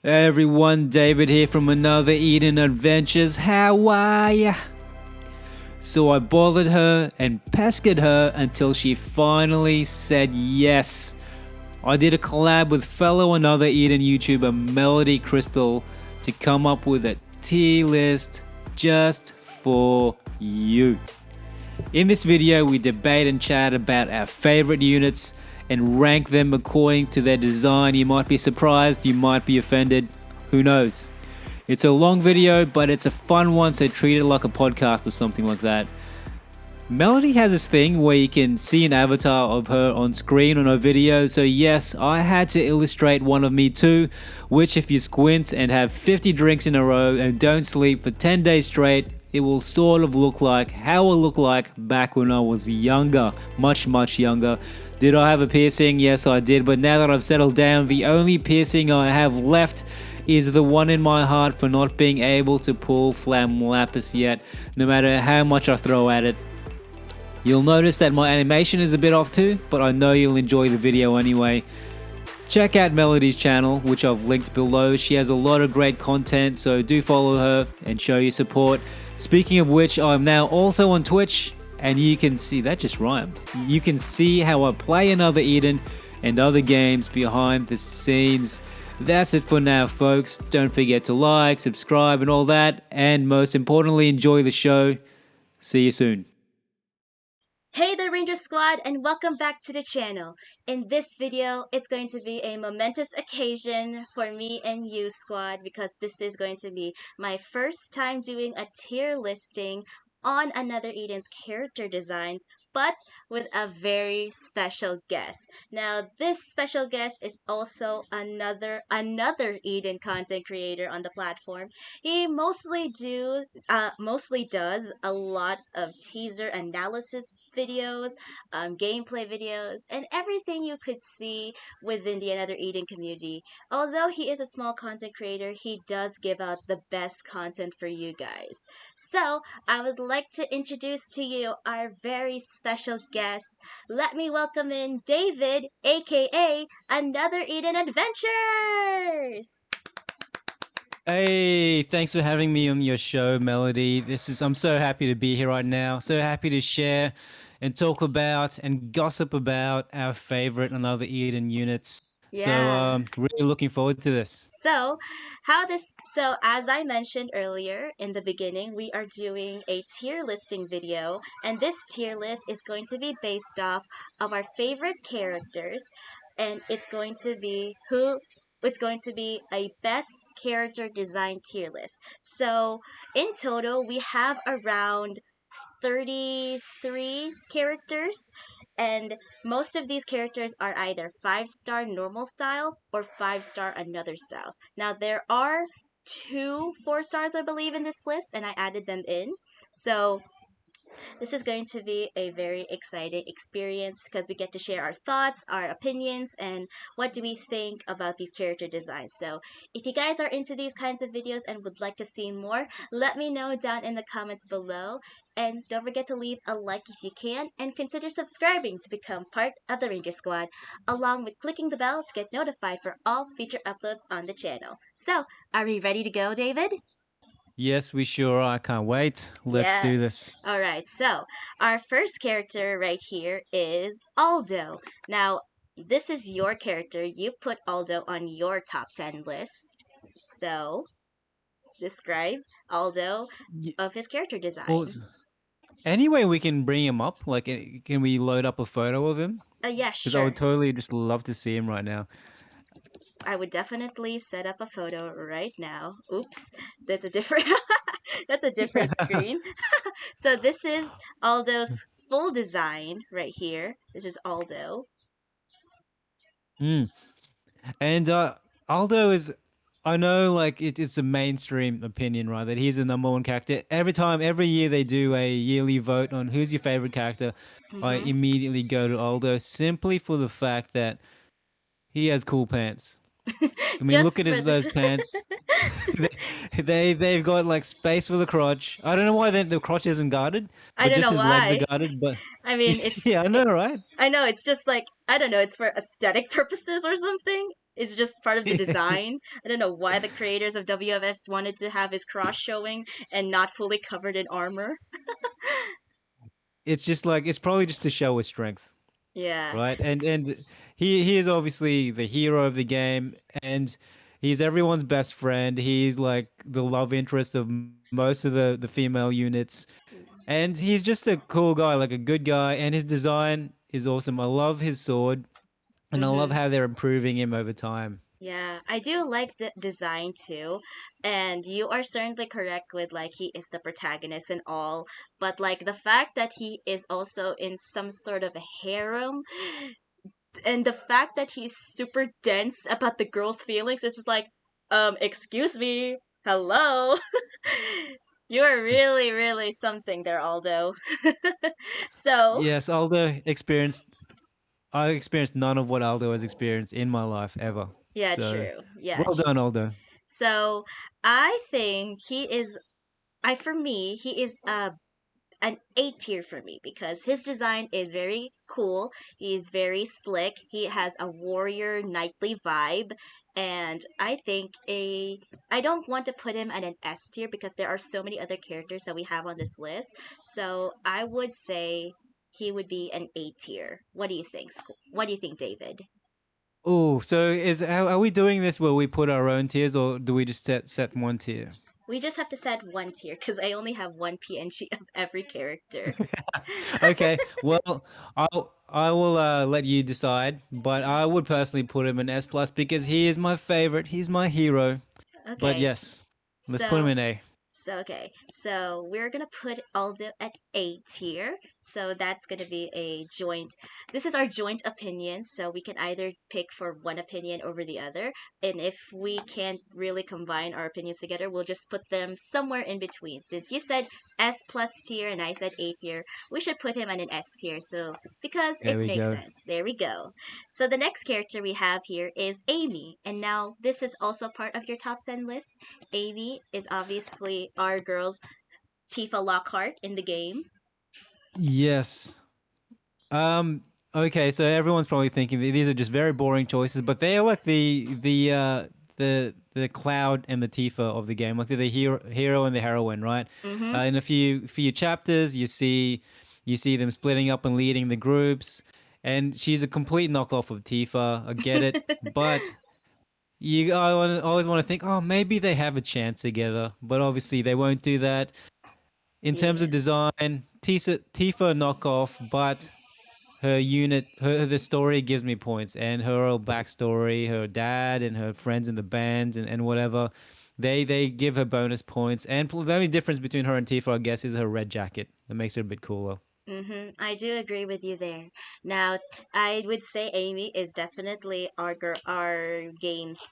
Everyone, David here from Another Eden Adventures. How are ya? So I bothered her and pestered her until she finally said yes. I did a collab with fellow Another Eden YouTuber Melody Crystal to come up with a tier list just for you. In this video, we debate and chat about our favorite units and rank them according to their design. You might be surprised, you might be offended, who knows. It's a long video, but it's a fun one, so treat it like a podcast or something like that. Melody has this thing where you can see an avatar of her on screen on her video, so yes, I had to illustrate one of me too, which if you squint and have 50 drinks in a row and don't sleep for 10 days straight, it will sort of look like how I looked like back when I was younger, much younger. Did I have a piercing? Yes, I did, but now that I've settled down, the only piercing I have left is the one in my heart for not being able to pull Flam Lapis yet, no matter how much I throw at it. You'll notice that my animation is a bit off too, but I know you'll enjoy the video anyway. Check out Melody's channel, which I've linked below. She has a lot of great content, so do follow her and show your support. Speaking of which, I'm now also on Twitch, and you can see, that just rhymed. You can see how I play Another Eden and other games behind the scenes. That's it for now, folks. Don't forget to like, subscribe, and all that. And most importantly, enjoy the show. See you soon. Hey there, Ranger Squad, and welcome back to the channel. In this video, it's going to be a momentous occasion for me and you, Squad, because this is going to be my first time doing a tier listing on Another Eden's character designs, but with a very special guest. Now, this special guest is also another Eden content creator on the platform. He mostly does a lot of teaser analysis videos, gameplay videos, and everything you could see within the Another Eden community. Although he is a small content creator, he does give out the best content for you guys. So, I would like to introduce to you our very special guest. Let me welcome in David, aka Another Eden Adventures! Hey, thanks for having me on your show, Melody. I'm so happy to be here right now. So happy to share and talk about and gossip about our favorite Another Eden units. Yeah. So really looking forward to this. So, as I mentioned earlier in the beginning, we are doing a tier listing video, and this tier list is going to be based off of our favorite characters, and it's going to be a best character design tier list. So, in total, we have around 33 characters, and most of these characters are either 5-star normal styles or 5-star another styles. Now, there are 2 4-stars, I believe, in this list, and I added them in. So, this is going to be a very exciting experience because we get to share our thoughts, our opinions, and what do we think about these character designs. So if you guys are into these kinds of videos and would like to see more, let me know down in the comments below. And don't forget to leave a like if you can, and consider subscribing to become part of the Ranger Squad, along with clicking the bell to get notified for all future uploads on the channel. So, are we ready to go, David? Yes, we sure are. I can't wait. Let's do this. All right. So, our first character right here is Aldo. Now, this is your character. You put Aldo on your top 10 list. So, describe Aldo of his character design. Well, anyway, we can bring him up. Like, can we load up a photo of him? Yeah, Because sure. I would totally just love to see him right now. I would definitely set up a photo right now. Oops, that's a different screen. So this is Aldo's full design right here. This is Aldo. And Aldo is, I know, like it's a mainstream opinion, right? That he's the #1 character. Every year they do a yearly vote on who's your favorite character. I immediately go to Aldo simply for the fact that he has cool pants. I mean, look at those pants. They've got like space for the crotch. I don't know why the crotch isn't guarded. I don't just know his why. legs are guarded. But I mean, it's yeah, I know, right? I know it's just like, I don't know, it's for aesthetic purposes or something. It's just part of the design. I don't know why the creators of WFS wanted to have his cross showing and not fully covered in armor. It's just like it's probably just to show his strength, Yeah. right? And he is obviously the hero of the game, and he's everyone's best friend. He's like the love interest of most of the female units, and he's just a cool guy, like a good guy. And his design is awesome. I love his sword, and I love Mm-hmm. how they're improving him over time. Yeah, I do like the design too. And you are certainly correct with like he is the protagonist and all, but like the fact that he is also in some sort of a harem and the fact that he's super dense about the girl's feelings, it's just like, excuse me, hello. You are really, really something there, Aldo. So, Yes, I experienced none of what Aldo has experienced in my life ever. yeah, So true. Yeah, well true. done, Aldo. So, I think for me, he is an A tier for me because his design is very cool. He's very slick. He has a warrior knightly vibe. And I don't want to put him at an S tier because there are so many other characters that we have on this list. So I would say he would be an A tier. What do you think? What do you think, David? Oh, so are we doing this where we put our own tiers, or do we just set one tier? We just have to set one tier because I only have one PNG of every character. Okay, well, I will let you decide, but I would personally put him in S plus because he is my favorite. He's my hero. But Okay, yes, let's put him so in A. So we're gonna put Aldo at A tier. So that's gonna be a joint. This is our joint opinion. So we can either pick for one opinion over the other, and if we can't really combine our opinions together, we'll just put them somewhere in between. Since you said S plus tier and I said A tier, we should put him at an S tier. So because There it we makes go. sense. There we go. So the next character we have here is Amy, and now this is also part of your top 10 list. Amy is obviously our girl's Tifa Lockhart in the game. Yes. Um. Okay, so everyone's probably thinking that these are just very boring choices, but they are like the Cloud and the Tifa of the game. Like they're the hero and the heroine, right? Mm-hmm. In a few chapters, you see them splitting up and leading the groups, and she's a complete knockoff of Tifa. I get it, but always want to think, oh, maybe they have a chance together, but obviously they won't do that. In terms of Yeah. design, Tifa knockoff, but the story gives me points, and her whole backstory, her dad and her friends in the band and whatever, they give her bonus points. And the only difference between her and Tifa, I guess, is her red jacket that makes her a bit cooler. Mm-hmm. I do agree with you there. Now, I would say Amy is definitely our game's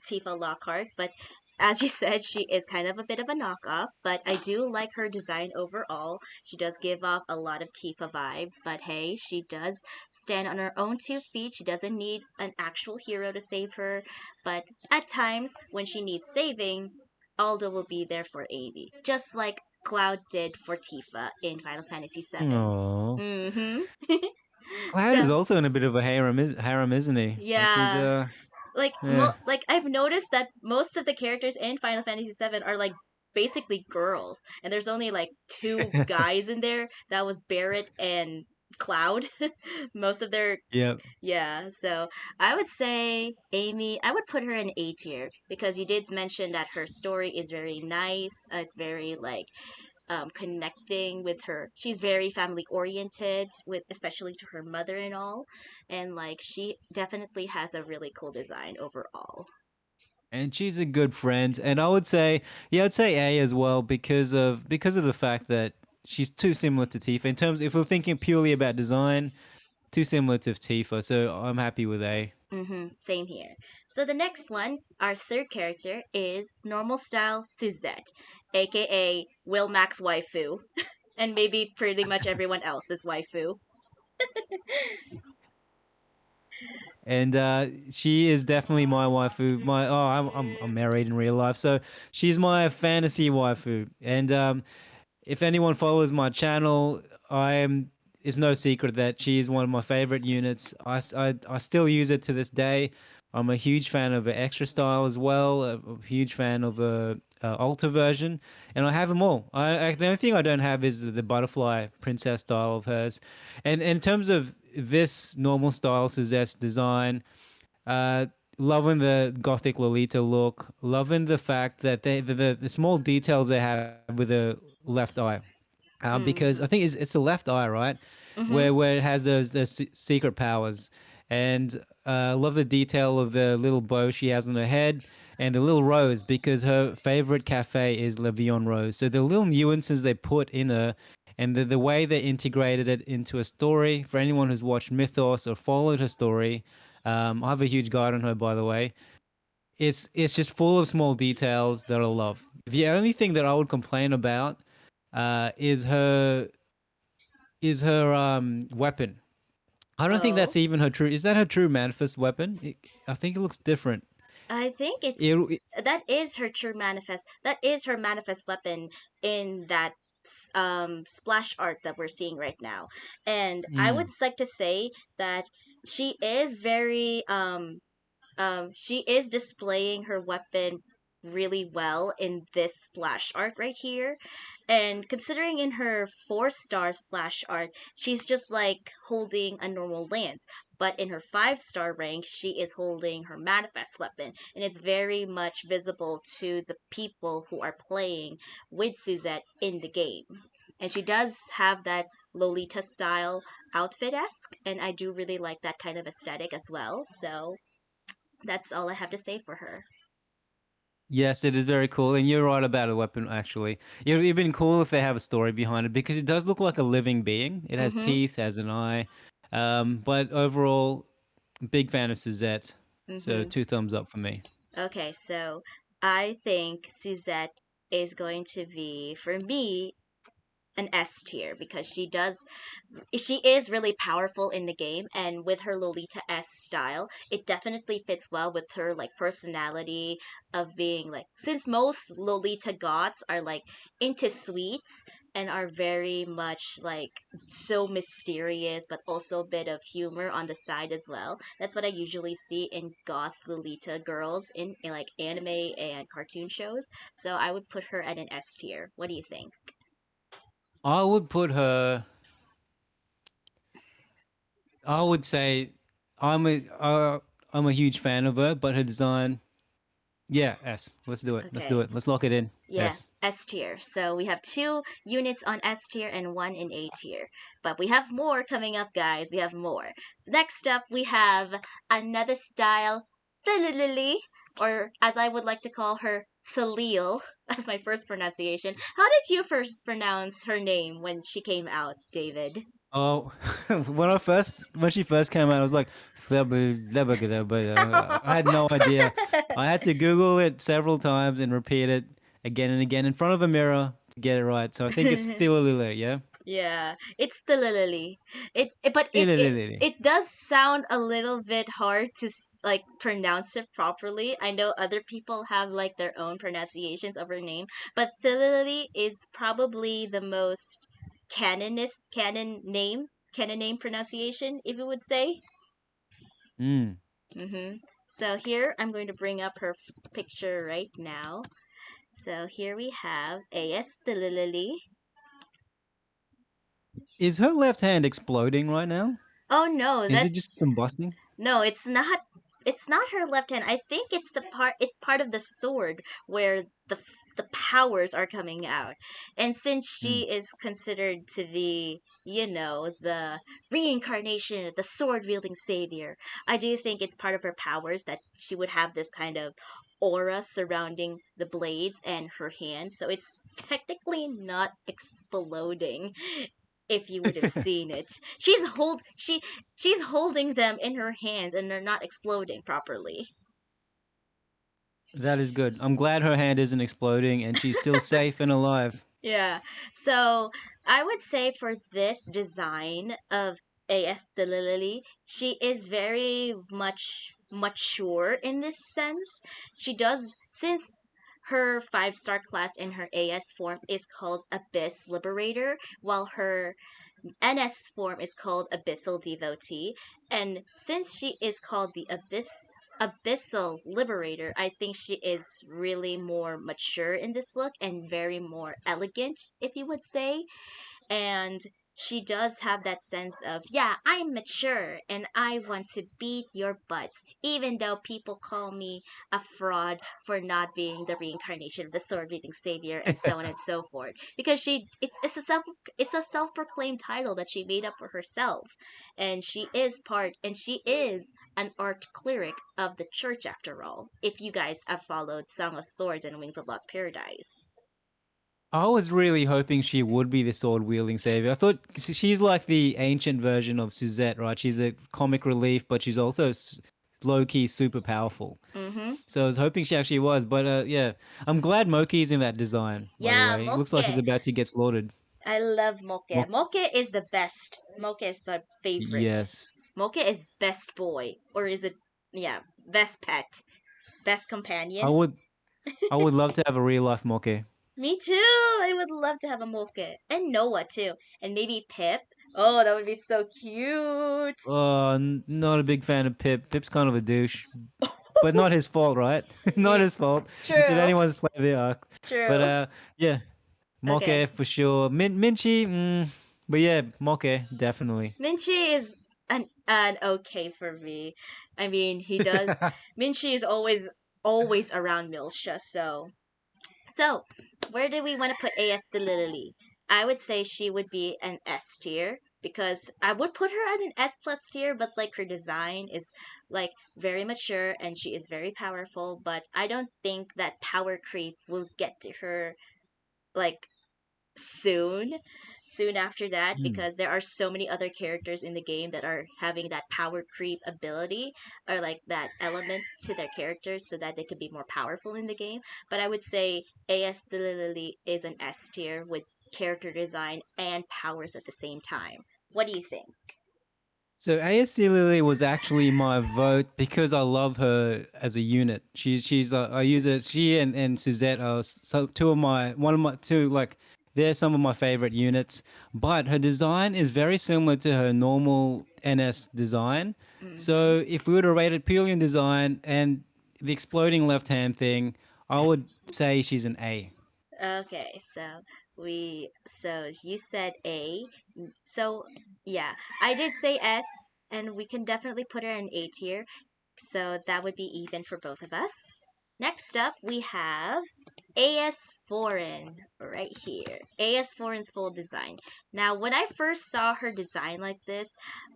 Tifa Lockhart, but as you said, she is kind of a bit of a knockoff, but I do like her design overall. She does give off a lot of Tifa vibes, but hey, she does stand on her own 2 feet. She doesn't need an actual hero to save her, but at times when she needs saving, Aldo will be there for Amy, just like Cloud did for Tifa in Final Fantasy VII. Oh, Mm-hmm. Cloud is So also in a bit of a harem, isn't he? Like he's yeah, yeah. like I've noticed that most of the characters in Final Fantasy VII are like basically girls, and there's only like two guys in there. That was Barrett and Cloud. Most of their Yeah. yeah. So I would say Amy. I would put her in A tier because you did mention that her story is very nice. It's very like connecting with her. She's very family oriented, with especially to her mother and all, and like she definitely has a really cool design overall. And she's a good friend, and I would say, yeah, I'd say A as well because of the fact that she's too similar to Tifa in terms. If we're thinking purely about design, too similar to Tifa, so I'm happy with A. Mm-hmm, same here. So the next one, our third character, is normal style Suzette, aka Will Max waifu, and maybe pretty much everyone else's waifu. And she is definitely my waifu. I'm married in real life, so she's my fantasy waifu. And if anyone follows my channel, I am. It's no secret that she is one of my favorite units. I still use it to this day. I'm a huge fan of the extra style as well. A huge fan of the Ultra version, and I have them all. The only thing I don't have is the butterfly princess style of hers. And in terms of this normal style Suzette's design, uh, loving the gothic Lolita look, loving the fact that the small details they have with the left eye, because I Mm-hmm. think it's a left eye, right, Mm-hmm. where it has those secret powers, and love the detail of the little bow she has on her head and the little rose because her favorite cafe is Le Vion Rose. So the little nuances they put in her. And the way they integrated it into a story for anyone who's watched Mythos or followed her story, I have a huge guide on her, by the way. It's just full of small details that I love. The only thing that I would complain about is her weapon. I don't think Oh, that's even her true. Is that her true manifest weapon? I think it looks different. I think It, that is her true manifest. That is her manifest weapon in that splash art that we're seeing right now. And I would mm, like to say that she is very she is displaying her weapon really well in this splash art right here. And considering in her 4-star splash art, she's just like holding a normal lance. But in her 5-star rank, she is holding her manifest weapon. And it's very much visible to the people who are playing with Suzette in the game. And she does have that Lolita style outfit esque, and I do really like that kind of aesthetic as well. So that's all I have to say for her. yes, it is very cool, and you're right about a weapon. Actually, it'd been cool if they have a story behind it because it does look like a living being. It has Mm-hmm. teeth, has an eye, but overall, big fan of Suzette. So Mm-hmm. 2 thumbs up for me. Okay, so I think Suzette is going to be, for me, an S tier because she is really powerful in the game, and with her Lolita S style it definitely fits well with her like personality of being like, since most Lolita goths are like into sweets and are very much like so mysterious but also a bit of humor on the side as well. That's what I usually see in goth Lolita girls in like anime and cartoon shows, so I would put her at an S tier. What do you think? I would put her. I would say I'm a huge fan of her, but her design, yeah, S. Let's do it. Let's do Okay. it. Let's lock it in. Yeah, S. S tier. So we have 2 units on S tier and one in A tier. But we have more coming up, guys. We have more. Next up, we have another style, Lily, or as I would like to call her, Thalil, as my first pronunciation. How did you first pronounce her name when she came out, David? Oh, when she first came out, I was like, I had no idea. I had to Google it several times and repeat it again and again in front of a mirror to get it right. So I think it's still a little, yeah. Yeah, it's the lily. But Still. it does sound a little bit hard to like pronounce it properly. I know other people have like their own pronunciations of her name, but Thilily is probably the most canon name pronunciation, if you would say. Mm. So here I'm going to bring up her picture right now. So here we have AS Thilily. Is her left hand exploding right now? Oh no, Is it that's just combusting? no, it's not. It's not her left hand. I think it's the part. It's part of the sword where the powers are coming out. And since Mm. she is considered to be, you know, the reincarnation of the sword wielding savior, I do think it's part of her powers that she would have this kind of aura surrounding the blades and her hand. So it's technically not exploding if you would have seen it. She's holding them in her hands and they're not exploding properly. That is good. I'm glad her hand isn't exploding and she's still safe and alive. Yeah. So I would say for this design of AS the Lily, she is very much mature in this sense. She does, since her 5-star class in her AS form is called Abyss Liberator, while her NS form is called Abyssal Devotee. And since she is called the Abyss Abyssal Liberator, I think she is really more mature in this look and very more elegant, if you would say. And she does have that sense of, yeah, I'm mature and I want to beat your butts, even though people call me a fraud for not being the reincarnation of the sword wielding savior and so on and so forth. Because it's a self proclaimed title that she made up for herself, and she is an art cleric of the church after all. If you guys have followed Song of Swords and Wings of Lost Paradise. I was really hoping she would be the sword wielding savior. I thought she's like the ancient version of Suzette, right? She's a comic relief, but she's also low key super powerful. Mm-hmm. So I was hoping she actually was, but yeah, I'm glad Moki's in that design. By the Yeah, way, it looks like he's Moke. about to get slaughtered. I love Moke. Mo- Moke is the best. Moke is my favorite. yes, Moke is best boy. Or is it, yeah, best pet. Best I companion. would. I would love to have a real life Moke. Me too. I would love to have a Moke. And Noah too. And maybe Pip. Oh, that would be so cute. Not a big fan of Pip. Pip's kind of a douche, but not his fault, right? Not Yeah, his fault. If true. anyone's played the arc, but True. yeah, Okay. Moke for sure. Minchi, but yeah, Moke definitely. Minchi is an okay for me. I mean, he does. Minchi is always around Milsha, so, where do we want to put AS the Lily? I would say she would be an S tier because I would put her at an S plus tier, but like her design is like very mature and she is very powerful. But I don't think that power creep will get to her like soon soon after that, Hmm. because there are so many other characters in the game that are having that power creep ability or like that element to their characters so that they could be more powerful in the game. But I would say AS Lily is an S tier with character design and powers at the same time. What do you think? So ASD Lily was actually my vote because I love her as a unit. She's I use it. She and Suzette are so two of my one of my two like they're some of my favorite units. But her design is very similar to her normal NS design. Mm-hmm. So if we were to rate it purely in design and the exploding left hand thing, I would say she's an A. Okay, so you said A. So yeah, I did say S, and we can definitely put her in A tier. So that would be even for both of us. Next up, we have AS Foreign right here. AS Foreign's full design. Now, when I first saw her design like this,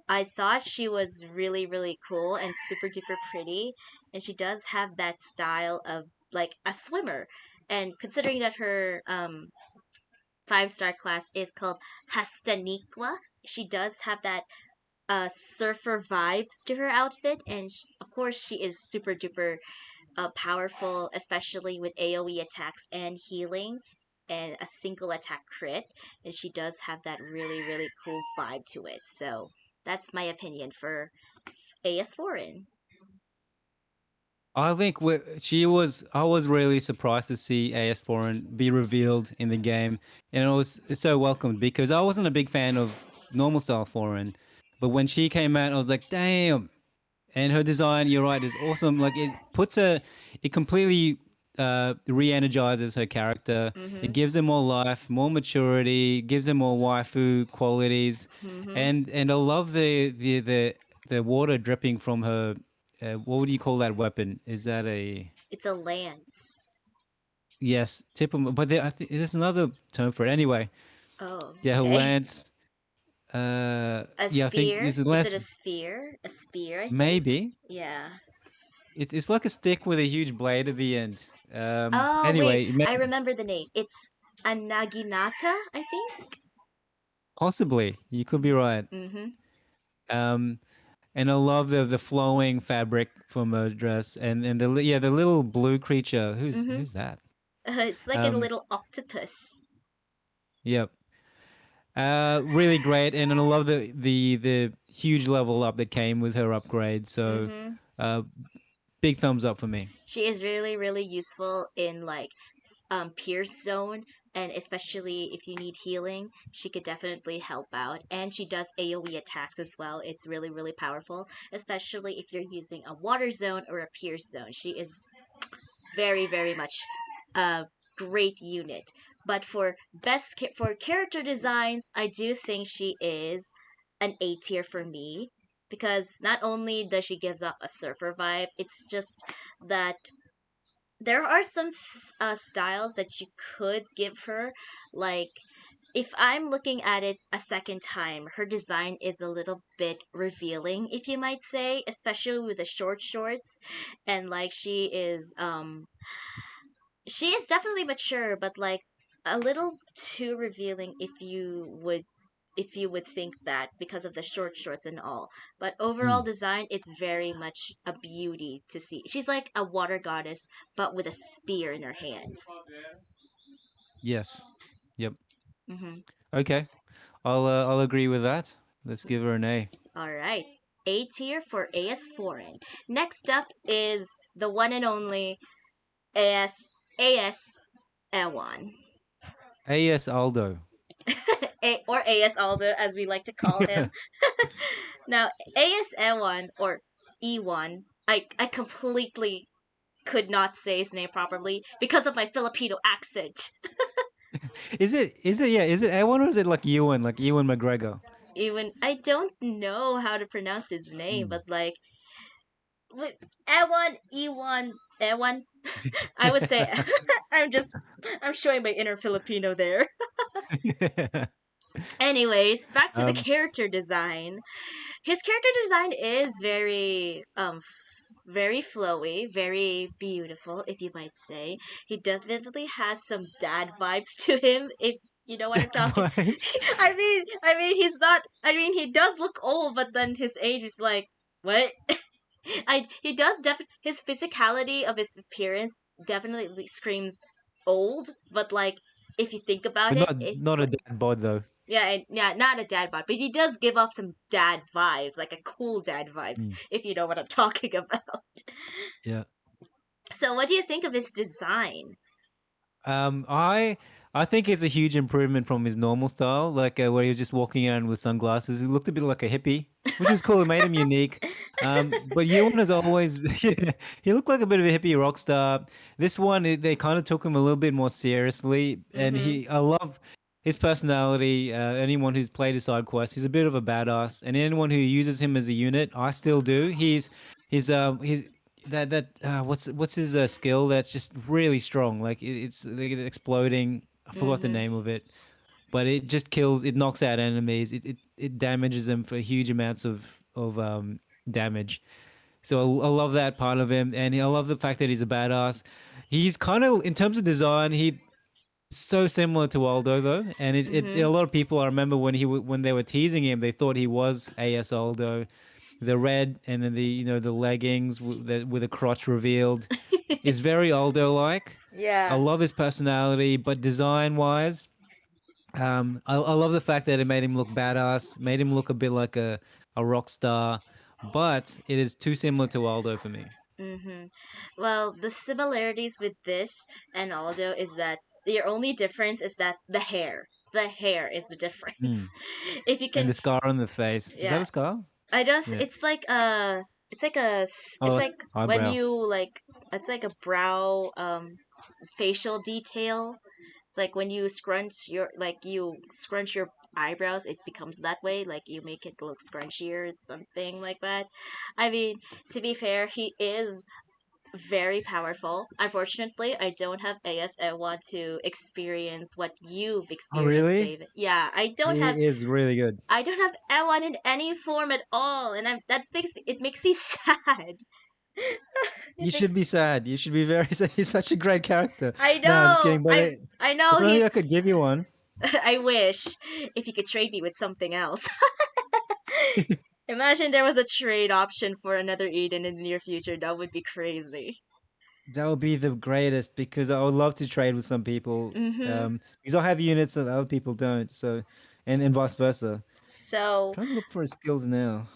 I thought she was really, really cool and super duper pretty. And she does have that style of like a swimmer. And considering that her five-star class is called Hastaniqua, she does have that surfer vibes to her outfit, and of course she is super duper powerful, especially with AoE attacks and healing and a single attack crit, and she does have that really really cool vibe to it. So that's my opinion for AS Foreign. I think she was. I was really surprised to see AS Foreign be revealed in the game, and I was so welcomed because I wasn't a big fan of normal style Foreign, but when she came out, I was like, damn! And her design, you're right, is awesome. Like it completely re-energizes her character. It Mm-hmm. gives her more life, more maturity, gives her more waifu qualities, Mm-hmm. and I love the water dripping from her. What would you call that weapon? Is that a It's a lance. yes tip? But I think there's another term for it. Anyway, Oh, yeah, her okay. lance. A Yeah, I think spear? there's a Is it lance. a spear? A spear, I think. Maybe Yeah. it's like a stick with a huge blade at the end. Oh, wait. Anyway, I remember the name. It's a Naginata, I think. possibly you could be right. Mm-hmm. Um, and I love the flowing fabric from her dress, and yeah the little blue creature. Mm-hmm. Who's that? It's like a Um, little octopus. yep. Really great, and I love the huge level up that came with her upgrade. So, Mm-hmm. uh, big thumbs up for me. She is really, really useful in like Pierce zone, and especially if you need healing, she could definitely help out. And she does AoE attacks as well. It's really, really powerful, especially if you're using a water zone or a Pierce zone. She is very, very much a great unit. But for for character designs, I do think she is an A tier for me, because not only does she gives up a surfer vibe, it's just that there are some styles that you could give her. Like, if I'm looking at it a second time, her design is a little bit revealing, if you might say, especially with the short shorts. And like, she is definitely mature, but like a little too revealing, if you would think that, because of the short shorts and all. But overall Mm. design, it's very much a beauty to see. She's like a water goddess, but with a spear in her hands. Yes. Yep. Hmm. Okay. I'll agree with that. Let's give her an A. All right. A tier for AS Foreign. Next up is the one and only AS Ewan. AS Aldo. Or AS Aldo, as we like to call him. Now, AS Ewan, or E1, I completely could not say his name properly because of my Filipino accent. Is it A1 or is it like Ewan McGregor? Even I don't know how to pronounce his name, Mm. but like with Ewan, Ewan, Ewan, I would say I'm just I'm showing my inner Filipino there. Anyways, back to the um, character design. His character design is very flowy, very beautiful, if you might say. He definitely has some dad vibes to him, if you know what I'm talking. vibes. I mean he's not, I mean he does look old, but then his age is like, what? I he does his physicality of his appearance definitely screams old, but like, if you think about But it, not a dad bod though. yeah, yeah, not a dad bod, but he does give off some dad vibes, like a cool dad vibes, Mm. if you know what I'm talking about. Yeah. So, what do you think of his design? I think it's a huge improvement from his normal style, like where he was just walking around with sunglasses. He looked a bit like a hippie, which was cool. It made him unique. But Ewan has always he looked like a bit of a hippie rock star. This one, they kind of took him a little bit more seriously, and Mm-hmm. I love his personality. Anyone who's played a side quest, he's a bit of a badass, and anyone who uses him as a unit, I still do. He's what's his skill that's just really strong, like it's like exploding. I forgot the Mm-hmm. name of it, but it just kills, it knocks out enemies, it damages them for huge amounts of damage. So I love that part of him, and I love the fact that he's a badass. He's kind of, in terms of design, he so similar to Aldo though, and a Mm-hmm. lot of people, I remember when when they were teasing him, they thought he was AS Aldo. The red and then the leggings with the crotch revealed is very Aldo like. I Yeah. love his personality, but design wise, I love the fact that it made him look badass, made him look a bit like a rock star, but it is too similar to Aldo for me. Mm-hmm. Well, the similarities with this and Aldo is that your only difference is that the hair. The hair is the difference. Mm. If you And can, the scar on the face, is that yeah, a scar? I don't. Yeah. It's Oh, like when eyebrow. you like. It's like a brow facial detail. It's like when you scrunch your eyebrows, it becomes that way. Like you make it look scrunchier or something like that. I mean, to be fair, he is very powerful. Unfortunately, I don't have AS. I want to experience what you've Oh, experienced, really? David. Yeah, He is really good. I don't have Ewan in any form at all, and it makes me sad. It You should makes be sad. You should be very sad. He's such a great character. I No, I'm just know. kidding. But I if know only he's I could give you one. I wish if you could trade me with something else. Imagine there was a trade option for another Eden in the near future. That would be crazy. That would be the greatest because I would love to trade with some people. Mhm. Because I have units that other people don't. So, and vice versa. So, Trying to look for his skills now.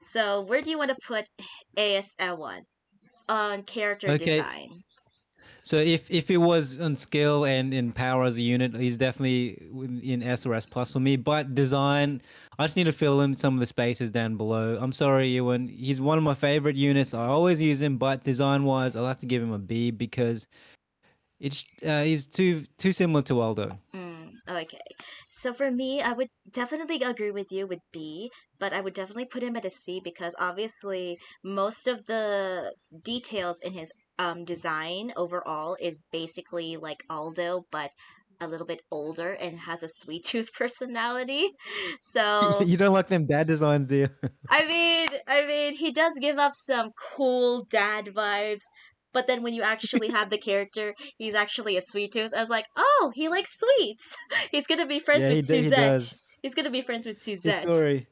so where do you want to put AS Ewan? on character Okay. design. So if it was on skill and in power as a unit, he's definitely in S or S plus for me. But design, I just need to fill in some of the spaces down below. I'm sorry, Ewan. He's one of my favorite units. I always use him, but design wise, I'll have to give him a B because it's he's too similar to Aldo. Okay. So for me, I would definitely agree with you with B, but I would definitely put him at a C because obviously most of the details in his design overall is basically like Aldo, but a little bit older and has a sweet tooth personality. So You don't like them dad designs, do you? I mean, he does give off some cool dad vibes, but then when you actually have the character, he's actually a sweet tooth. I was like, oh, he likes sweets. He's gonna be friends Yeah, with he Suzette. does. He's gonna be friends with His Suzette. story.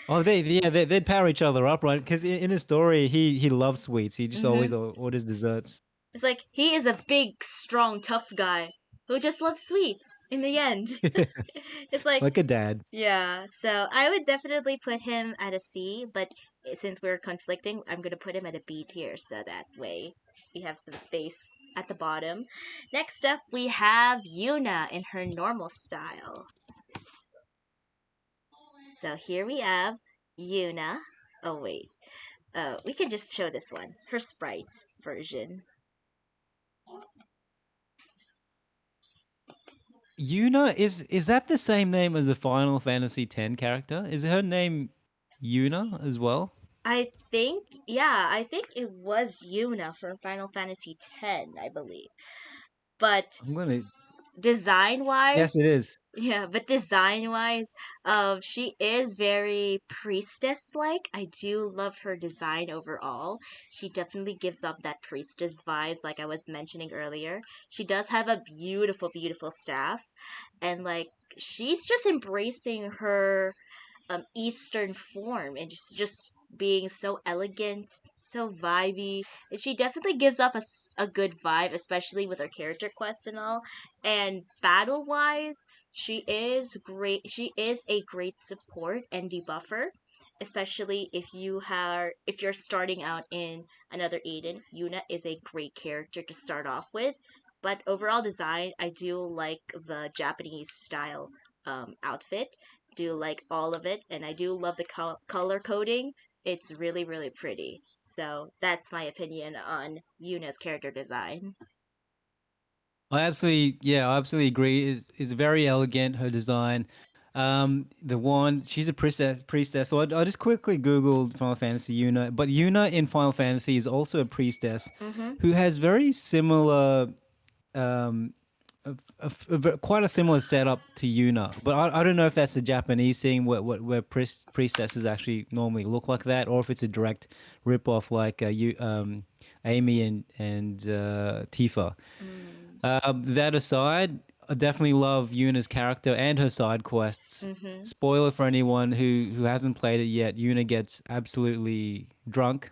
Oh, they'd power each other up, right? Because in his story, he loves sweets. He just hmm always orders desserts. It's like he is a big, strong, tough guy who just loves sweets in the end. It's like, Like a dad. yeah, so I would definitely put him at a C, but since we're conflicting, I'm gonna put him at a B tier so that way we have some space at the bottom. Next up, we have Yuna in her normal style. So here we have Yuna. Oh, wait. We can just show this one, her sprite version. Yuna is that the same name as the Final Fantasy X character? Is her name Yuna as well? I think it was Yuna from Final Fantasy X, I believe. But I'm gonna. design wise, Yes, it is. yeah, but design wise, she is very priestess like. I do love her design overall. She definitely gives off that priestess vibes, like I was mentioning earlier. She does have a beautiful, beautiful staff, and like she's just embracing her Eastern form and just being so elegant, so vibey. And she definitely gives off a good vibe, especially with her character quests and all. And battle wise, she is great. She is a great support and debuffer. Especially if you're starting out in another Aiden, Yuna is a great character to start off with. But overall design, I do like the Japanese style outfit, do like all of it, and I do love the color coding. It's really, really pretty. So that's my opinion on Yuna's character design. I absolutely agree. It's very elegant, her design. The one, she's a priestess. So I just quickly Googled Final Fantasy Yuna, but Yuna in Final Fantasy is also a priestess Mm-hmm. who has very similar um, quite a similar setup to Yuna, but I don't know if that's a Japanese thing where priestesses actually normally look like that, or if it's a direct rip off like Amy and Tifa. Mm. That aside, I definitely love Yuna's character and her side quests. Mm-hmm. Spoiler for anyone who hasn't played it yet: Yuna gets absolutely drunk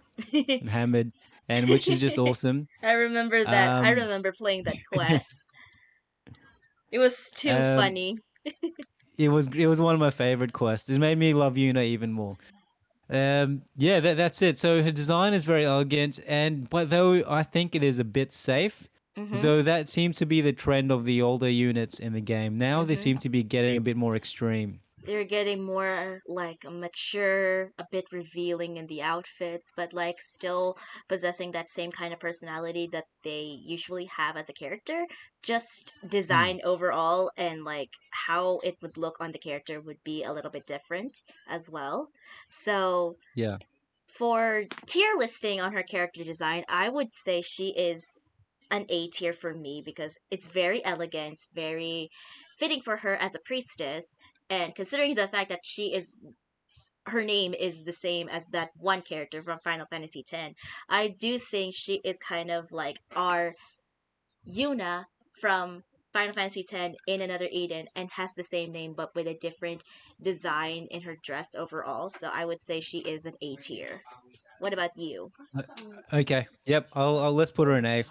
and hammered, and which is just awesome. I remember that. I Um, remember playing that quest. It was too um, funny. it was one of my favorite quests. It made me love Yuna even more. Yeah, that's it. So her design is very elegant, and but though I think it is a bit safe, Mm-hmm. though that seems to be the trend of the older units in the game. Now they Mm-hmm. seem to be getting a bit more extreme. They're getting more like mature, a bit revealing in the outfits, but like still possessing that same kind of personality that they usually have as a character. Just Hmm. design overall and like how it would look on the character would be a little bit different as well. So Yeah. for tier listing on her character design, I would say she is an A tier for me because it's very elegant, very fitting for her as a priestess, and considering the fact that her name is the same as that one character from Final Fantasy X, I do think she is kind of like our Yuna from Final Fantasy X in another Eden and has the same name but with a different design in her dress overall. So I would say she is an A tier. What about you? Uh, Okay. Yep. Let's put her in A.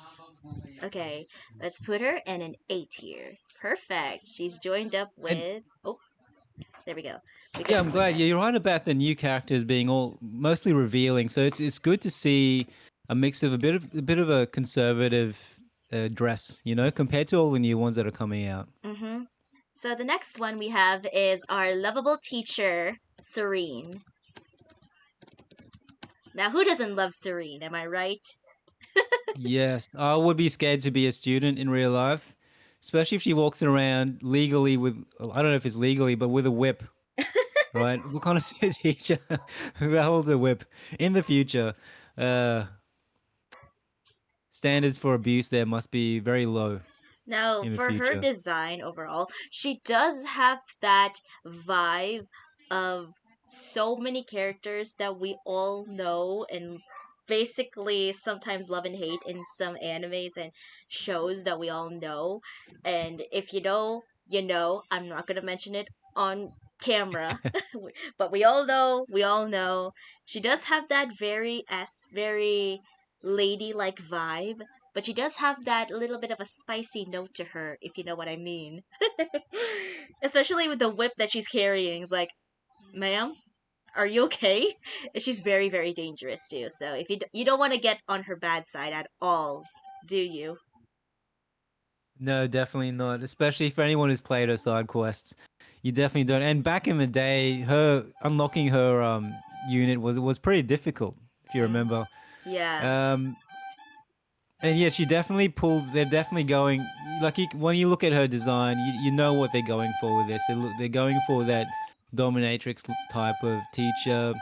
Okay, let's put her in an A tier. Perfect. She's joined up And with. Oops. There we go. We can yeah, just I'm put glad. that. Yeah, you're right about the new characters being all mostly revealing. So it's good to see. a mix of a bit of a conservative dress, compared to all the new ones that are coming out. Mm-hmm. So the next one we have is our lovable teacher, Serene. Now, who doesn't love Serene? Am I right? Yes, I would be scared to be a student in real life, especially if she walks around legally with, I don't know if it's legally, but with a whip, right? What kind of teacher who holds a whip in the future? Uh, Standards for abuse there must be very low Now, in the for her future. design overall, she does have that vibe of so many characters that we all know and basically sometimes love and hate in some animes and shows that we all know. And if you know, you know. I'm not going to mention it on camera, but we all know. She does have that very ladylike vibe, but she does have that little bit of a spicy note to her, if you know what I mean. Especially with the whip that she's carrying. It's like, ma'am, are you okay? And she's very dangerous too. So if you don't want to get on her bad side at all, do you? No, definitely not. Especially for anyone who's played her side quests, you definitely don't. And back in the day, her unlocking her unit was pretty difficult, if you Mm, remember. yeah. Um, and yeah, she definitely pulls. They're definitely going like when you look at her design, you know what they're going for with this. They're going for that dominatrix type of teacher,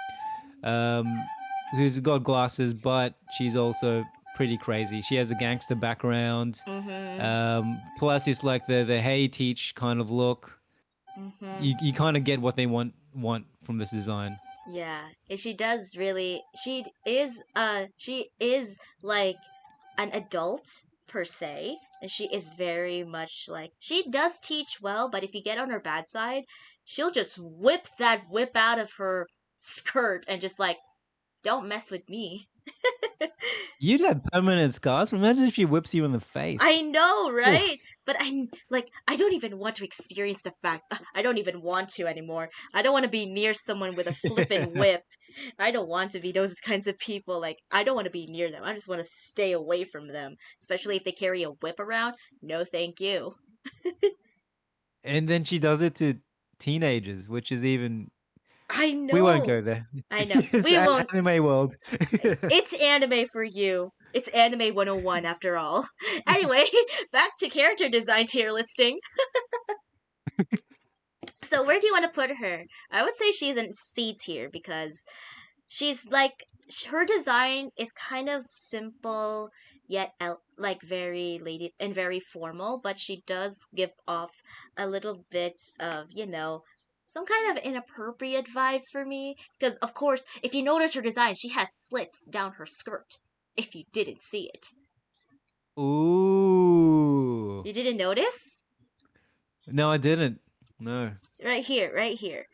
who's got glasses, but she's also pretty crazy. She has a gangster background. Mm-hmm. Plus, it's like the hey teach kind of look. Mm-hmm. You kind of get what they want from this design. Yeah, and she does really. She is like an adult per se, and she is very much like she does teach well, but if you get on her bad side, she'll just whip that whip out of her skirt and just like, don't mess with me. You'd have permanent scars. Imagine if she whips you in the I face. know, Oof. right? But I don't even want to experience the fact. I don't even want to anymore. I don't want to be near someone with a flippin' whip. I don't want to be those kinds of people. Like, I don't want to be near them. I just want to stay away from them, especially if they carry a whip around. No, thank you. And then she does it to teenagers, which is even. I We won't know. go there. I know. It's We won't. anime world. It's anime for you. It's anime 101 after all. Anyway, back to character design tier listing. So where do you want to put her? I would say she's in C tier because she's like her design is kind of simple yet like very lady and very formal, but she does give off a little bit of, some kind of inappropriate vibes for me because of course, if you notice her design, she has slits down her skirt. If you didn't see it. Ooh. You didn't notice? No, I didn't. No. Right here, right here.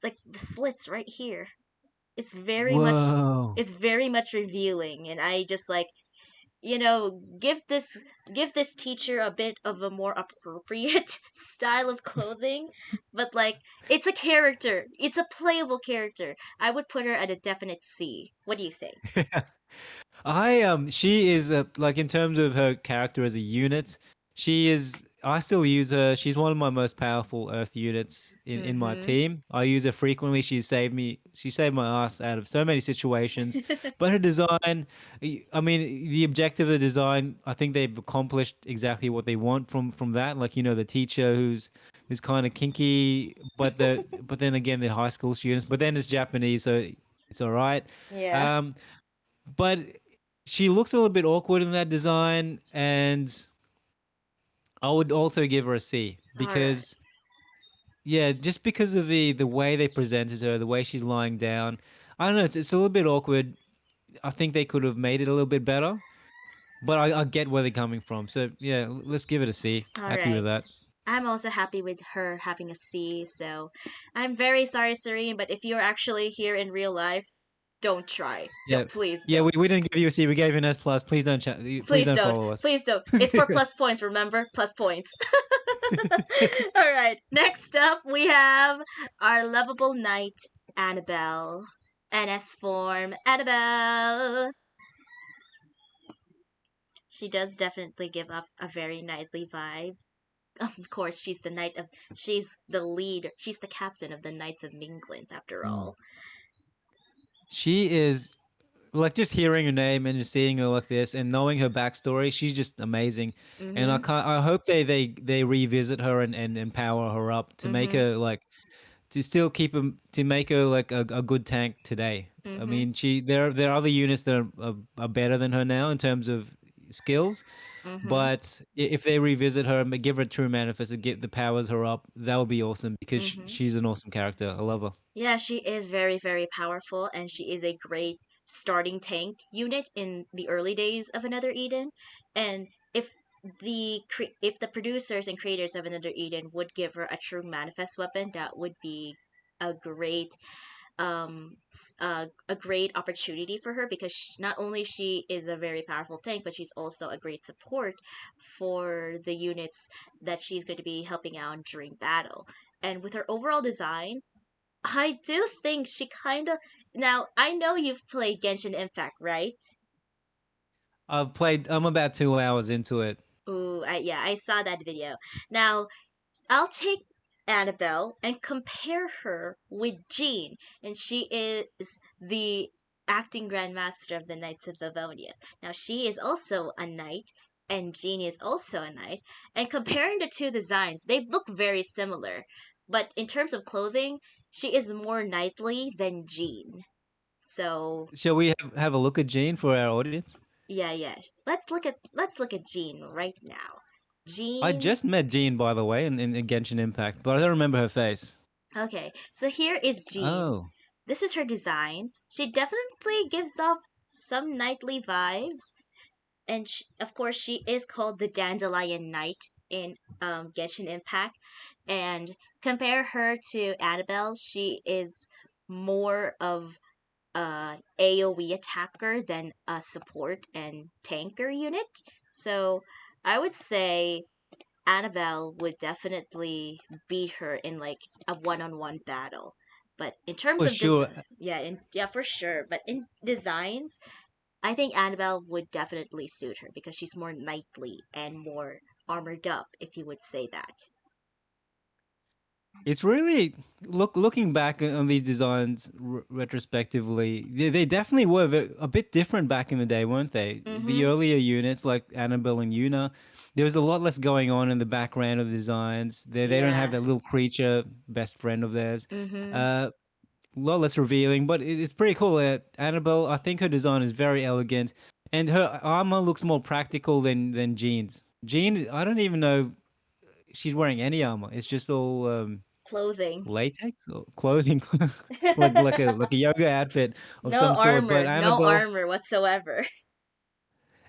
Like the slits right here. it's very much Whoa. it's very much revealing, and I just like, give this teacher a bit of a more appropriate style of clothing. But like, it's a character, it's a playable character. I would put her at a definite C. What do you think? She is like in terms of her character as a unit, she is. I still use her. She's one of my most powerful Earth units in my Mm-hmm. team. I use her frequently. She saved me. She saved my ass out of so many situations. But her design, I mean, the objective of the design, I think they've accomplished exactly what they want from that. Like the teacher who's kind of kinky, but then again they're high school students. But then it's Japanese, so it's all right. Yeah. Um, but she looks a little bit awkward in that design, and I would also give her a C All right. because yeah, just because of the way they presented her, the way she's lying down. I don't know, it's a little bit awkward. I think they could have made it a little bit better, but I get where they're coming from. So yeah, let's give it a C. All Happy with right. that. I'm also happy with her having a C, so I'm very sorry, Serene, but if you're actually here in real life, don't try. Yeah, Don't, please yeah, don't. we didn't give you a C. We gave you an S plus. Please don't please Please don't don't. follow us. Please don't. It's for plus points, remember? Plus points. All right. Next up, we have our lovable knight, Annabelle. NS form, Annabelle. She does definitely give up a very knightly vibe. Of course, she's the leader, she's the captain of the Knights of England, after Mm. all. She is like just hearing her name and just seeing her like this and knowing her backstory. She's just amazing, and Mm-hmm. I hope they revisit her and empower her up to make Mm-hmm. her like to still keep him to make her like a good tank today. I Mm-hmm. mean, there are other units that are better than her now in terms of skills, Mm-hmm. but if they revisit her and give her true manifest and get the powers her up, that would be awesome because Mm-hmm. she's an awesome character. I love her. Yeah, she is very, very powerful, and she is a great starting tank unit in the early days of Another Eden. And if the producers and creators of Another Eden would give her a true manifest weapon, that would be a great a great opportunity for her, because not only she is a very powerful tank, but she's also a great support for the units that she's going to be helping out during battle. And with her overall design, I do think she kind of. Now, I know you've played Genshin Impact, right? I'm about 2 hours into it. Ooh, yeah, I saw that video. Now, I'll take Annabelle and compare her with Jean, and she is the acting grandmaster of the Knights of Livonius. Now, she is also a knight, and Jean is also a knight. And comparing the two designs, they look very similar. But in terms of clothing, she is more knightly than Jean. So Shall we have a look at Jean for our audience? yeah, yeah. Let's look at Jean right now. I Jean. just met Jean, by the way, in Genshin Impact, but I don't remember her face. Okay, so here is Jean. Oh, This is her design. She definitely gives off some knightly vibes, and of course, she is called the Dandelion Knight in Genshin Impact. And compare her to Annabelle, she is more of AoE attacker than a support and tanker unit. So I would say Annabelle would definitely beat her in like a one-on-one battle. But in terms for of this, sure. yeah, for sure. But in designs, I think Annabelle would definitely suit her because she's more knightly and more armored up, if you would say that. It's really looking back on these designs retrospectively. They definitely were a bit different back in the day, weren't they? The Mm-hmm. earlier units like Annabelle and Yuna, there was a lot less going on in the background of the designs. They don't have Yeah. that little creature best friend of theirs. Mm-hmm. Uh, a lot less revealing, but it's pretty cool. Annabelle, I think her design is very elegant, and her armor looks more practical than Jean's. Jean, I don't even know she's wearing any armor. It's just all Clothing. latex or clothing, like a yoga outfit of No some sort. But armor. No Annabelle, armor whatsoever.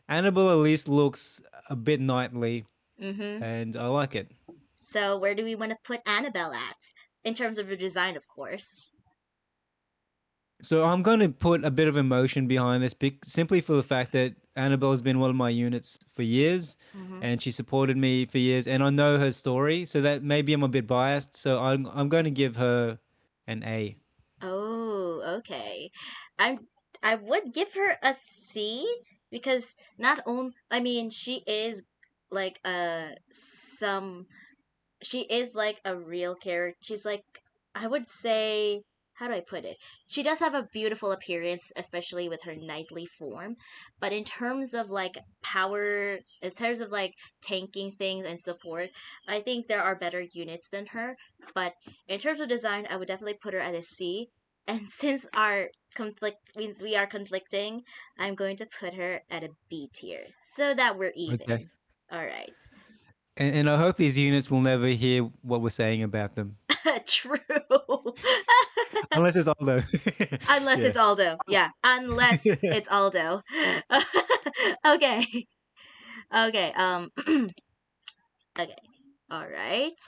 Annabelle at least looks a bit knightly, Mm-hmm. and I like it. So where do we want to put Annabelle at? In terms of her design, of course. So I'm going to put a bit of emotion behind this, simply for the fact that Annabelle has been one of my units for years, Mm-hmm. and she supported me for years, and I know her story, so that maybe I'm a bit biased. So I'm going to give her an A. Oh, okay. I'm I would give her a C because not only I mean she is like she is like a real character. She's like, I would say, how do I put it? She does have a beautiful appearance, especially with her knightly form. But in terms of like power, in terms of like tanking things and support, I think there are better units than her. But in terms of design, I would definitely put her at a C. And since our conflict means we are conflicting, I'm going to put her at a B tier so that we're Okay. even. All right. And I hope these units will never hear what we're saying about them. True. Unless it's Aldo. Unless Yeah. it's Aldo. Yeah, unless it's Aldo. Okay. Okay. Okay. All right.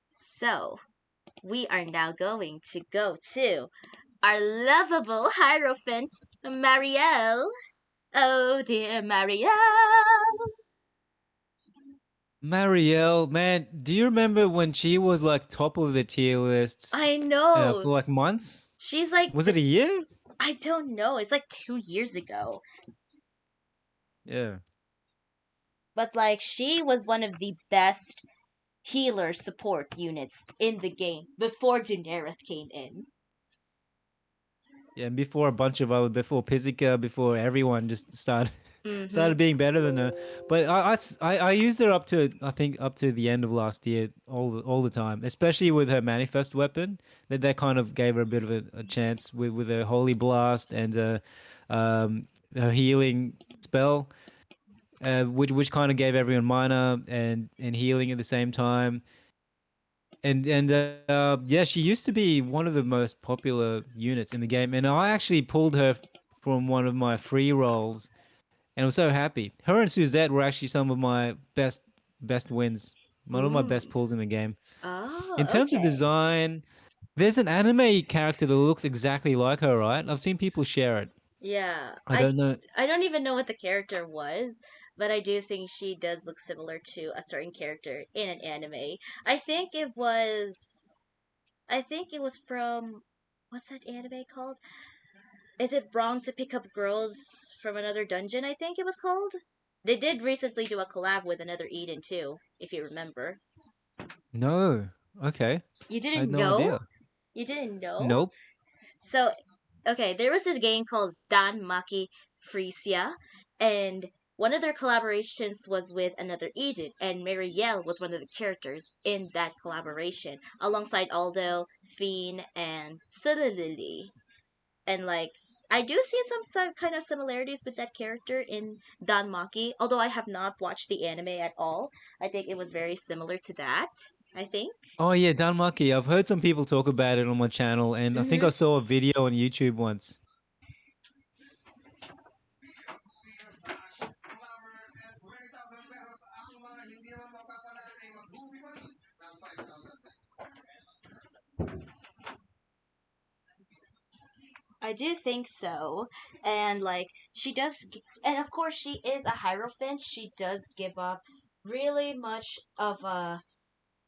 So, we are now going to go to our lovable Hierophant, Marielle. Oh dear Marielle. Marielle, man, do you remember when she was like top of the tier list I know. for like months? She's like Was the it a year? I don't know. It's like 2 years ago. Yeah. But like she was one of the best healer support units in the game before Daenerys came in. Yeah, and before a bunch of other, before Pizzica, before everyone just started Mm-hmm. started being better than her. But I used her up to, I think, up to the end of last year, all the time, especially with her manifest weapon. That kind of gave her a bit of a chance with her holy blast and um, her healing spell, which kind of gave everyone mana and healing at the same time. And yeah, she used to be one of the most popular units in the game, and I actually pulled her from one of my free rolls, and I was so happy. Her and Suzette were actually some of my best wins, one of my best Mm. pulls in the game. In Oh, terms of okay. design, there's an anime character that looks exactly like her, right? I've seen people share it. Yeah, I don't know. I don't even know what the character was, but I do think she does look similar to a certain character in an anime. I think it was I think it was from what's that anime called? Is it wrong to pick up girls from another dungeon? I think it was called. They did recently do a collab with another Eden too, if you remember. No. Okay. You I had didn't no know? idea. You didn't know? Nope. So, okay, there was this game called Dan Maki Frisia, and one of their collaborations was with another Eden, and Marielle was one of the characters in that collaboration, alongside Aldo, Fiend, and Lily. And like, I do see some kind of similarities with that character in Dan Maki, although I have not watched the anime at all. I think it was very similar to that. I think. Oh yeah, Danmaki. I've heard some people talk about it on my channel, and I think Mm-hmm. I saw a video on YouTube once. I do think so. And like and of course she is a hierophant. She does give up really much of a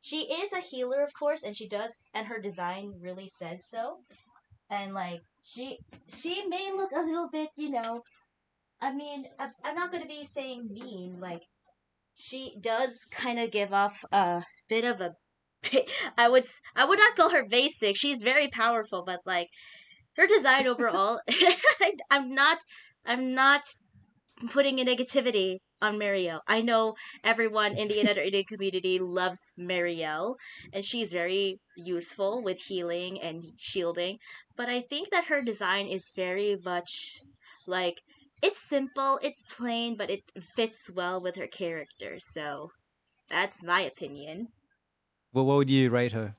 she is a healer of course and she does and her design really says so. And like she may look a little bit, I mean, I'm not going to be saying mean like she does kind of give off a bit of a I would not call her basic. She's very powerful, but like her design overall, I'm not putting a negativity on Marielle. I know everyone in the United Indian community loves Marielle, and she's very useful with healing and shielding. But I think that her design is very much like it's simple, it's plain, but it fits well with her character. So that's my opinion. Well, what would you rate her?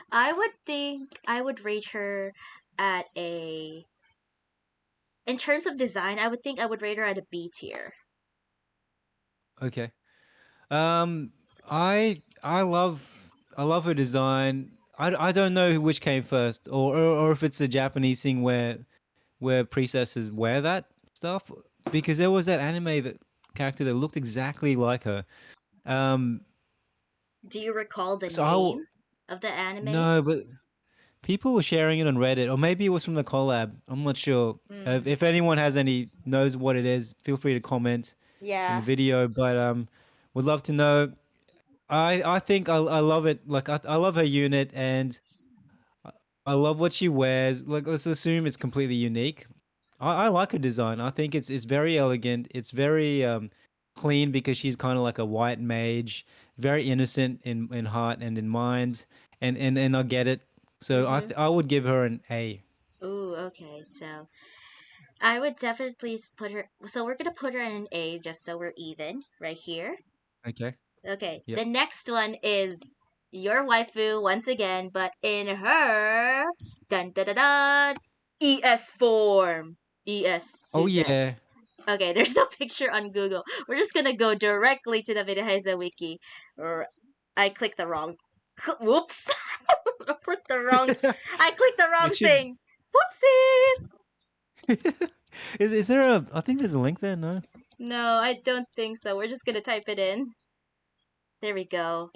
I would think I would rate her at a in terms of design, I would think I would rate her at a B tier. Okay. Um, I love her design. I don't know which came first, or if it's a Japanese thing where princesses wear that stuff, because there was that anime that character that looked exactly like her. Um, Do you recall the so I w- name of the anime? no, but people were sharing it on Reddit, or maybe it was from the collab. I'm not sure. Mm. If anyone has any knows what it is, feel free to comment in the Yeah. video. But would love to know. I think I love it. Like I love her unit, and I love what she wears. Like let's assume it's completely unique. I like her design. I think it's very elegant. It's very clean because she's kind of like a white mage, very innocent in heart and in mind, and I get it. So Mm-hmm. I would give her an A. Ooh, okay. So I would definitely put her. So we're gonna put her in an A just so we're even right here. Okay. Okay. Yep. The next one is your waifu once again, but in her dun dun dun dun ES form. ES Oh Suzette. yeah. Okay, there's no picture on Google. We're just gonna go directly to the Vidahaiza wiki. Or I clicked the wrong. Whoops! I clicked the wrong. I clicked the It wrong should. thing. Whoopsies! Is there a? I think there's a link there. No. No, I don't think so. We're just gonna type it in. There we go.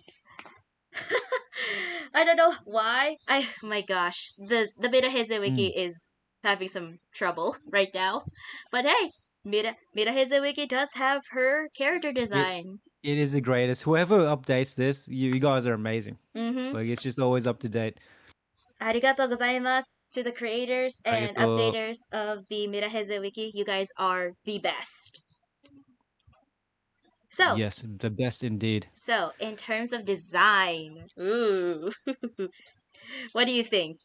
I don't know why. My gosh, the Beta Heze wiki Mm. is having some trouble right now. But hey, Mira Hazuki does have her character It design. it is the greatest. Whoever updates this, you guys are amazing. Mm-hmm. Like it's just always up to date. Arigato gozaimasu to the creators and Arigato. updaters of the Mirahezu Wiki. You guys are the best. So, Yes, the best indeed. so in terms of design, ooh, what do you think?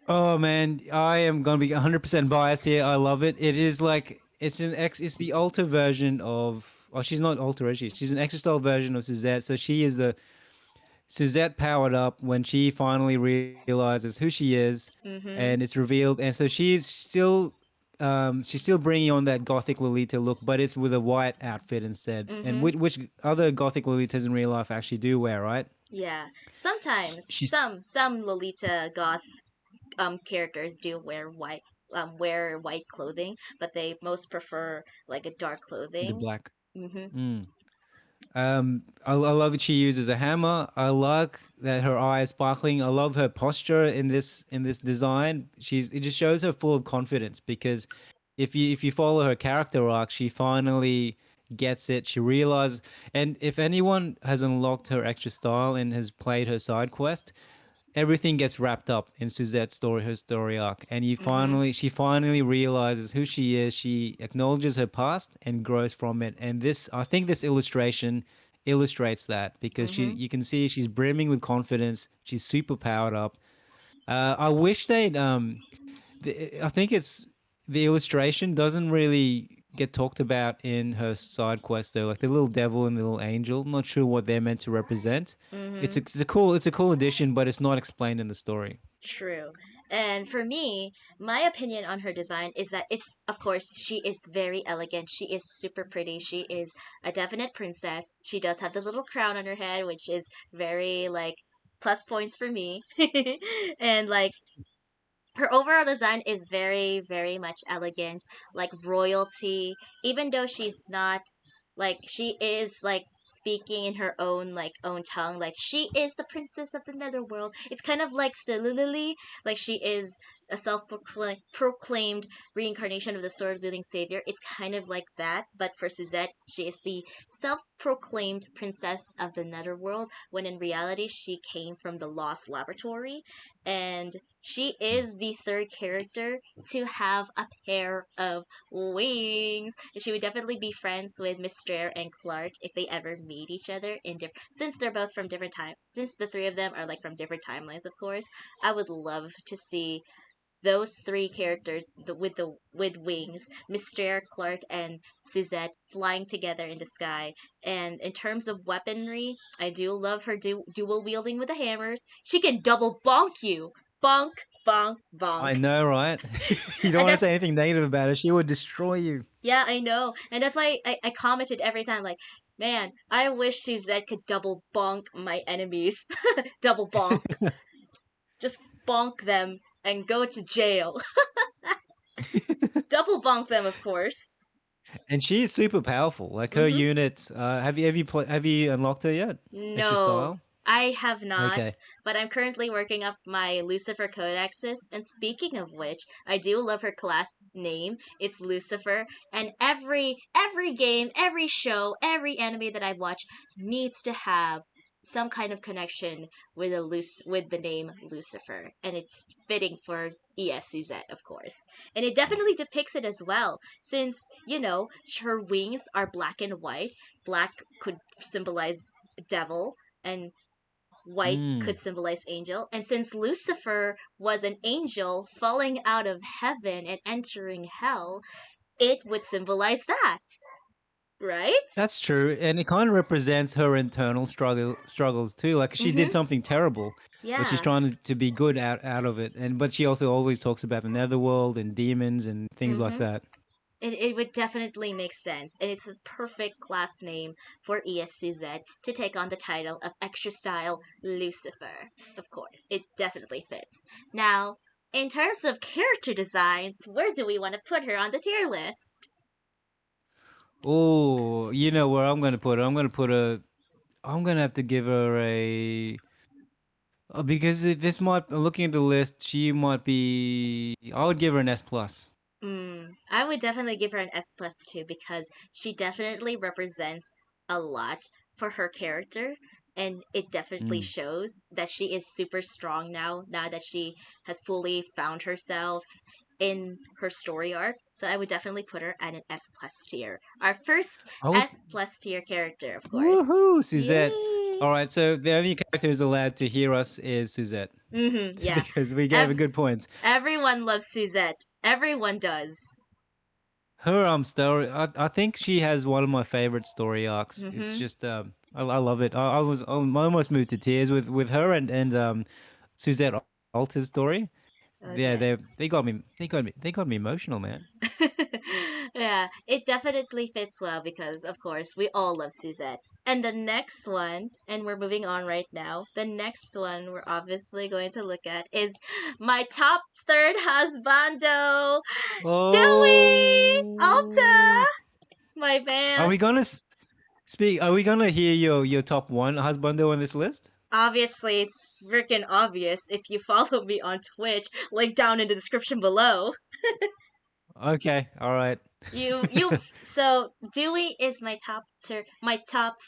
Oh man, I am gonna be 100% biased here. I love it. It is like it's the alter version of. Oh, she's not alter, is she? She's an extra style version of Suzette. So she is the Suzette powered up when she finally realizes who she is, Mm-hmm. and it's revealed. And so she's still bringing on that gothic Lolita look, but it's with a white outfit instead. And Mm-hmm. which other gothic Lolitas in real life actually do wear, right? Yeah. Sometimes She's some Lolita goth characters do wear white clothing, but they most prefer like a dark the clothing. black. Mm-hmm. Mm. I love that she uses a hammer. I like that her eye is sparkling. I love her posture in this design. It just shows her full of confidence because if you follow her character arc, she finally gets it. She realizes, and if anyone has unlocked her extra style and has played her side quest, everything gets wrapped up in Suzette's story, her story arc, and Mm-hmm. she finally realizes who she is. She acknowledges her past and grows from it. And I think, this illustration illustrates that because Mm-hmm. you can see she's brimming with confidence. She's super powered up. I wish they'd. I think it's the illustration doesn't really get talked about in her side quest though. Like the little devil and the little angel. Not sure what they're meant to represent. Mm-hmm. It's a cool addition, but it's not explained in the story. True. And for me, my opinion on her design is that it's, of course, she is very elegant. She is super pretty. She is a definite princess. She does have the little crown on her head, which is very, like, plus points for me. And, like, her overall design is very, very much elegant, like royalty, even though she's not, like, she is like speaking in her own, like, own tongue, like she is the princess of the netherworld. It's kind of like Stella Lily, like she is a self-proclaimed reincarnation of the sword-wielding savior. It's kind of like that, but for Suzette, she is the self-proclaimed princess of the netherworld, when in reality she came from the lost laboratory, and she is the third character to have a pair of wings. She would definitely be friends with Minstrel and Clark if they ever meet each other in different. Since they're both from different time. Since the three of them are like from different timelines, of course. I would love to see those three characters with wings, Mr. Clark and Suzette, flying together in the sky. And in terms of weaponry, I do love her dual wielding with the hammers. She can double bonk you, bonk, bonk, I bonk. know, right? You don't And want to that's, say anything negative about her. She would destroy you. yeah, I know, and that's why I commented every time, like, man, I wish Suzette could double bonk my enemies, double bonk, just bonk them and go to jail. Double bonk them, of course. And she is super powerful. Like her Mm-hmm. unit. Have you unlocked her yet? Extra No, style. I have not, Okay. but I'm currently working up my Lucifer codexes. And speaking of which, I do love her class name. It's Lucifer, and every game, every show, every anime that I watch needs to have some kind of connection with with the name Lucifer, and it's fitting for ES Suzette, of course. And it definitely depicts it as well, since her wings are black and white. Black could symbolize devil, and white Mm. could symbolize angel. And since Lucifer was an angel falling out of heaven and entering hell, it would symbolize that, right? That's true, and it kind of represents her internal struggles too. Like she did Mm-hmm. something terrible, but she's Yeah. trying to be good out of it. And but she also always talks about the netherworld and demons and things like Mm-hmm. that. It would definitely make sense, and it's a perfect class name for ESCZ to take on the title of Extra Style Lucifer. Of course, it definitely fits. Now, in terms of character designs, where do we want to put her on the tier list? Oh, you know where I'm going to put her. I'm going to have to give her a because this might looking at the list, she might be. I would give her an S plus. I would definitely give her an S plus too because she definitely represents a lot for her character, and it definitely Mm. shows that she is super strong now that she has fully found herself in her story arc. So I would definitely put her at an S plus tier. Our first I would. S plus tier character, of course. Woohoo, Suzette. Yay! All right, so the only character who's allowed to hear us is Suzette Yeah. because we gave a Ev- good points. Everyone loves Suzette. Everyone does. Her story, I think she has one of my favorite story arcs. It's Mm-hmm. just I love it. I almost moved to tears with her and Suzette Alter's story. Yeah, Okay. they got me emotional, man. Yeah, it definitely fits well because, of course, we all love Suzette. And the next one, and we're moving on right now, the next one we're obviously going to look at is my top third husbando, Dewey Alta, Oh, my are man. we gonna speak? Are we gonna hear your top one husbando on this list? Obviously, it's freaking obvious if you follow me on Twitch, link down in the description below. Okay, all right. So Dewey is my top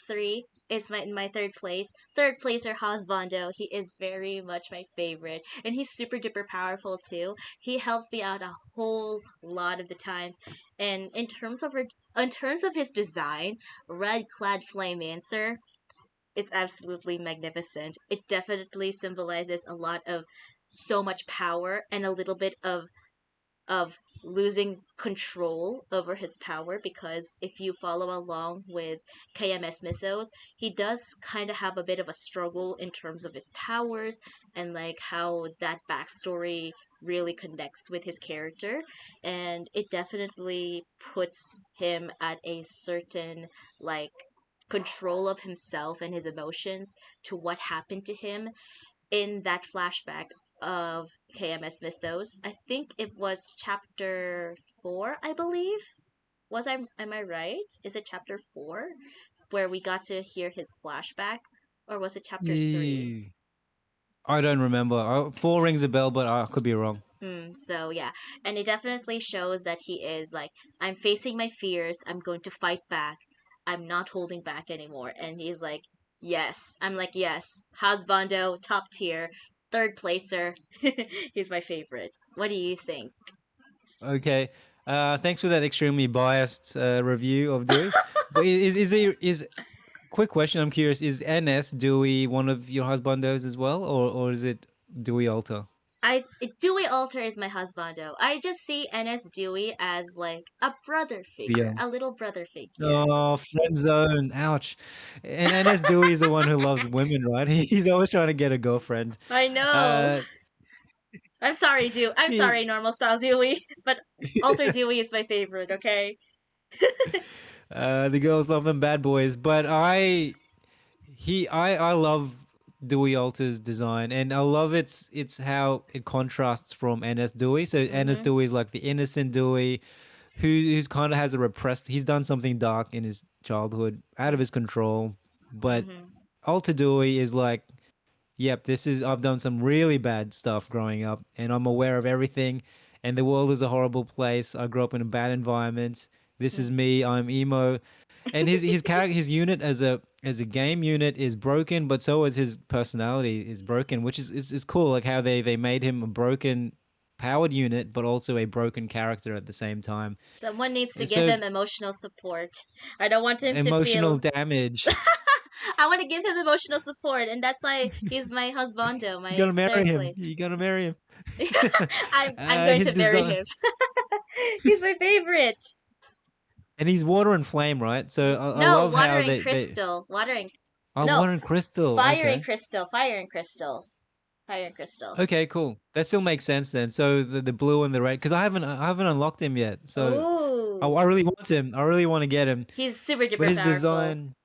three is my third place. Third place are Hosbando. He is very much my favorite. And he's super duper powerful too. He helps me out a whole lot of the times. And in terms of his design, red clad flame answer, it's absolutely magnificent. It definitely symbolizes a lot of so much power and a little bit of losing control over his power, because if you follow along with KMS Mythos, he does kind of have a bit of a struggle in terms of his powers and like how that backstory really connects with his character, and it definitely puts him at a certain like control of himself and his emotions to what happened to him in that flashback of KMS Mythos. I think it was chapter 4, I believe. Am I right? Is it chapter 4 where we got to hear his flashback, or was it chapter 3? Yeah. I don't remember. Four rings a bell, but I could be wrong. So yeah, and it definitely shows that he is like, I'm facing my fears, I'm going to fight back, I'm not holding back anymore. And he's like, yes. I'm like, yes, Hasbando, top tier, third placer. He's my favorite. What do you think? Okay. Thanks for that extremely biased review of Dewey. But is quick question? I'm curious. Is NS Dewey one of your husbandos as well, or is it Dewey Alter? Dewey Alter is my husbando. I just see NS Dewey as like a brother figure, Yeah. a little brother figure. Oh, friend zone. Ouch. And NS Dewey is the one who loves women, right? He's always trying to get a girlfriend. I know. Uh, I'm sorry, Dewey. I'm sorry, he, normal style Dewey, but Alter Dewey is my favorite. Okay. the girls love them bad boys, but I love Dewey Alter's design, and I love it's how it contrasts from NS Dewey. So NS Mhm. Dewey is like the innocent Dewey who's kind of has a repressed. He's done something dark in his childhood, out of his control. But Mhm. Alter Dewey is like, yep, this is I've done some really bad stuff growing up, and I'm aware of everything. And the world is a horrible place. I grew up in a bad environment. This is me. I'm emo, and his character, his unit as a game unit is broken, but so is his personality is broken, which is cool. Like how they made him a broken powered unit, but also a broken character at the same time. Someone needs to give So him emotional support. I don't want him to emotional feel. damage. I want to give him emotional support, and that's why he's my husbando, You my gotta marry third him. place. You gotta marry him. I'm going His to marry design, him. He's my favorite. and he's water and flame, right? So I No, love water how and they crystal. water No, and crystal. fire and Okay. crystal. Fire and crystal. Fire and crystal. Okay, cool. That still makes sense then. So the blue and the red, because I haven't unlocked him yet. So I Ooh. really want him. I really want to get him. He's super But duper his powerful. design,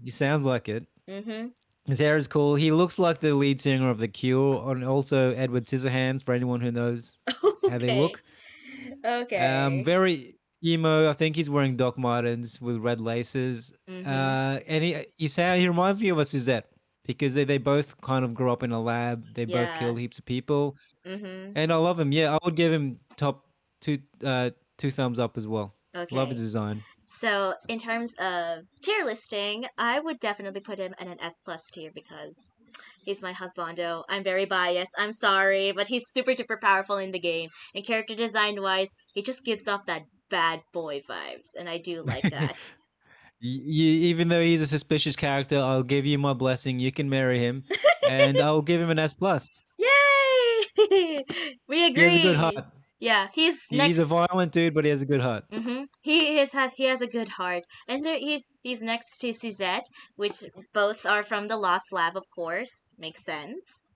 he sounds like it. Mm-hmm. His hair is cool. He looks like the lead singer of The Cure, and also Edward Scissorhands for anyone who knows how they Okay. look. Okay. Very emo. I think he's wearing Doc Martens with red laces. Mm-hmm. And he reminds me of a Suzette because they both kind of grew up in a lab. They both Yeah. killed heaps of people, Mm-hmm. and I love him. Yeah, I would give him top. two thumbs up as well. Love his Okay. design. So in terms of tier listing, I would definitely put him in an S plus tier because he's my husbando. I'm very biased. I'm sorry, but he's super duper powerful in the game. And character design wise, he just gives off that bad boy vibes, and I do like that. Even though he's a suspicious character, I'll give you my blessing. You can marry him, and I'll give him an S plus. Yay! We He has a good agree. heart. Yeah, he's He's a next. violent dude, but he has a good heart. He has a good heart, and he's next to Suzette, which both are from the Lost Lab, of course. Makes sense.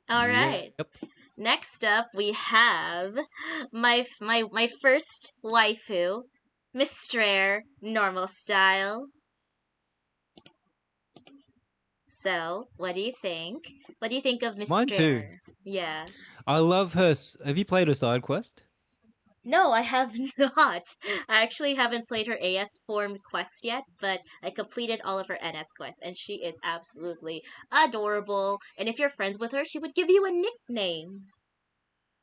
All right. Yep. Next up, we have my first waifu, Minstrel, normal style. So, what do you think? What do you think of Mine too. Minstrel? Yeah. I love her. Have you played her side quest? No, I have not. I actually haven't played her AS formed quest yet, but I completed all of her NS quests, and she is absolutely adorable. And if you're friends with her, she would give you a nickname.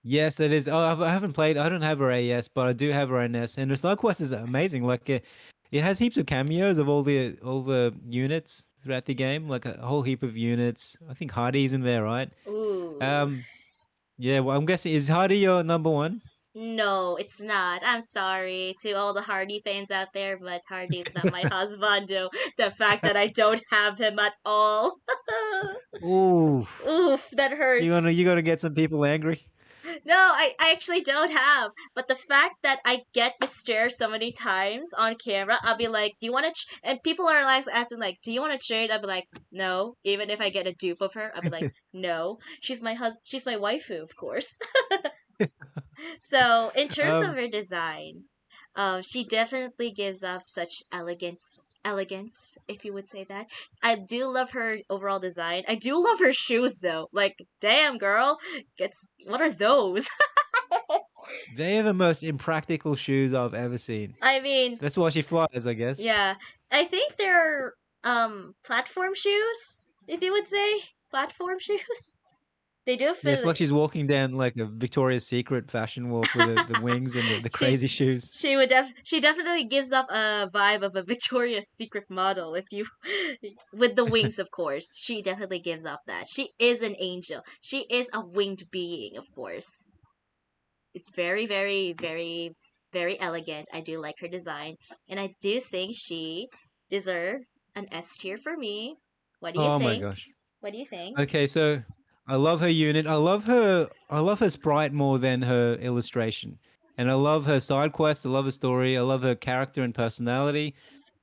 Yes, it is. Oh, I haven't played. I don't have her AS, but I do have her NS, and her side quest is amazing. Like it has heaps of cameos of all the units throughout the game, like a whole heap of units. I think Hardy's in there, right? Ooh. Um, yeah. Well, I'm guessing is Hardy your number one? No, it's not. I'm sorry to all the Hardy fans out there, but Hardy's not my husbando. The fact that I don't have him at all. Ooh, Oof, that hurts. you gonna get some people angry. No, I actually don't have. But the fact that I get to stare so many times on camera, I'll be like, "Do you want to?" And people are like asking, like, "Do you want to trade?" I'll be like, "No." Even if I get a dupe of her, I'll be like, "No." She's my waifu, of course. So in terms of Um, her design, she definitely gives off such elegance, if you would say that. I do love her overall design. I do love her shoes though. Like, damn girl, gets what are those? they are the most impractical shoes I've ever seen. I mean, That's why she flies, I guess. yeah, I think they're platform shoes, if you would say platform shoes. They do Yeah, feel it's like she's walking down like a Victoria's Secret fashion walk with the wings and the she crazy shoes. she definitely gives up a vibe of a Victoria's Secret model if you with the wings, of course. She definitely gives off that. She is an angel. She is a winged being, of course. It's very very elegant. I do like her design, and I do think she deserves an S tier for me. What do you Oh my think? gosh. What do you think? Okay, so I love her unit. I love her sprite more than her illustration. And I love her side quest. I love her story. I love her character and personality.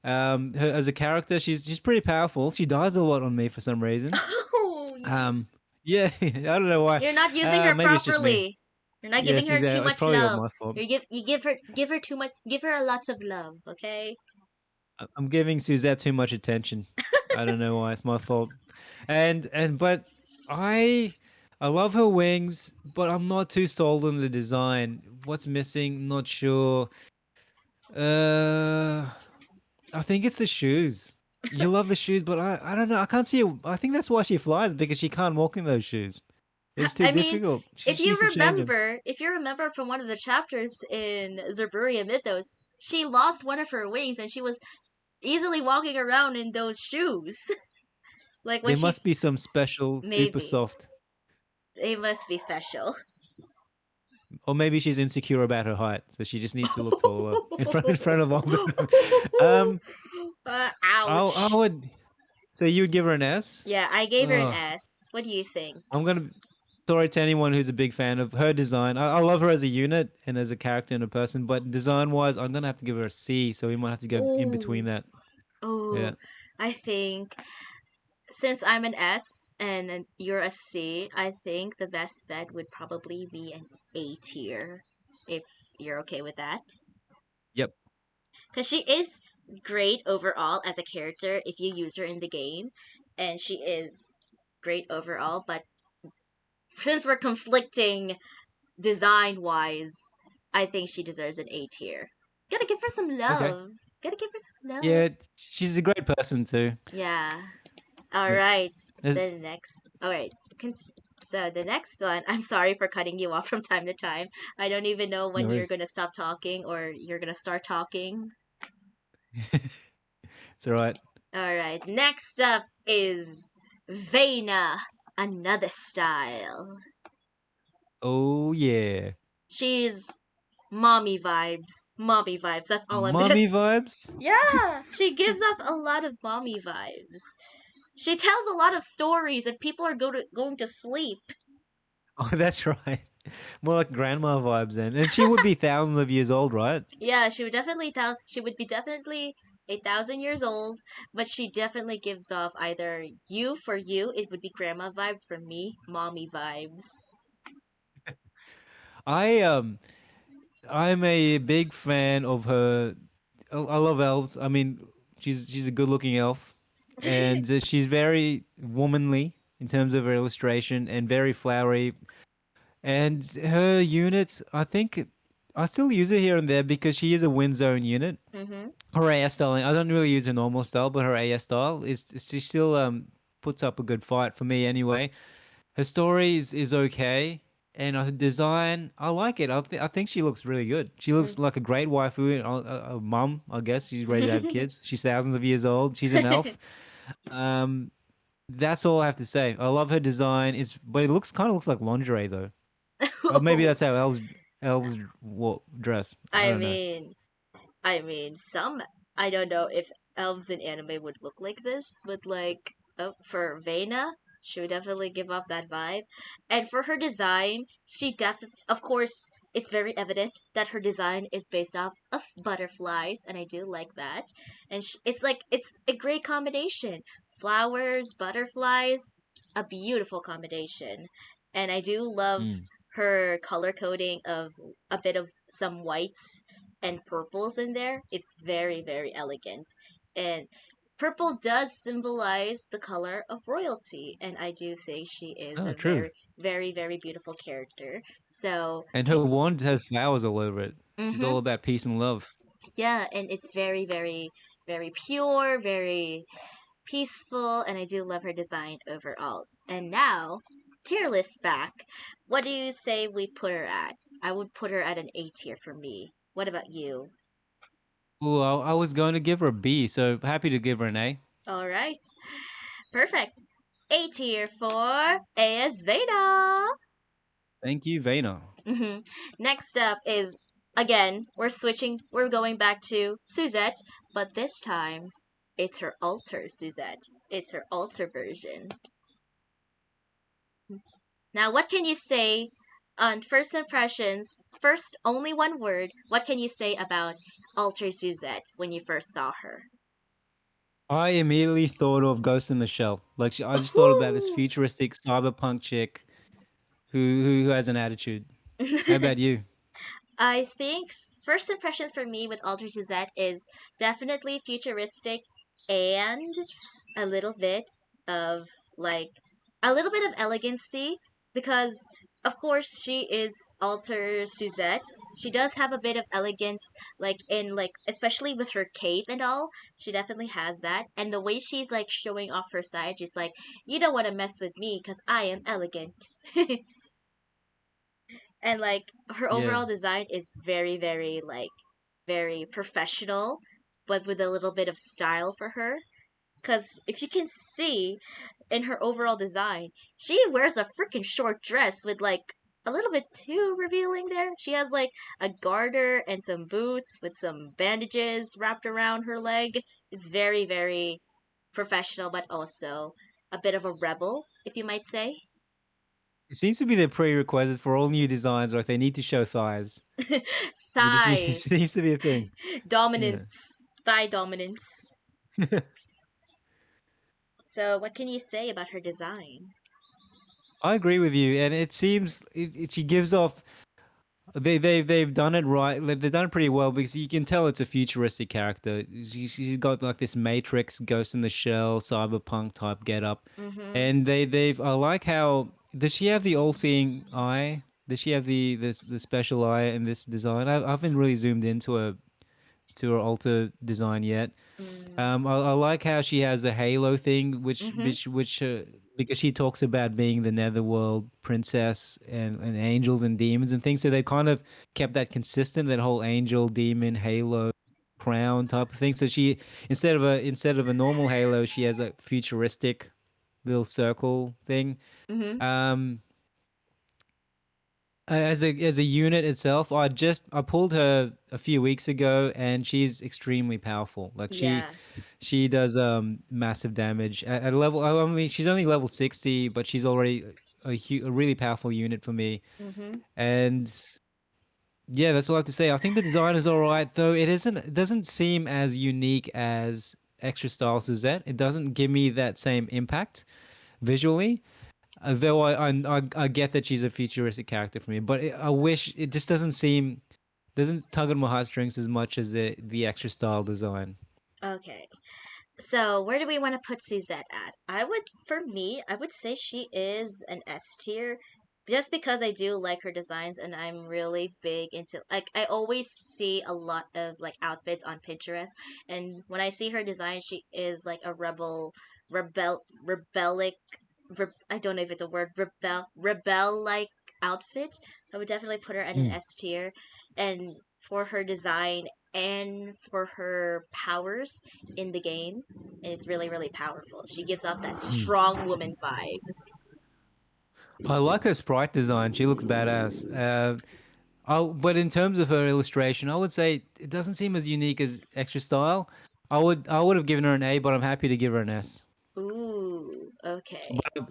Her as a character, she's pretty powerful. She dies a lot on me for some reason. Oh, Um, yeah, I don't know why. you're not using her Maybe it's just me. properly. You're not giving Yes, her too exactly. It's much probably all love. my fault. You give her too much. Give her a lots of love, okay? I'm giving Suzette too much attention. I don't know why. It's my fault. But I I love her wings, but I'm not too sold on the design. What's missing? Not sure. Uh, I think it's the shoes. You love the shoes, but I don't know. I can't see it. I think that's why she flies because she can't walk in those shoes. It's too I mean, difficult. She needs to change them. if you remember from one of the chapters in Zerburia Mythos, she lost one of her wings and she was easily walking around in those shoes. Like when There she must be some special, super maybe soft, they must be special. or maybe she's insecure about her height, so she just needs to look taller in front of Aldo. um, I Ouch. would. So you would give her an S? Yeah, I gave her an Oh, S. What do you think? I'm gonna. Sorry to anyone who's a big fan of her design. I love her as a unit and as a character and a person, but design-wise, I'm gonna have to give her a C. So we might have to go in between Ooh. that. Yeah. Oh, I think since I'm an S and you're a C, I think the best bet would probably be an A tier, if you're okay with that. Yep. Because she is great overall as a character if you use her in the game, and she is great overall, but since we're conflicting design wise, I think she deserves an A tier. Gotta give her some Okay. love. Gotta give her some love. Yeah, she's a great person too. Yeah. All Yeah. right. There's- The next. All right. So the next one. I'm sorry for cutting you off from time to time. I don't even know no when you're worries. gonna stop talking or you're gonna start talking. It's all right. All right. Next up is Vayner, another style. Oh yeah, She's mommy vibes. Mommy vibes. That's all I'm gonna. mommy vibes. Yeah, she gives off a lot of mommy vibes. She tells a lot of stories, and people are going to sleep. Oh, that's right. More like grandma vibes then. And she would be thousands of years old, right? Yeah, she would be definitely 1,000 years old, but she definitely gives off either you for you, it would be grandma vibes for me, mommy vibes. I I'm a big fan of her. I love elves. I mean, she's a good-looking elf, and she's very womanly in terms of her illustration and very flowery. And her units, I think, I still use it here and there because she is a wind zone unit. Mm-hmm. Her AS style, I don't really use her normal style, but her AS style is she still puts up a good fight for me anyway. Her story is okay, and her design I like it. I think she looks really good. She looks like a great waifu, a mum. I guess she's ready to have kids. She's thousands of years old. She's an elf. Um, that's all I have to say. I love her design. But it looks like lingerie though. Or maybe that's how elves dress. I I don't know. mean, some I don't know if elves in anime would look like this, but like for Vena, she would definitely give off that vibe. And for her design, of course, it's very evident that her design is based off of butterflies, and I do like that. And it's a great combination: flowers, butterflies, a beautiful combination. And I do love Mm. her color coding of a bit of some whites and purples in there. It's very, very elegant. And purple does symbolize the color of royalty, and I do think she is Oh, a true. very, very, very beautiful character. So, And her wand has flowers all over it. She's mm-hmm, all about peace and love. yeah, and it's very, very, very pure, very peaceful, and I do love her design overall. And now, tier list back. What do you say we put her at? I would put her at an A tier for me. What about you? Oh, I was going to give her a B, so happy to give her an A. All right. Perfect. A tier for AS Veda. Thank you, Vayner. hmm Next up is, again, we're going back to Suzette, but this time it's her alter Suzette. It's her alter version. Now, what can you say on first impressions? First, only one word. What can you say about alter Suzette when you first saw her? I immediately thought of Ghost in the Shell. I just thought about this Ooh. futuristic cyberpunk chick who has an attitude. How about you? I think first impressions for me with Alter Suzette is definitely futuristic and a little bit of like a little bit of elegancy because of course she is Alter Suzette. She does have a bit of elegance like especially with her cape and all. She definitely has that. And the way she's like showing off her side, she's like, "You don't want to mess with me cuz I am elegant." And like her Yeah. overall design is very very very professional but with a little bit of style for her because if you can see in her overall design she wears a freaking short dress with like a little bit too revealing there. She has like a garter and some boots with some bandages wrapped around her leg. It's very very professional but also a bit of a rebel, if you might say. It seems to be the prerequisite for all new designs, like they need to show thighs. They just need, it Thighs. seems to be a thing. Yeah. Dominance, thigh dominance. So, what can you say about her design? I agree with you, and it seems she gives off. They've done it right. They've done it pretty well because you can tell it's a futuristic character. She's got like this Matrix, Ghost in the Shell, cyberpunk type getup, Mm-hmm. and they've. I like how does she have the all-seeing eye? Does she have the special eye in this design? I haven't really zoomed into her to her alter design yet. Mm. I like how she has the halo thing, Mm-hmm. because she talks about being the netherworld princess and angels and demons and things. So they kind of kept that consistent, that whole angel, demon, halo, crown type of thing. So she instead of a normal halo, she has a futuristic little circle thing. Mm-hmm. Um, as a unit itself, I pulled her a few weeks ago, and she's extremely powerful. Like Yeah. she does massive damage at a level. She's only level 60, but she's already a really powerful unit for me. Mm-hmm. And yeah, that's all I have to say. I think the design is all right, though. It doesn't seem as unique as Extra Style Suzette. It doesn't give me that same impact visually. Though I get that she's a futuristic character for me, but I wish it just doesn't tug on my heartstrings as much as the extra style design. Okay. So where do we want to put Suzette at? For me, I would say she is an S tier, just because I do like her designs, and I'm really big into, like, I always see a lot of like outfits on Pinterest, and when I see her design, she is like a rebellic, I don't know if it's a word, rebel like outfit. I would definitely put her at an Mm. S tier, and for her design and for her powers in the game, and it's really really powerful. She gives off that Mm. strong woman vibes. I like her sprite design. She looks badass. But in terms of her illustration, I would say it doesn't seem as unique as extra style. I would have given her an A, but I'm happy to give her an S. Ooh, okay. But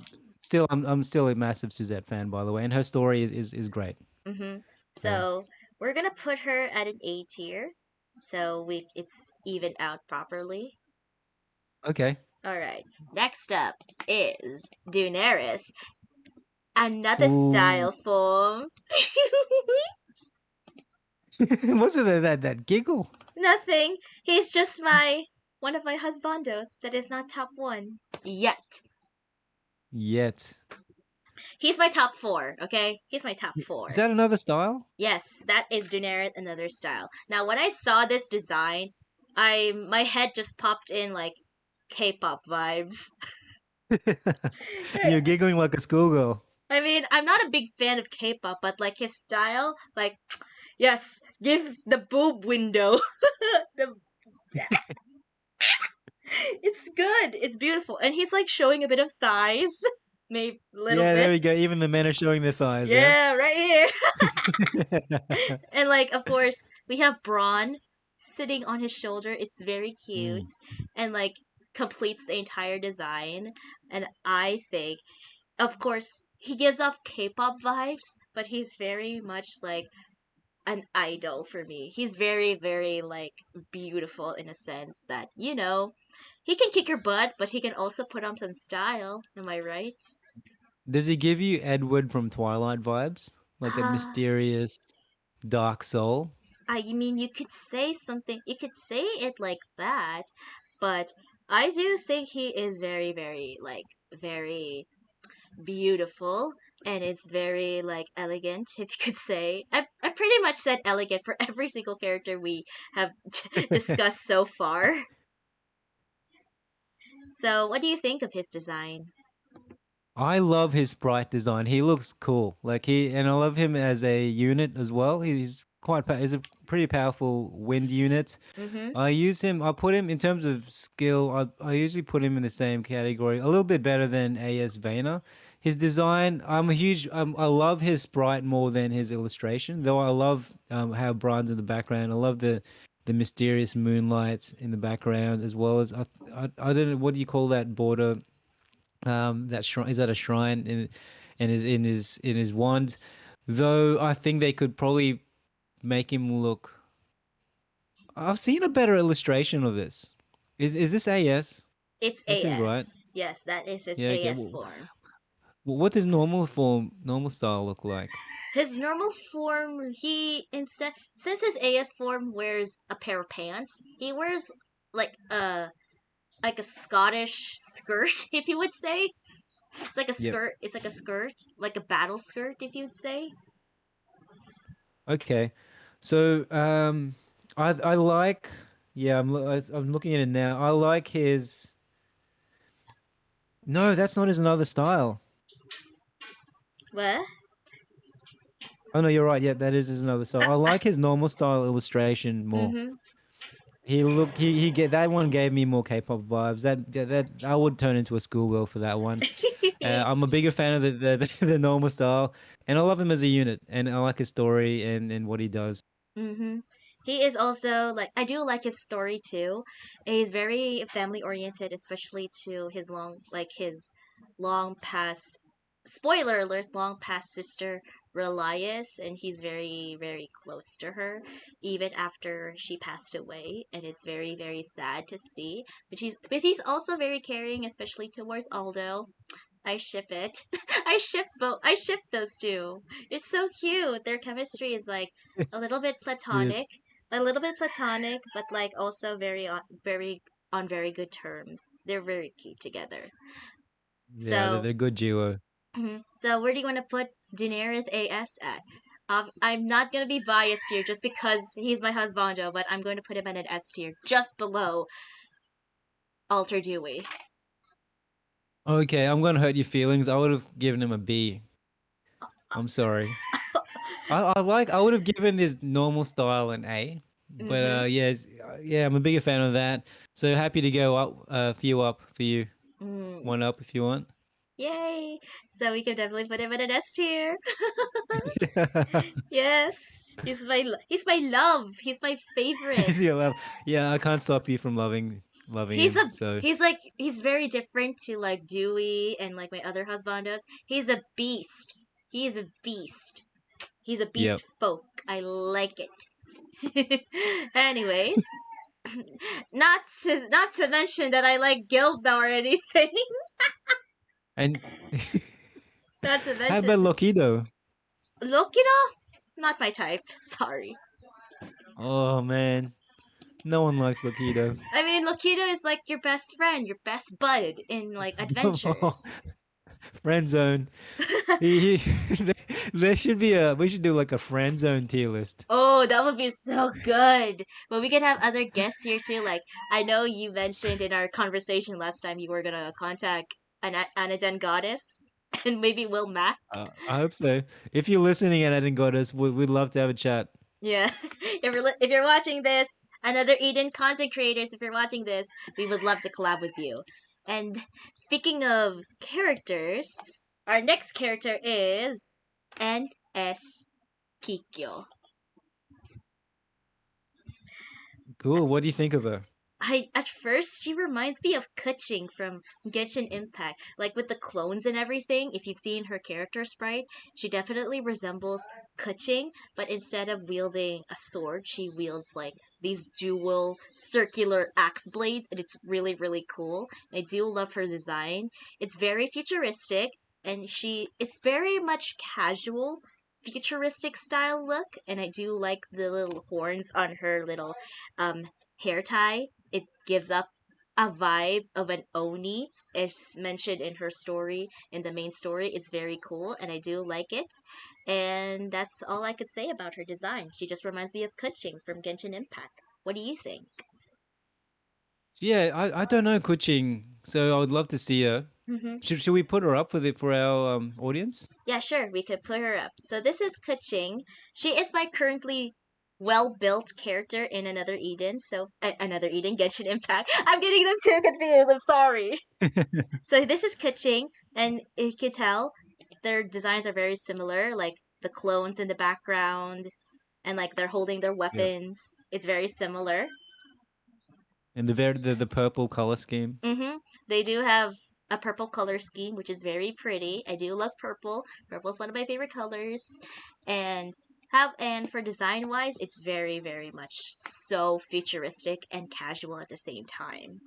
I'm still a massive Suzette fan, by the way, and her story is great. Mm-hmm. So So we're gonna put her at an A tier, so we it's evened out properly. okay. All right. Next up is Daenerys, another Ooh. style form. What's it that giggle? Nothing. He's just my one of my husbandos that is not top one yet. Yet. He's my top four. Okay, he's my top Is four. that another style? Yes, that is Daenerys another style. Now, when I saw this design, I my head just popped in like K-pop vibes. You're giggling like a schoolgirl. I mean, I'm not a big fan of K-pop, but like his style, like yes, give the boob window. the, it's good. It's beautiful, and he's like showing a bit of thighs, maybe a little Yeah, there bit. we go. Even the men are showing their thighs, yeah? Yeah, right here. And like, of course, we have Braun sitting on his shoulder. It's very cute, Mm. and like completes the entire design. And I think, of course, he gives off K-pop vibes, but he's very much like an idol for me. He's very, very like beautiful in a sense that, he can kick your butt, but he can also put on some style. Am I right? Does he give you Edward from Twilight vibes? Like that Ah, mysterious dark soul? I mean, you could say it like that, but I do think he is very, very, like, very beautiful, and it's very, like, elegant, if you could say. I pretty much said elegant for every single character we have discussed so far. So, what do you think of his design? I love his sprite design. He looks cool. And I love him as a unit as well. He's a pretty powerful wind unit. Mm-hmm. I put him in terms of skill, I usually put him in the same category, a little bit better than AS Vayner. His design, I love his sprite more than his illustration, though I love how Brian's in the background. I love the mysterious moonlight in the background, as well as, I don't know, what do you call that border? That shrine, is that a shrine in his wand? Though I think they could probably make him look. I've seen a better illustration of this. Is this AS? It's This is right. AS. Yes, that is his Yeah. Okay. AS form. What does normal style look like? His normal form, he instead since his AS form wears a pair of pants, he wears like a Scottish skirt, if you would say. It's like a Yep. skirt. It's like a skirt, like a battle skirt, if you would say. Okay. So I like. Yeah, I'm looking at it now. I like his. No, that's not his another style. What? Oh no, you're right. Yeah, that is his another style. I like his normal style illustration more. Mm-hmm. He get that one gave me more K-pop vibes. That I would turn into a schoolgirl for that one. I'm a bigger fan of the normal style, and I love him as a unit, and I like his story and what he does. Mm-hmm. He is also like I do like his story too. He's very family oriented, especially to his long past spoiler alert, long past sister Relias, and he's very, very close to her, even after she passed away, and it's very, very sad to see. But he's also very caring, especially towards Aldo. I ship it. I ship those two. It's so cute. Their chemistry is like a little bit He is. platonic, but like also very on very good terms. They're very cute together. Yeah, So, they're a good duo. so where do you want to put Daenerys AS at? I'm not gonna be biased here just because he's my husbando, but I'm going to put him at an S tier, just below Alter Dewey. Okay, I'm gonna hurt your feelings. I would have given him a B. I'm sorry. I would have given his normal style an A, but Mm-hmm. yeah, I'm a bigger fan of that. So happy to go up for you, Mm. one up if you want. Yay! So we can definitely put him in an S tier. Yes, he's my love. He's my favorite. Yeah, well, yeah, I can't stop you from loving him. So He's very different to like Dewey and like my other husbandos. He's a beast. He's a beast. He's a yeah, beast folk. I like it. Anyways, not to mention that I like Gilda or anything. and Not to how mention about Lokido? Lokiro, not my type. Sorry. Oh man, no one likes Lokido. I mean, Lokito is like your best friend, your best bud in like adventures. Friend zone. He there should be a we should do like a friend zone tier list. Oh, that would be so good. But we could have other guests here too. Like I know you mentioned in our conversation last time you were gonna contact an Anaden goddess, and maybe Will Mac. I hope so. If you're listening and I didn't got us, we'd love to have a chat. Yeah, if you're watching this, another Eden content creators, if you're watching this, we would love to collab with you. And speaking of characters, our next character is N.S. Kikyo. Cool. What do you think of her? I at first she reminds me of Kuching from Genshin Impact, like with the clones and everything. If you've seen her character sprite, she definitely resembles Kuching, but instead of wielding a sword, she wields like these dual circular axe blades, and it's really really cool. And I do love her design. It's very futuristic, and it's very much casual futuristic style look, and I do like the little horns on her little um hair tie. It gives up a vibe of an oni, as mentioned in her story, in the main story. It's very cool, and I do like it. And that's all I could say about her design. She just reminds me of Kuching from Genshin Impact. What do you think? Yeah, I don't know Kuching, so I would love to see her. Mm-hmm. Should we put her up with it for our audience? Yeah, sure, we could put her up. So this is Kuching. She is my currently well-built character in Another Eden. So Another Eden, Genshin Impact. I'm getting them too confused. I'm sorry. So this is Kuching, and you can tell their designs are very similar, like the clones in the background, and like they're holding their Yeah. weapons. It's very similar. And the purple color scheme. Mm-hmm. They do have a purple color scheme, which is very pretty. I do love purple. Purple is one of my favorite colors, and for design wise, it's very very much so futuristic and casual at the same time.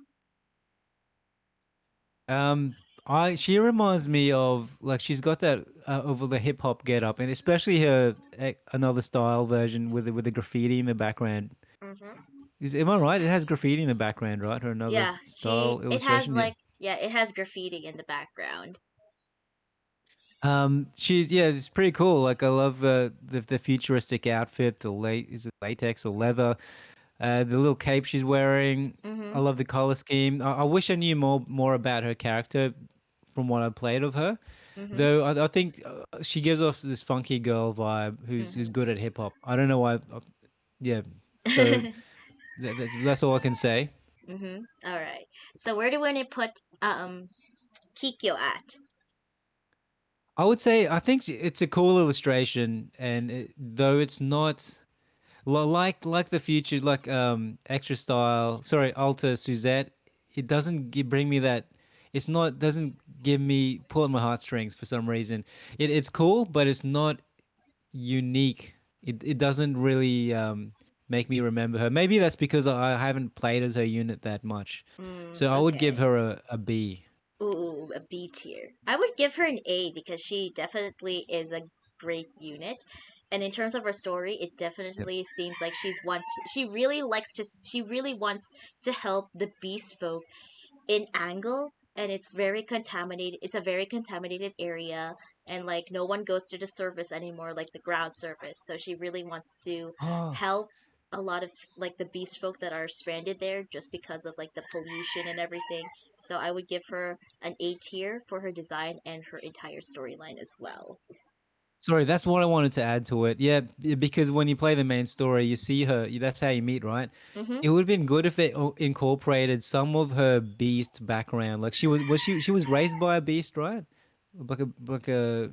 Um, I she reminds me of like she's got that over the hip hop get up, and especially her another style version with the graffiti in the background. Mm-hmm. Am I right? It has graffiti in the background, right? Her another Yeah, style it has illustration. Yeah. like yeah, it has graffiti in the background. She's yeah, it's pretty cool. Like I love the futuristic outfit, the late is it latex or leather. The little cape she's wearing. I Mm-hmm. love the color scheme. I wish I knew more about her character from what I played of her. Mm-hmm. Though I think she gives off this funky girl vibe who's good at hip hop. I don't know why. Yeah, so that's all I can say. Mm-hmm. All right. So where do we want to put Kikyo at? I would say I think it's a cool illustration, and though it's not like the future, like extra style. Sorry, Alta Suzette. It doesn't bring me that. It's not doesn't give me pull at my heartstrings for some reason. It's cool, but it's not unique. It doesn't really make me remember her. Maybe that's because I haven't played as her unit that much. So I would give Okay. her a B. Ooh, a B tier. I would give her an A because she definitely is a great unit. And in terms of her story, it Yep. definitely seems like she really wants to help the beast folk in Angle, and it's very contaminated. It's a very contaminated area, and like no one goes to the surface anymore, like the ground surface. So she really wants to Oh, help a lot of like the beast folk that are stranded there just because of like the pollution and everything. So I would give her an A tier for her design and her entire storyline as well. sorry, that's what I wanted to add to it. Yeah, because when you play the main story, you see her. That's how you meet, right? Mm-hmm. It would have been good if they incorporated some of her beast background. Like she was raised by a beast, right? Like a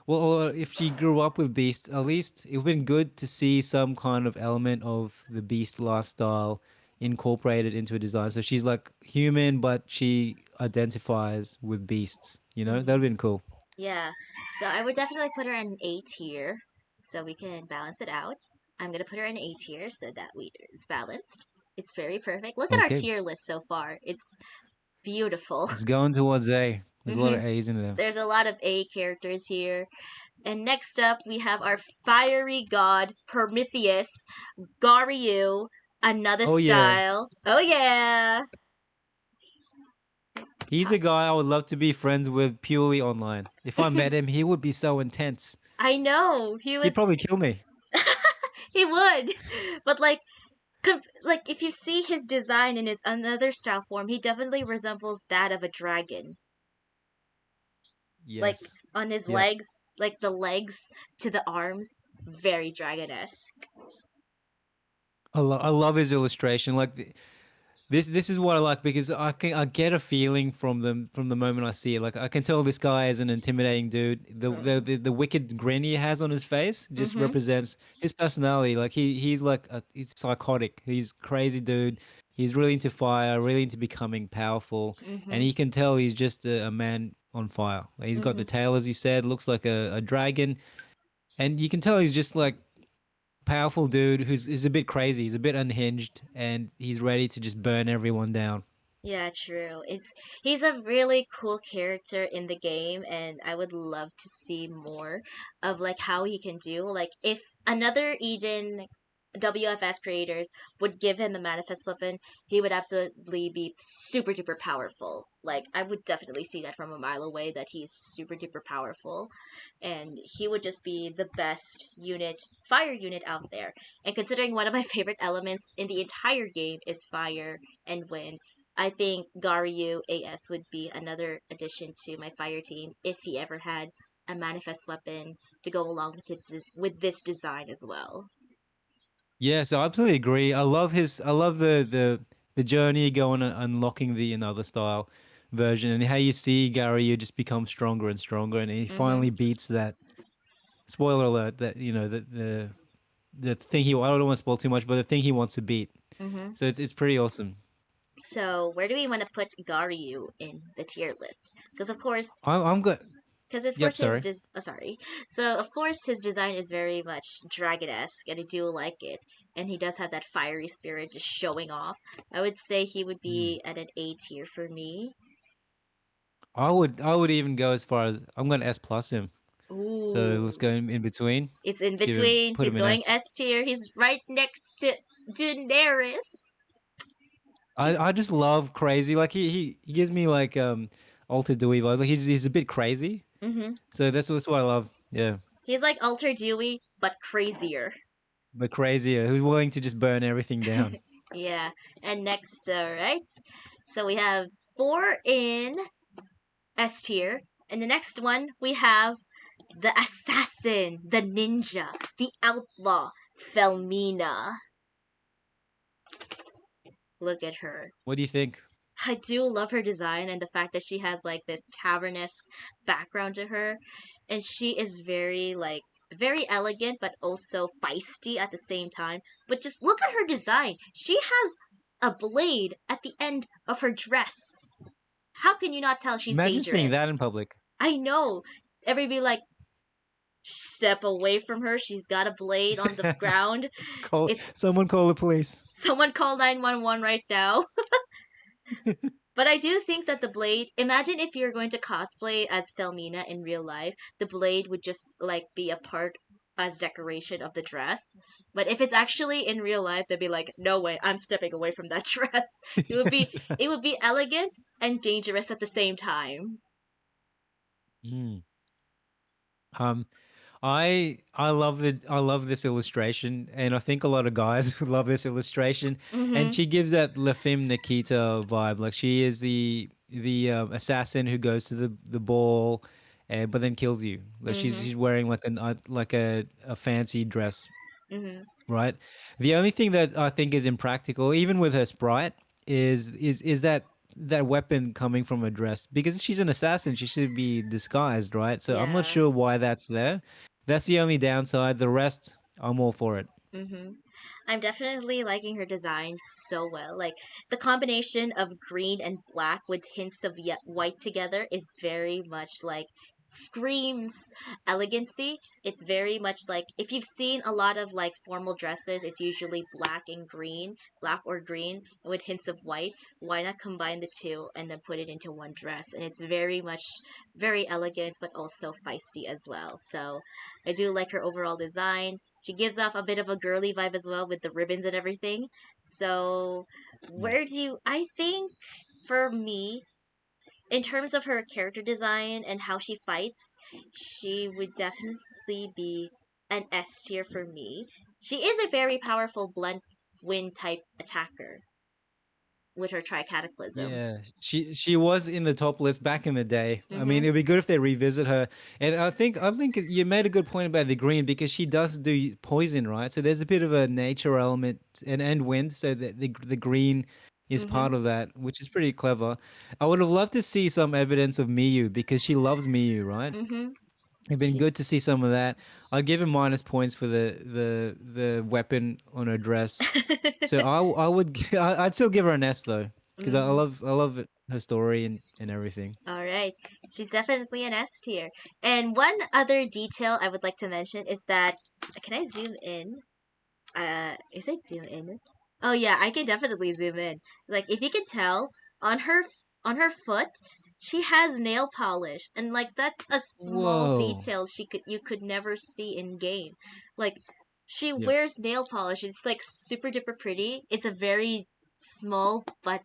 well, or if she grew up with beast, at least it would have been good to see some kind of element of the beast lifestyle incorporated into a design. So she's like human, but she identifies with beasts. That would have been cool. Yeah, so I would definitely put her in an A tier, so we can balance it out. I'm gonna put her in A tier so that it's balanced. It's very perfect. Look at our Okay. tier list so far. It's beautiful. It's going towards A. There's a lot hmm of A's in there. There's a lot of A characters here. And next up, we have our fiery god Prometheus, Garyu, another Oh yeah, style. Oh yeah, he's a guy I would love to be friends with purely online. If I met him, he would be so intense. I know he He'd was. probably kill me. He would, but like if you see his design in his another style form, he definitely resembles that of a dragon. Like Yes. on his Yep. legs, like the legs to the arms, very dragon-esque. I love his illustration. Like this is what I like because I get a feeling from them from the moment I see it. Like I can tell this guy is an intimidating dude. The wicked grin he has on his face just Mm-hmm. represents his personality. Like he's like he's psychotic. He's crazy dude. He's really into fire, really into becoming powerful, and Mm-hmm. you can tell he's just a man on fire. Like, he's got the Mm-hmm. tail, as you said, looks like a dragon, and you can tell he's just like powerful dude who's is a bit crazy. He's a bit unhinged, and he's ready to just burn everyone down. Yeah, true. He's a really cool character in the game, and I would love to see more of like how he can do. Like if another Eden WFS creators would give him a manifest weapon, he would absolutely be super duper powerful. Like I would definitely see that from a mile away that he's super duper powerful, and he would just be the best fire unit out there. And considering one of my favorite elements in the entire game is fire and wind, I think Garyu AS would be another addition to my fire team if he ever had a manifest weapon to go along with this design as well. Yeah, so I absolutely agree. I love the journey going and unlocking the another style version, and how you see Gary you just become stronger and stronger, and he Mhm. finally beats that. Spoiler alert! That the thing he I don't want to spoil too much, but the thing he wants to beat. Mhm. So it's pretty awesome. So where do we want to put Garyu in the tier list? I'm good. Because of Yep. course Sorry. oh sorry. So of course his design is very much dragon-esque, and I do like it. And he does have that fiery spirit just showing off. I would say he would Mm. be at an A tier for me. I would even go as far as I'm going to S plus him. So let's Ooh. go in between. It's in Give him between. put He's him in going S. S tier. He's right next to Daenerys. I He's just love crazy. Like he gives me like Alter Dewey vibes. Like he's a bit crazy. hmm So that's what I love. Yeah. he's like Alter Dewey, but crazier. but crazier, who's willing to just burn everything down. Yeah. And next, right? So we have 4 in S tier. And the next one, we have the assassin, the ninja, the outlaw, Felmina. Look at her. What do you think? I do love her design and the fact that she has like this tavern-esque background to her. And she is very like very elegant but also feisty at the same time. But just look at her design. She has a blade at the end of her dress. How can you not tell she's Imagine seeing that in dangerous? public. I know. Everybody like step away from her. She's got a blade on the ground. It's Someone call the police. someone call 911 right now. But I do think that the blade, imagine if you're going to cosplay as Thelmina in real life, the blade would just like be a part as decoration of the dress. But if it's actually in real life, they'd be like, no way, I'm stepping away from that dress. It would be elegant and dangerous at the same time. Mm. Um, I love this illustration, and I think a lot of guys would love this illustration. And Mm-hmm. she gives that La Femme Nikita vibe. Like she is the assassin who goes to the ball, but then kills you. Like Mm-hmm. she's wearing like a fancy dress, Mm-hmm. right? The only thing that I think is impractical, even with her sprite, is that weapon coming from a dress, because she's an assassin. She should be disguised, right? So I'm not Yeah. sure why that's there. That's the only downside. The rest, I'm all for it. Mm-hmm. I'm definitely liking her design so well. Like the combination of green and black with hints of yet white together is very much like screams elegancy. It's very much like if you've seen a lot of like formal dresses, it's usually black and green, black or green with hints of white. Why not combine the two and then put it into one dress? And it's very much very elegant but also feisty as well. So I do like her overall design. She gives off a bit of a girly vibe as well with the ribbons and everything. So, Mm. where do you. I think for me, in terms of her character design and how she fights, she would definitely be an S tier for me. She is a very powerful blunt wind type attacker with her Tricataclysm. Yeah, she was in the top list back in the day. I Mm-hmm. mean, it'd be good if they revisit her. And I think you made a good point about the green, because she does do poison, right? So there's a bit of a nature element and wind, so that the green is Mm-hmm. part of that, which is pretty clever. I would have loved to see some evidence of Miyu, because she loves Miyu, right? Mm-hmm. It'd been She. good to see some of that. I'd give her minus points for the weapon on her dress. So I would I'd still give her an S though, because Mm-hmm. I love her story and everything. All right. She's definitely an S tier. And one other detail I would like to mention is that can I zoom in? Is it zoom in? Oh yeah, I can definitely zoom in. Like if you can tell on her foot, she has nail polish and like that's a small Whoa. detail you could never see in game. Like she Yep. wears nail polish. It's like super duper pretty. It's a very small but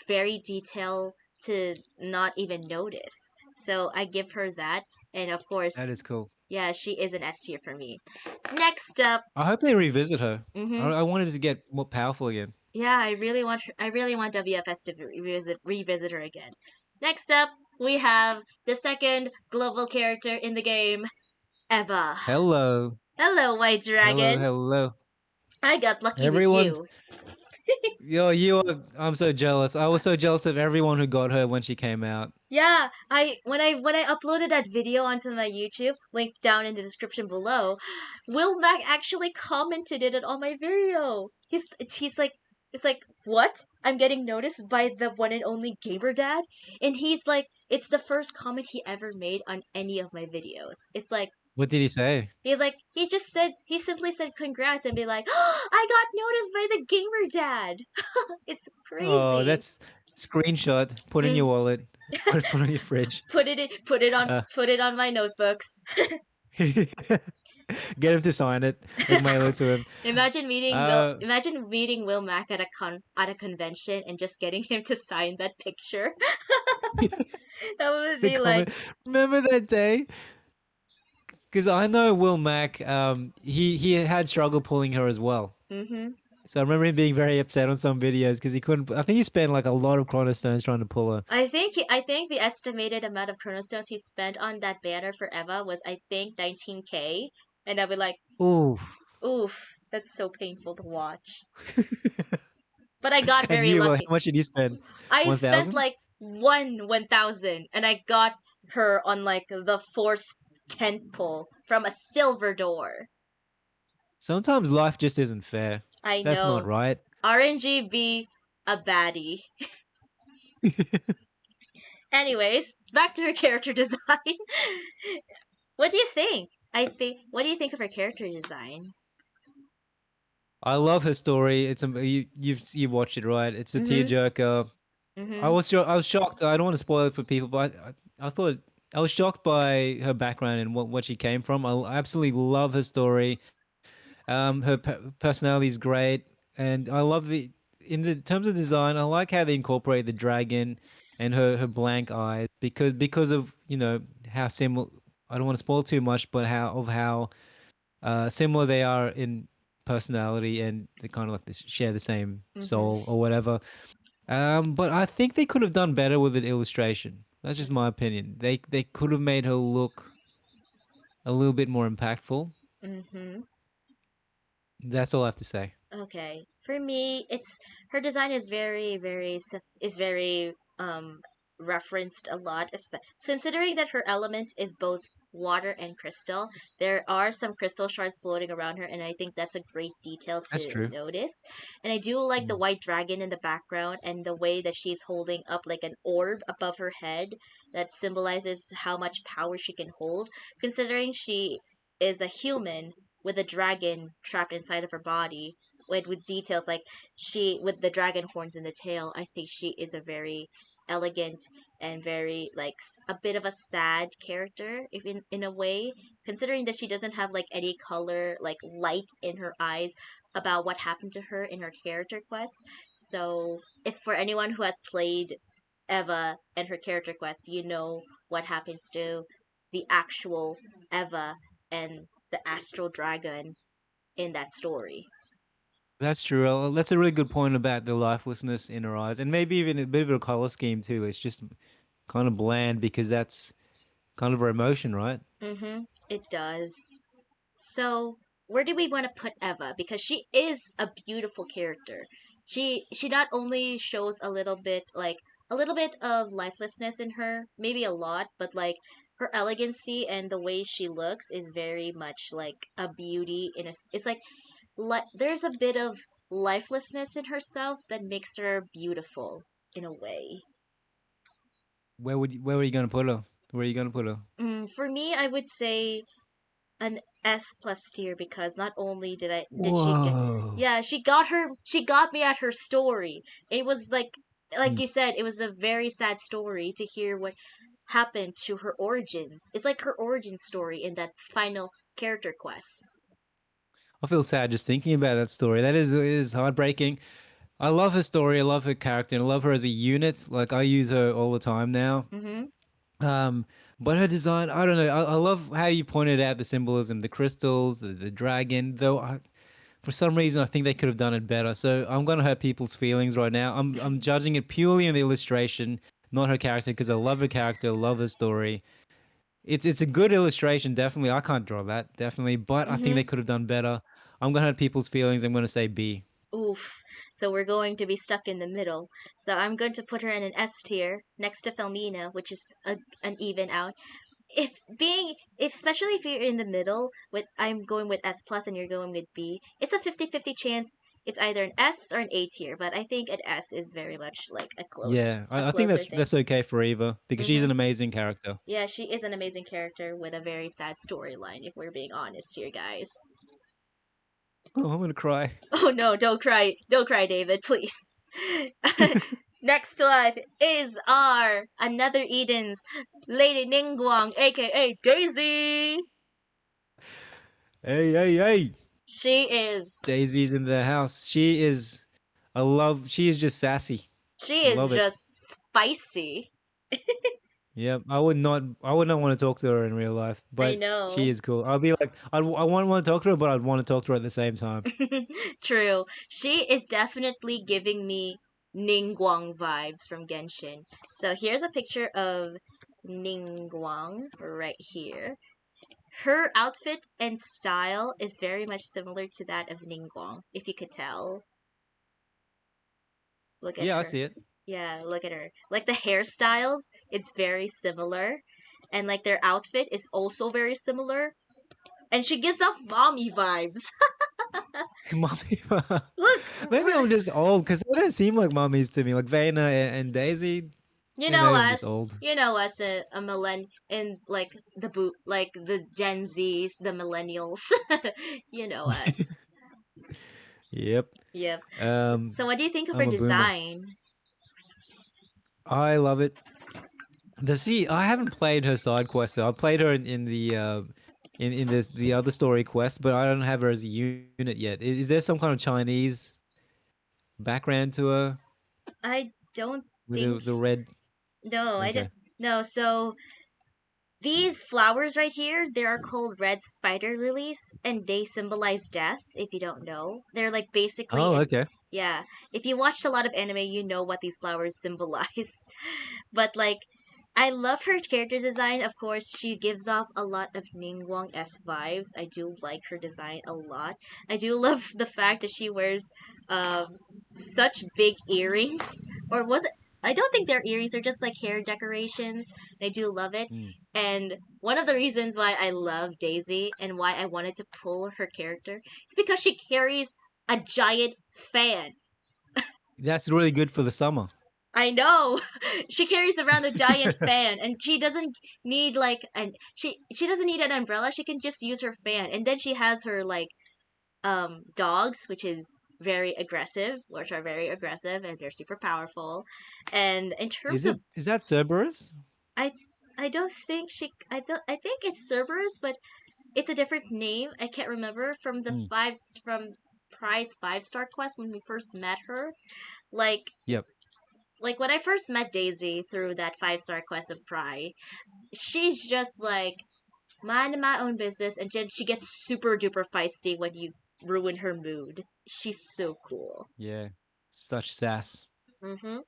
very detailed to not even notice. So I give her that. And of course, That is cool. yeah, she is an S tier for me. Next up, I hope they revisit her. mm-hmm. I wanted to get more powerful again. Yeah, I really want WFS to revisit her again. Next up, we have the second global character in the game, Eva. Hello. Hello, White Hello, Dragon. hello. I got lucky with Everyone's you. you are, I'm so jealous. I was so jealous of everyone who got her when she came out. Yeah, when I uploaded that video onto my YouTube, link down in the description below, Will Mac actually commented it on my video. He's like it's like what? I'm getting noticed by the one and only gamer dad, and he's like it's the first comment he ever made on any of my videos. It's like What did he say? he simply said congrats and be like, oh, I got noticed by the gamer dad. It's Oh, crazy. that's screenshot. Put in your wallet. Put on your fridge. Put it on Uh, put it on my notebooks. Get him to sign it and mail it to him. Uh, Imagine meeting Will Mack at a convention and just getting him to sign that picture. That would the be like comment. Remember that day? Because I know Will Mack, he had struggle pulling her as well. Mm-hmm. So I remember him being very upset on some videos because he couldn't. I think he spent like a lot of Chrono Stones trying to pull her. I think the estimated amount of chronostones he spent on that banner for Eva was, I think, 19K, and I'd be like, Oof. oof, that's so painful to watch. But I got And very you, well, how lucky. much did you spend? I spent 1,000? like 1,000, and I got her on like the fourth tent pole from a silver door. Sometimes life just isn't fair. I That's not know. right. RNG be a baddie. Anyways, back to her character design. What do you think? What do you think of her character design? I love her story. You've watched it, right? It's a Mm-hmm. tearjerker. Mm-hmm. I was shocked. I don't want to spoil it for people, but I thought I was shocked by her background and what she came from. I absolutely love her story. Her personality is great, and I love the in the terms of design. I like how they incorporate the dragon and her blank eyes because of how similar. I don't want to spoil too much, but how similar they are in personality and they kind of like this share the same Mm-hmm. soul or whatever. But I think they could have done better with an illustration. That's just my opinion. They could have made her look a little bit more impactful. Mm-hmm. That's all I have to say. Okay. For me, it's her design is very referenced a lot, considering that her element is both water and crystal. There are some crystal shards floating around her, and I think that's a great detail That's to true. notice. And I do like the Mm. white dragon in the background and the way that she's holding up like an orb above her head that symbolizes how much power she can hold, considering she is a human with a dragon trapped inside of her body with details like she with the dragon horns in the tail. I think she is a very elegant and very like a bit of a sad character, if in a way, considering that she doesn't have like any color like light in her eyes about what happened to her in her character quest. So if for anyone who has played Eva and her character quest, you know what happens to the actual Eva and the astral dragon in that story. That's true. That's a really good point about the lifelessness in her eyes, and maybe even a bit of a color scheme too. It's just kind of bland because that's kind of her emotion, right? Mm-hmm. It does. So, where do we want to put Eva? Because she is a beautiful character. She not only shows a little bit of lifelessness in her, maybe a lot, but like her elegancy and the way she looks is very much like a beauty it's like there's a bit of lifelessness in herself that makes her beautiful in a way. Where were you going to put her? Where are you going to put her? For me, I would say an S plus tier because not only did she get Whoa. yeah she got me at her story. It was like you said, it was a very sad story to hear what happened to her origins. It's like her origin story in that final character quest. I feel sad just thinking about that story. That is heartbreaking. I love her story. I love her character, and I love her as a unit. Like I use her all the time now. Mm-hmm. Um, but her design, I don't know. I love how you pointed out the symbolism, the crystals, the dragon. For some reason, I think they could have done it better. So I'm going to hurt people's feelings right now. I'm judging it purely on the illustration, not her character, because I love her character, love her story. It's a good illustration, definitely. I can't draw that, definitely, but I think Mm-hmm. they could have done better. I'm going to hurt people's feelings. I'm going to say B. Oof. So we're going to be stuck in the middle. So I'm going to put her in an S tier next to Felmina, which is an even out. If especially if you're in the middle with I'm going with S plus and you're going with B, it's a 50-50 chance it's either an S or an A tier, but I think an S is very much like Yeah, a I think closer thing. that's okay for Eva because she's Mm-hmm. an amazing character. Yeah, she is an amazing character with a very sad storyline, if we're being honest here, guys. Oh, I'm going to cry. Oh no, don't cry, David, please. Next one is our another Eden's Lady Ningguang, aka Daisy. Hey, hey, hey. She is Daisy's in the house. She is just sassy. she I is love it. just spicy. Yep. I would not. I would not want to talk to her in real life, I but she know. is cool. I'll be like, I want to talk to her, but I'd want to talk to her at the same time. True. She is definitely giving me Ningguang vibes from Genshin. So here's a picture of Ningguang right here. Her outfit and style is very much similar to that of Ningguang, if you could tell. Look at Yeah, I her. see it. Yeah, look at her. Like the hairstyles, it's very similar. And like their outfit is also very similar. And she gives off mommy vibes. Mommy. Look, Maybe I'm just old because they don't seem like mummies to me. Like Vayner and Daisy. you Yeah, know maybe I'm just us. old. You know us, a millenn in like the boot, like the Gen Zs, the millennials. You know us. Yep. Yep. So, Um, so what do you think of her I'm a boomer. design? I love it. I haven't played her side quest though. I played her in the in this the other story quest, but I don't have her as a unit yet. Is there some kind of Chinese background to her I don't with think. the red? No, I don't. Okay. No, so these flowers right here, they are called red spider lilies, and they symbolize death, if you don't know. They're like basically, Oh, okay. yeah, if you watched a lot of anime, you know what these flowers symbolize. But like, I love her character design. Of course, she gives off a lot of Ningguang S vibes. I do like her design a lot. I do love the fact that she wears such big earrings. Or was it? I don't think they're earrings. They're just like hair decorations. I do love it. Hmm. And one of the reasons why I love Daisy and why I wanted to pull her character is because she carries a giant fan. That's really good for the summer. I know. She carries around a giant fan and she doesn't need like an she doesn't need an umbrella. She can just use her fan. And then she has her like dogs which is very aggressive, which are very aggressive and they're super powerful. And in terms of Is that Cerberus? I I don't think I think it's Cerberus, but it's a different name. I can't remember from the Hmm. from Prize 5-star quest when we first met her. Like Yep. like when I first met Daisy through that 5-star quest of Pry, she's just like mind my own business, and then she gets super duper feisty when you ruin her mood. She's so cool. Yeah. Such sass. Mm-hmm.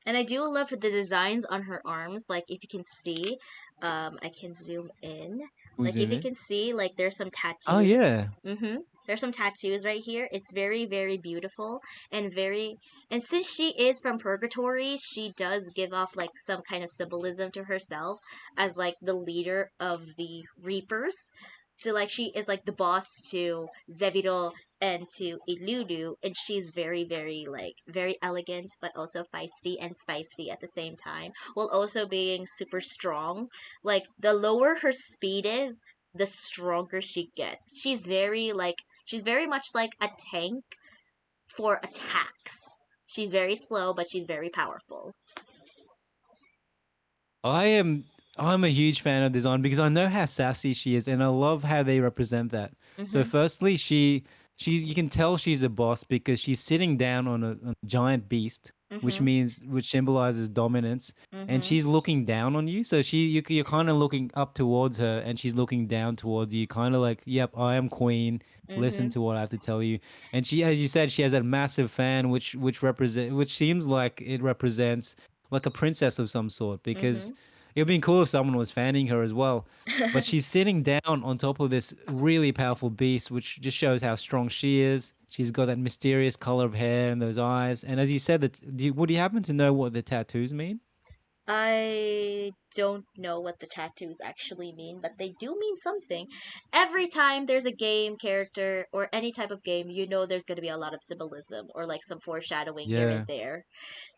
And I do love the designs on her arms. Like if you can see, I can zoom in. Who's Like if in you it? can see, like there's some Oh tattoos. yeah. Mm-hmm. There's some tattoos right here. It's very, very beautiful and very. And since she is from Purgatory, she does give off like some kind of symbolism to herself as like the leader of the Reapers. So like she is like the boss to Zeviro and to Ilulu, and she's very, very like very elegant, but also feisty and spicy at the same time, while also being super strong. Like the lower her speed is, the stronger she gets. She's very much like a tank for attacks. She's very slow, but she's very powerful. I am I'm a huge fan of design because I know how sassy she is and I love how they represent that. So Mhm. firstly, she you can tell she's a boss because she's sitting down on a giant beast, Mhm. which symbolizes dominance, and Mhm. she's looking down on you. So you're kind of looking up towards her and she's looking down towards you, kind of like, "Yep, I am queen. Listen Mhm. to what I have to tell you." And she, as you said, she has that massive fan which seems like it represents like a princess of some sort because Mhm. it would be cool if someone was fanning her as well. But she's sitting down on top of this really powerful beast, which just shows how strong she is. She's got that mysterious color of hair and those eyes. And as you said, would you happen to know what the tattoos mean? I don't know what the tattoos actually mean, but they do mean something. Every time there's a game character or any type of game, you know there's going to be a lot of symbolism or like some foreshadowing here and Yeah, there.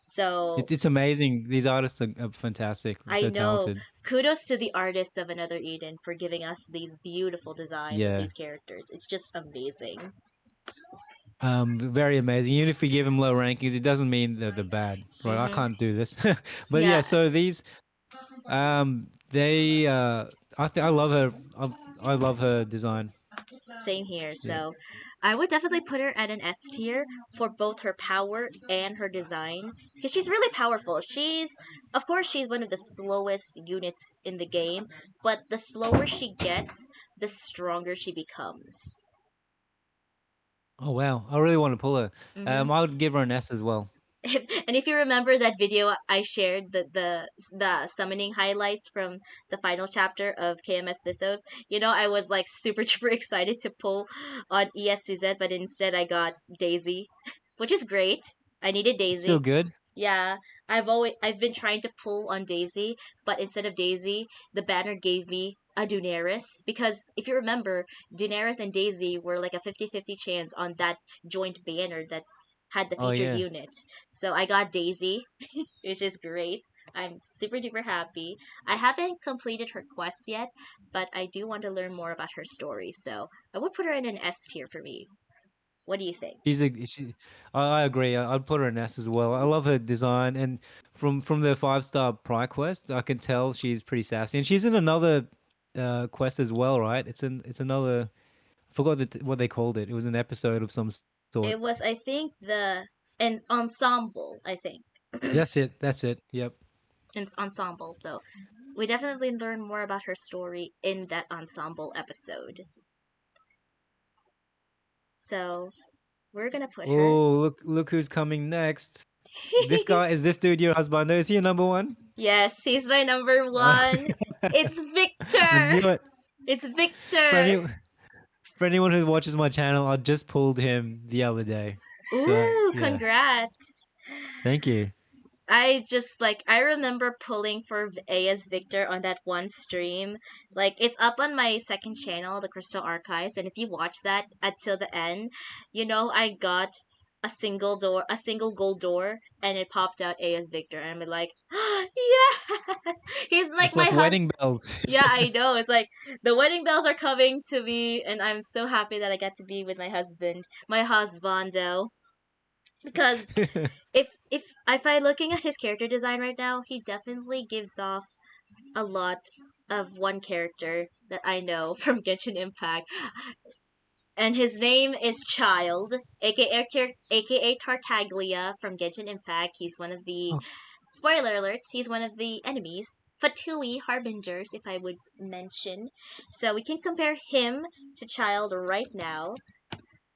So it's amazing. These artists are fantastic. They're I so know. talented. Kudos to the artists of Another Eden for giving us these beautiful designs of Yeah. these characters. It's just amazing. Very amazing. Even if we give them low rankings, it doesn't mean that they're bad, right? I Mm-hmm. can't do this, but yeah. Yeah. So these, they, I love her. I love her design. Same here. Yeah. So I would definitely put her at an S tier for both her power and her design because she's really powerful. Of course, she's one of the slowest units in the game, but the slower she gets, the stronger she becomes. Oh wow, I really want to pull her. Hmm. I would give her an S as well. And if you remember that video I shared, the summoning highlights from the final chapter of KMS Mythos, I was like super duper excited to pull on ES Suzette, but instead I got Daisy, which is great. I needed It's still Daisy. good. Yeah, I've been trying to pull on Daisy, but instead of Daisy, the banner gave me a Dunerith because if you remember, Dunerith and Daisy were like a 50-50 chance on that joint banner that had the Oh featured yeah. unit. So I got Daisy, which is great. I'm super duper happy. I haven't completed her quest yet, but I do want to learn more about her story. So I would put her in an S tier for me. What do you think? I agree. I'd put her an S as well. I love her design, and from the 5-star Pry quest, I can tell she's pretty sassy, and she's in another quest as well, right? It's another. I forgot what they called it. It was an episode of some sort. It was, I think, an ensemble. I think That's it. That's it. Yep. it's ensemble. So we definitely learn more about her story in that ensemble episode. So we're gonna put her. Oh, look who's coming next. This guy is this dude your husband? Is he a number one? Yes, he's my number Uh, one. It's I Victor. knew it. It's For Victor. any, for anyone who watches my channel, I just pulled him the other day. So Ooh, yeah, congrats. thank you. I remember pulling for AS Victor on that one stream. Like it's up on my second channel, the Crystal Archives, and if you watch that until the end, I got a single gold door, and it popped out AS Victor, and I'm like, yes, he's like It's my like husband. wedding bells. Yeah, I know. It's like the wedding bells are coming to me, and I'm so happy that I get to be with my husband, my husbando, because if I looking at his character design right now, he definitely gives off a lot of one character that I know from Genshin Impact, and his name is Child, aka Tartaglia from Genshin Impact. He's one of the Oh, spoiler alerts. He's one of the enemies. Fatui Harbingers, if I would mention. So we can compare him to Child right now.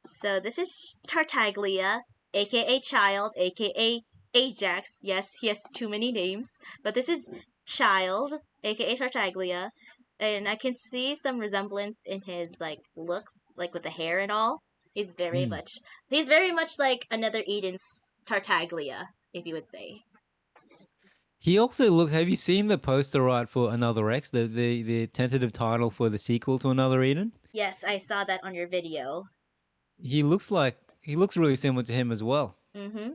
So this is Tartaglia, aka Child, aka Ajax. Yes, he has too many names, but this is Child, aka Tartaglia, and I can see some resemblance in his like looks, like with the hair and all. mm. He's very much like another Eden's Tartaglia, if you would say. He also looks. Have you seen the poster art for Another X, the tentative title for the sequel to Another Eden? Yes, I saw that on your video. He looks really similar to him as well. Mm-hmm.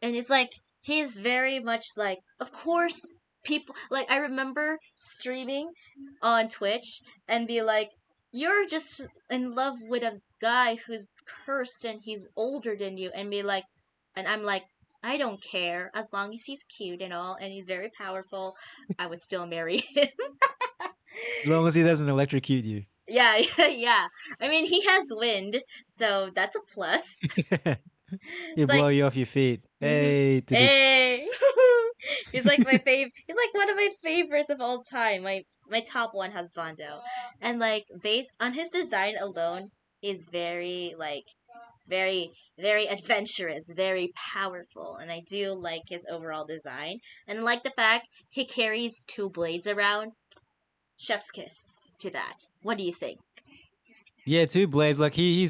And it's like he's very much like, of course, people like I remember streaming on Twitch and be like, you're just in love with a guy who's cursed and he's older than you, and be like, and I'm like, I don't care as long as he's cute and all and he's very powerful, I would still marry him. As long as he doesn't electrocute you. Yeah, yeah. I mean, he has wind, so that's a plus. He'll It's blow like, you off your feet. hmm. Hey, Hey, he's like my fav. He's like one of my favorites of all time. My top one husbando, and like based on his design alone, is very like very adventurous, very powerful, and I do like his overall design, and like the fact he carries two blades around. Chef's kiss to that. What do you think? Yeah, two blades. Like he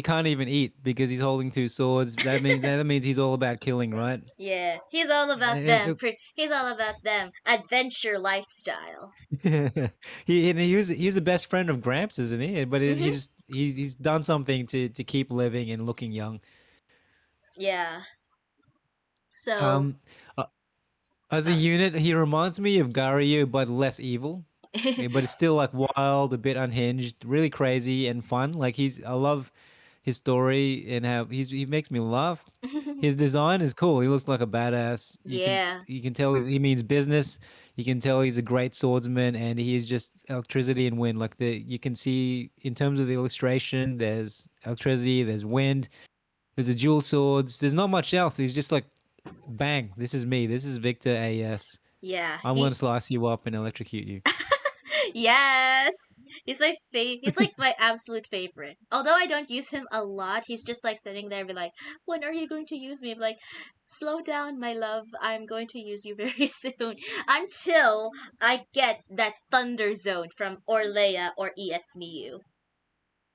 can't even eat because he's holding two swords. That means he's all about killing, right? Yeah, he's all about And them. He's all about them. Adventure lifestyle. he's the best friend of Gramps, isn't he? But he Mhm. just he's done something to keep living and looking young. Yeah. So, Um, uh, as a um, unit, he reminds me of Garyu, but less evil. Yeah, but it's still like wild, a bit unhinged, really crazy and fun. Like I love his story and how he makes me laugh. His design is cool. He looks like a badass. Yeah. You can tell he means business. You can tell he's a great swordsman, and he's just electricity and wind. Like you can see in terms of the illustration, there's electricity, there's wind, there's a dual swords. There's not much else. He's just like, bang, this is me. This is Victor AS. Yeah. I'm gonna slice you up and electrocute you. Yes. He's like my absolute favorite. Although I don't use him a lot, he's just like sitting there and be like, "When are you going to use me?" I'm like, "Slow down, my love. I'm going to use you very soon." Until I get that Thunder Zone from Orlea or ESMU.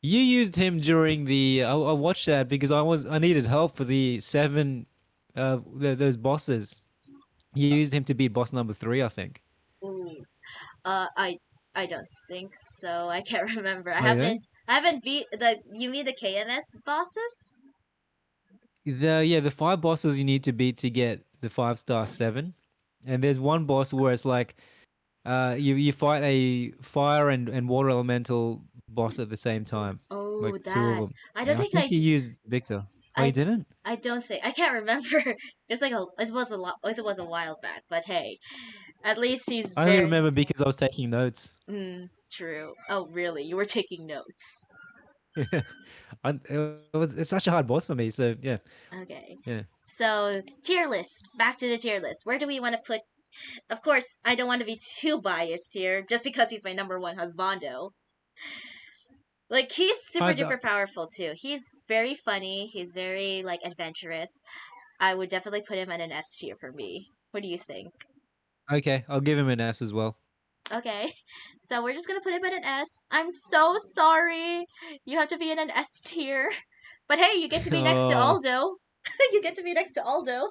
You used him during the. I watched that because I needed help for the seven, those bosses. You used him to beat boss number 3, I think. Ooh. Uh, I I don't think so. I can't remember. Oh, you don't? I haven't beat the. You mean the KMS bosses? The 5 bosses you need to beat to get the 5-star 7, and there's one boss where it's like, you fight a fire and water elemental boss at the same time, Oh, like 2 of that. them. I don't And I think think you used Victor. Oh, you I didn't? I don't think I can't remember. It's like it was a lot. It was a while back, but hey, at least he's I only very remember because I was taking notes. true. Oh, really? You were taking notes. It's such a hard boss for me. So yeah, Okay. yeah. So tier list. Back to the tier list. Where do we want to put? Of course, I don't want to be too biased here, just because he's my number one husbando. Like he's super I duper powerful too. He's very funny. He's very like adventurous. I would definitely put him at an S tier for me. What do you think? Okay, I'll give him an S as well. Okay, so we're just gonna put him at an S. I'm so sorry. You have to be in an S tier. But hey, you get to be next to Oh, Aldo. You get to be next to Aldo.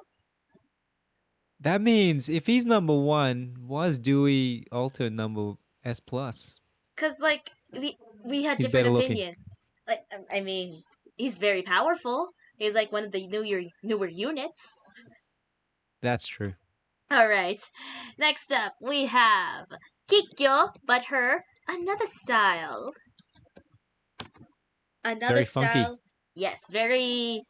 that means if he's number 1, why is Dewey Alter number S plus? Cause like we had He's different better looking. opinions. Like I mean, he's very powerful. He's like one of the newer units. That's true. All right. Next up, we have Kikyo, but her another style. Another Very funky. style. Yes, very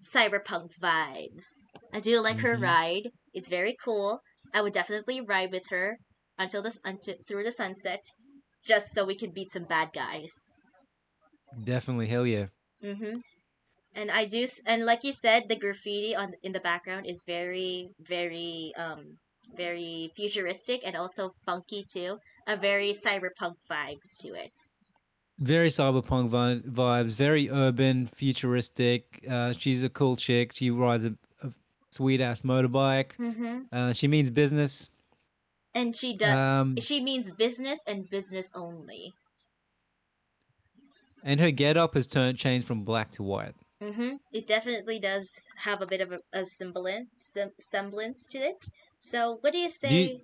cyberpunk vibes. I do like her Hmm. ride. It's very cool. I would definitely ride with her until through the sunset, just so we can beat some bad guys. Definitely, hell yeah. Mm-hmm. And and like you said, the graffiti on in the background is very futuristic and also funky too. A very cyberpunk vibes to it. Very cyberpunk vibes, very urban, futuristic. She's a cool chick. She rides a sweet ass motorbike. Mm-hmm. She means business. And Um, she means business and business only. and her get up has changed from black to white. Mm-hmm. It definitely does have a bit of a semblance to it. So, what do you Do you? say?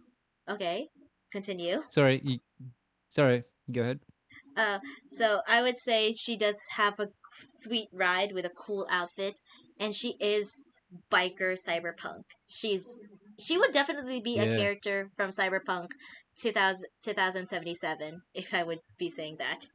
Okay, continue. Sorry, sorry. Go ahead. Uh, so I would say she does have a sweet ride with a cool outfit, and she is biker cyberpunk. She would definitely be a Yeah, character from Cyberpunk 2077 if I would be saying that.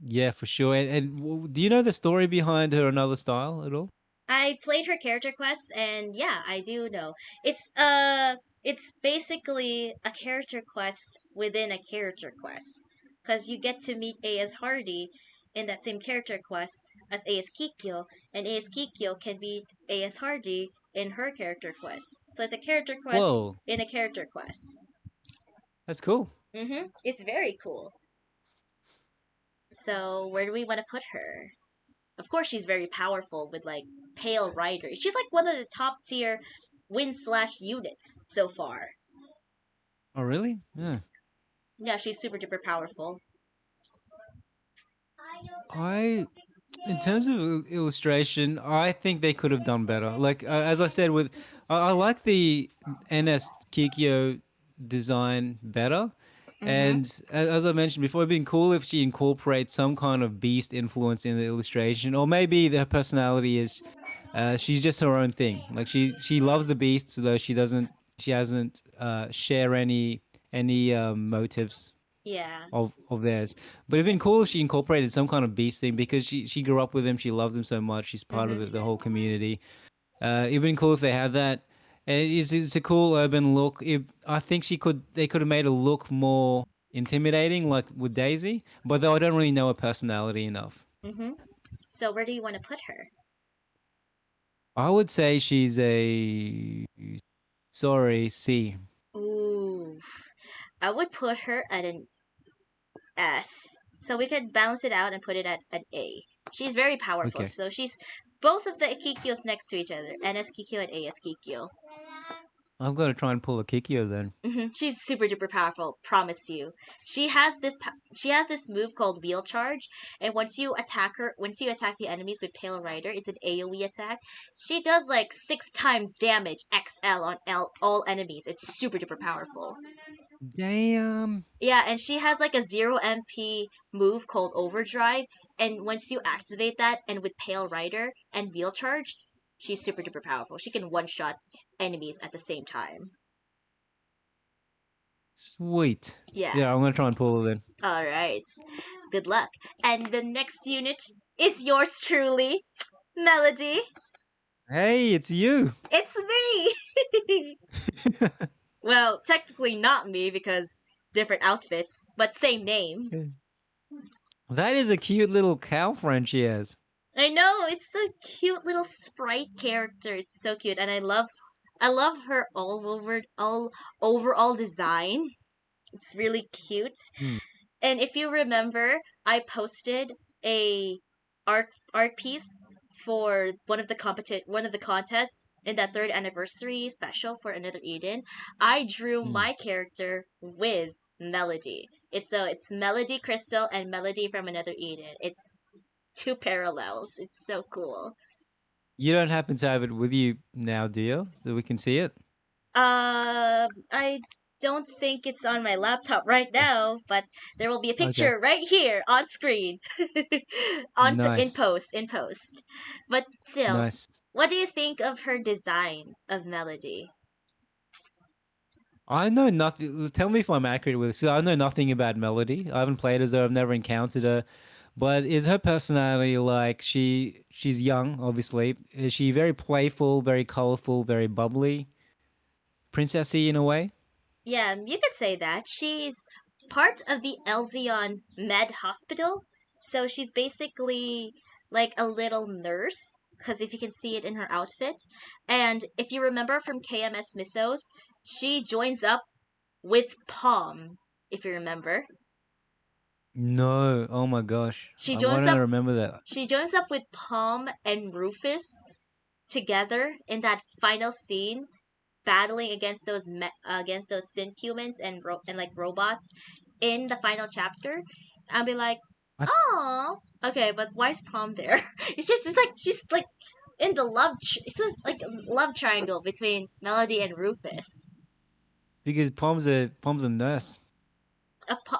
yeah, for sure. And do you know the story behind her another style at all? I played her character quests, and yeah, I do know. It's basically a character quest within a character quest, because you get to meet A.S. Hardy in that same character quest as A.S. Kikyo, and A.S. Kikyo can beat A.S. Hardy in her character quest. So it's a character quest Whoa, in a character quest. that's cool. It's very cool. So where do we want to put her? Of course, she's very powerful with like Pale Rider. She's like one of the top tier win slash units so far. Oh, really? Yeah. Yeah, she's super duper powerful. I In terms of illustration, I think they could have done better. Like as I said, I like the NS Kikyo design better, Mm-hmm. and as I mentioned before, it'd been cool if she incorporates some kind of beast influence in the illustration, or maybe her personality is she's just her own thing. Like she loves the beasts, though she hasn't share any motives. Yeah. of theirs. But it'd been cool if she incorporated some kind of beast thing because she grew up with them. She loves them so much. She's part of Mm-hmm. the whole community. It'd been cool if they had that. And it's a cool urban look. I think they could have made her look more intimidating, like with Daisy. But though I don't really know her personality enough. Mm-hmm. So where do you want to put her? I would say she's a sorry C. Ooh, I would put her at an S. So we could balance it out and put it at an A. She's very powerful. Okay. So she's both of the Kikyos next to each other. N as Kikyo and A as Kikyo. I've got to try and pull a Kikyo then. She's super duper powerful. Promise you. She has this move called Wheel Charge, and once you attack the enemies with Pale Rider, it's an AOE attack. She does like 6 times damage XL on all enemies. It's super duper powerful. Damn. Yeah, and she has like a 0 MP move called Overdrive, and once you activate that, and with Pale Rider and Wheel Charge, she's super duper powerful. She can one shot enemies at the same time. Sweet. Yeah. Yeah, I'm gonna try and pull her then. All right. Good luck. And the next unit is yours truly, Melody. Hey, it's you. It's me. Well, technically not me because different outfits, but same name. That is a cute little cow friend she has. I know, it's a cute little sprite character. It's so cute, and I love her all overall design. It's really cute. Hmm. And if you remember, I posted a art piece for one of the contests in that third anniversary special for Another Eden. I drew Hmm. my character with Melody. It's Melody Crystal and Melody from Another Eden. It's two parallels. It's so cool. You don't happen to have it with you now, do you? So we can see it? I don't think it's on my laptop right now, but there will be a Okay. picture right here on screen, in Nice. post. But still, Nice. what do you think of her design of Melody? I know nothing. Tell me if I'm accurate with this. I know nothing about Melody. I haven't played as her. I've never encountered her. But is her personality like she's young, obviously. Is she very playful, very colorful, very bubbly, princessy in a way? Yeah, you could say that. She's part of the Elzion Med Hospital. So she's basically like a little nurse, because if you can see it in her outfit. And if you remember from KMS Mythos, she joins up with Palm, if you remember. No. Oh my gosh. She Why joins don't I up remember that? she joins up with Palm and Rufus together in that final scene battling against against those synth humans and like robots in the final chapter. I'll be like, I, oh, okay, but why is Prom there? It's just like she's like in the it's just like a love triangle between Melody and Rufus. because Pom's a nurse.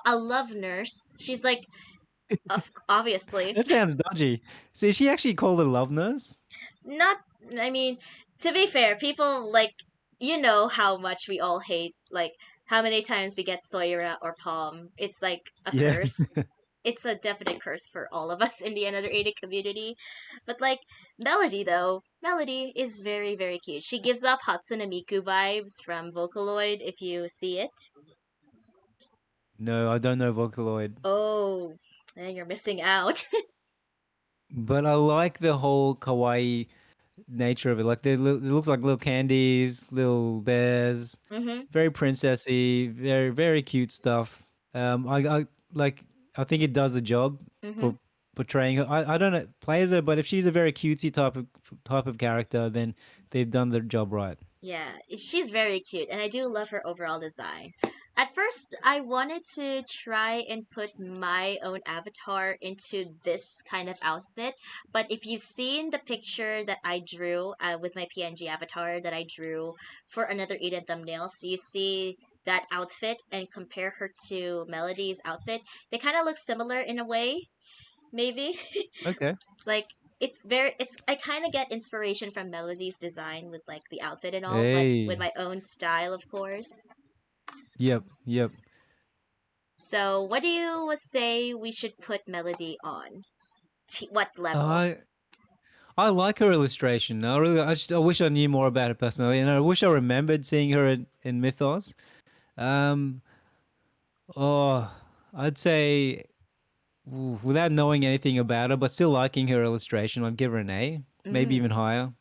A love nurse. She's like, obviously That sounds dodgy. See, is she actually called a love nurse? not. I mean, to be fair, people like you know how much we all hate like how many times we get Sawyer or Palm. It's like a Yeah. curse. It's a definite curse for all of us in the Another 80 community. But like Melody though, Melody is very, very cute. She gives off Hatsune Miku vibes from Vocaloid if you see it. No, I don't know Vocaloid. Oh, and you're missing out. But I like the whole kawaii nature of it. Like it looks like little candies, little bears, Mm-hmm. very princessy, very cute stuff. I like. I think it does the job Mm-hmm. for portraying her. I don't know play as her, but if she's a very cutesy type of character, then they've done the job right. Yeah, she's very cute, and I do love her overall design. At first, I wanted to try and put my own avatar into this kind of outfit, but if you've seen the picture that I drew with my PNG avatar that I drew for Another Eden thumbnails, you see that outfit and compare her to Melody's outfit. They kind of look similar in a way, maybe. Okay. Like it's I kind of get inspiration from Melody's design with like the outfit and all, but with Hey. my own style, of course. Yep. Yep. So, what do you say we should put Melody on? What level? I like her illustration. I wish I knew more about her personality, and I wish I remembered seeing her in Mythos. Um, oh, I'd say without knowing anything about her, but still liking her illustration, I'd give her an A, maybe even Mm. higher.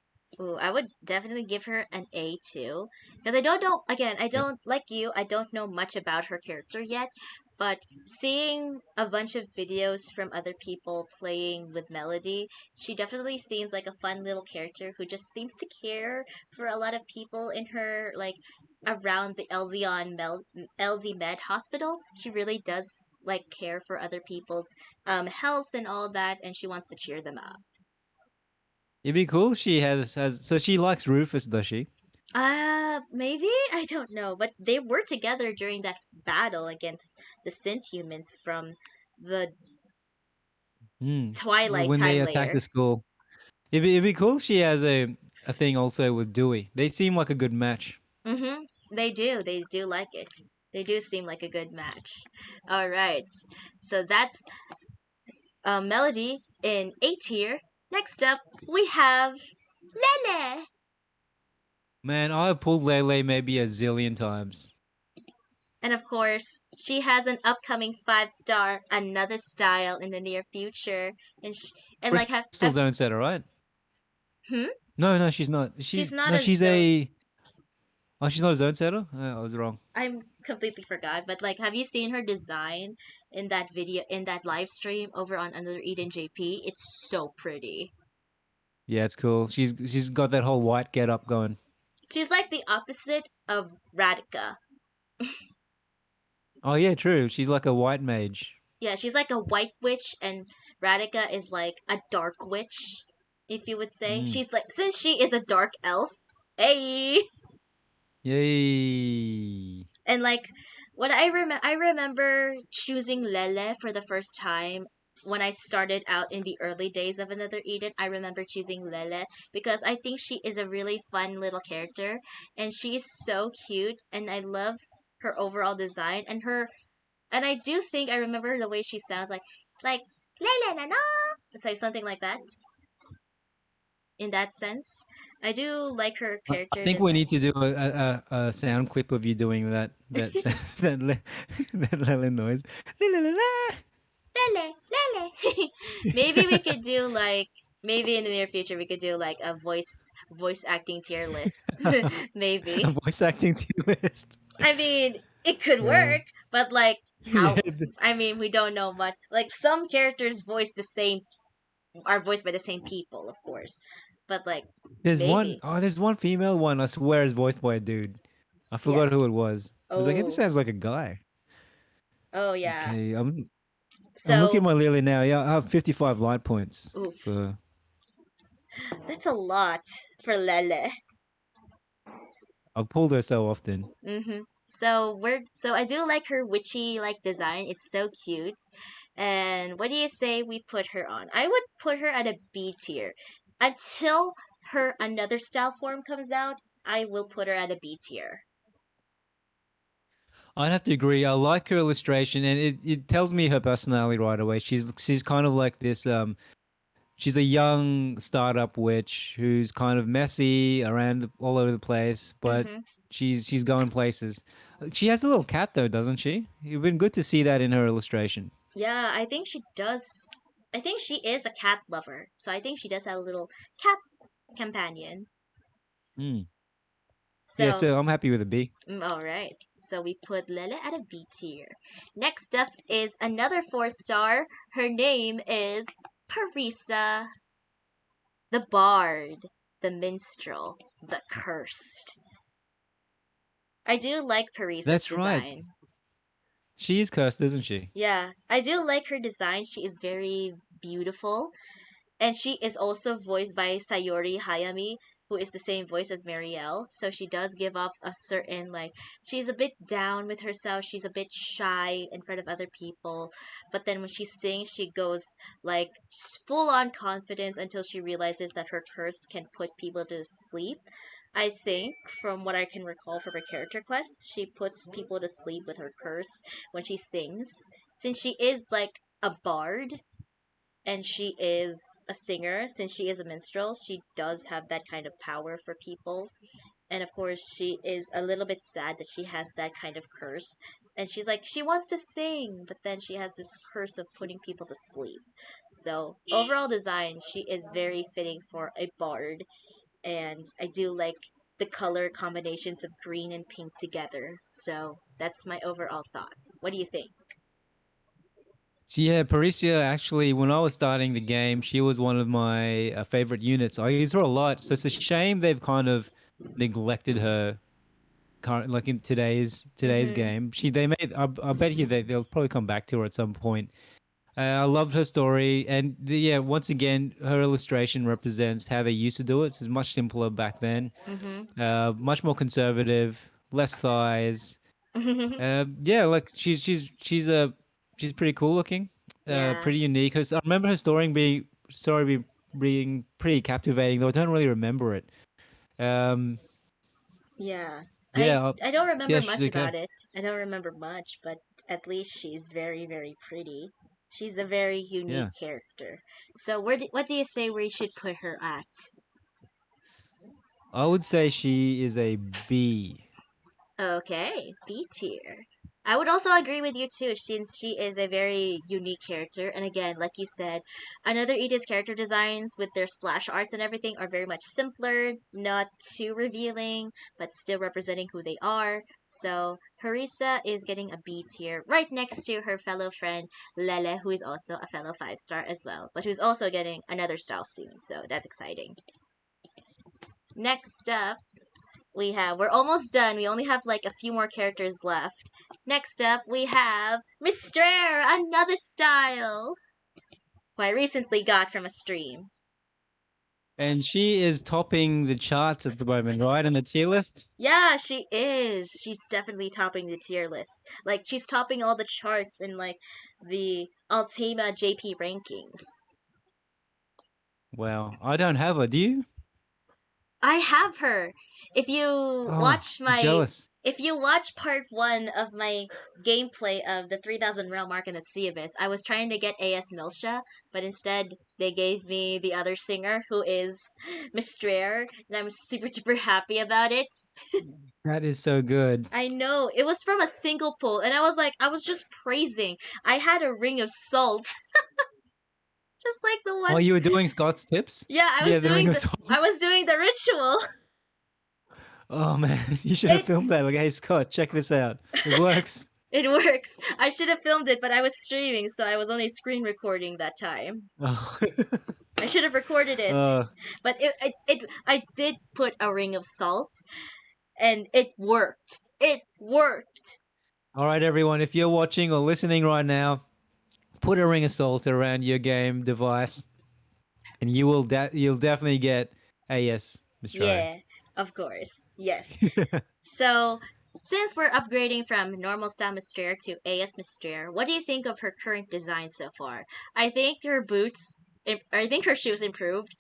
Ooh, I would definitely give her an A too. Because I don't know, again, I Yep. don't, like you, I don't know much about her character yet. But seeing a bunch of videos from other people playing with Melody, she definitely seems like a fun little character who just seems to care for a lot of people in her, like, around the LZ Med hospital. She really does, like, care for other people's health and all that, and she wants to cheer them up. It'd be cool if she has. So she likes Rufus, does she? Maybe? I don't know. But they were together during that battle against the synth humans from the Hmm. Twilight When they time attack the layer. school, it'd be cool if she has a thing also with Dewey. They seem like a good match. Mm-hmm. They do. They do like it. They do seem like a good match. All right. So that's Melody in A tier. Next up, we have Nene. Man, I pulled Lele maybe a zillion times. And of course, she has an upcoming 5-star Another Style in the near future. And and like Crystal Zone Setter, right? hmm? No, no, she's not. She's She's not no, a she's zone. a. Oh, she's not a zone setter. I was wrong. I'm completely forgot, but like, have you seen her design in that video, in that live stream over on Another Eden JP? It's so pretty. Yeah, it's cool. She's got that whole white get up going. She's like the opposite of Radika. Oh yeah, true. She's like a white mage. Yeah, she's like a white witch, and Radika is like a dark witch, if you would say. Mm. She's like, since she is a dark elf, hey! Yay! And like, I remember choosing Lele for the first time when I started out in the early days of Another Eden. I remember choosing Lele because I think she is a really fun little character, and she's so cute, and I love her overall design and I do think I remember the way she sounds like Lele na na. It's like something like that in that sense. I do like her I character think we design. need to do a sound clip of you doing that Lele noise. La, la, la, la. Lele, Lele. Maybe we could do like maybe in the near future we could do like a voice acting tier list. A Maybe. voice acting list. I mean, it could Uh, work, but like yeah. how I mean, we don't know much. Like some characters voice the same are voiced by the same people, of course. But like There's one maybe. oh there's one female one I swear is voiced by a dude. I Yeah. forgot who it was. I was like, hey, this Oh. sounds like a guy. Oh yeah. Okay, I'm looking at So, my Lily now. Yeah, I have 55 light points oof. for. That's a lot for Lele. I've pulled her so often. Mm-hmm. So I do like her witchy like design. It's so cute. And what do you say we put her on? I would put her at a B tier. Until her another style form comes out, I will put her at a B tier. I'd have to agree. I like her illustration, and it tells me her personality right away. She's kind of like this. She's a young startup witch who's kind of messy around all over the place, but Mm-hmm. she's going places. She has a little cat though, doesn't she? It's been good to see that in her illustration. Yeah, I think she does. I think she is a cat lover. So I think she does have a little cat companion. Mm. Yeah, So, so I'm happy with a B. all right. So we put Lele at a B tier. Next up is another 4-star. Her name is Parisa, the Bard, the Minstrel, the Cursed. I do like Parisa's That's right. design. She is cursed, isn't she? Yeah, I do like her design. She is very beautiful. And she is also voiced by Sayori Hayami, who is the same voice as Marielle. So she does give off a certain, like, she's a bit down with herself. She's a bit shy in front of other people. But then when she sings, she goes, like, full on confidence until she realizes that her curse can put people to sleep. I think, from what I can recall from her character quest, she puts people to sleep with her curse when she sings. Since she is like a bard and she is a singer, since she is a minstrel, she does have that kind of power for people. And of course, she is a little bit sad that she has that kind of curse. And she's like, she wants to sing, but then she has this curse of putting people to sleep. So, overall design, she is very fitting for a bard. And I do like the color combinations of green and pink together. So, that's my overall thoughts. What do you think? So yeah, Parisia actually, when I was starting the game, she was one of my favorite units. I use her a lot, so it's a shame they've kind of neglected her. Current, like in today's Mm-hmm. game, they made. I bet you they'll probably come back to her at some point. I loved her story, and yeah, once again, her illustration represents how they used to do it. So it's much simpler back then, Mm-hmm. much more conservative, less thighs. Yeah, like she's pretty cool looking, Yeah. pretty unique. I remember her being pretty captivating, though I don't really remember it. Um, Yeah. yeah, I don't remember yeah, she's much okay. about it. I don't remember much, but at least she's very very pretty. She's a very unique Yeah, character. So what do you say we should put her at? I would say she is a B. Okay, B tier. I would also agree with you too, since she is a very unique character. And again, like you said, another Edith's character designs with their splash arts and everything are very much simpler, not too revealing, but still representing who they are. So Parisa is getting a B tier, right next to her fellow friend Lele, who is also a fellow 5-star as well, but who's also getting another style soon. So that's exciting. Next up, we're almost done. We only have like a few more characters left. Next up, we have Minstrel, another style, who I recently got from a stream. And she is topping the charts at the moment, right? On the tier list. Yeah, she is. She's definitely topping the tier list. Like she's topping all the charts in like the Ultima JP rankings. Wow, I don't have her. Do you? I have her. If you Oh, watch I'm my jealous. if you watch part 1 of my gameplay of the 3000 Realm Mark and the Sea Abyss, I was trying to get AS Milsha, but instead they gave me the other singer who is Mistrer, and I'm super duper happy about it. That is so good. I know, it was from a single pull, and I was just praising. I had a ring of salt, just like the Oh, one. you were doing Scott's tips? Yeah, Yeah, the Ring of I Salt. was doing the ritual. Oh man, you should have It filmed that. Like, hey Scott, check this out. It works. It works. I should have filmed it, but I was streaming, so I was only screen recording that time. Oh. I should have recorded it, uh, but I did put a ring of salt, and it worked. It worked. all right, everyone. If you're watching or listening right now, put a Ring of Salt around your game device, and you'll definitely get a yes, Mr. A. Yeah, of course. Yes. So, since we're upgrading from normal style Mysteria to AS Mysteria, what do you think of her current design so far? I think her shoes improved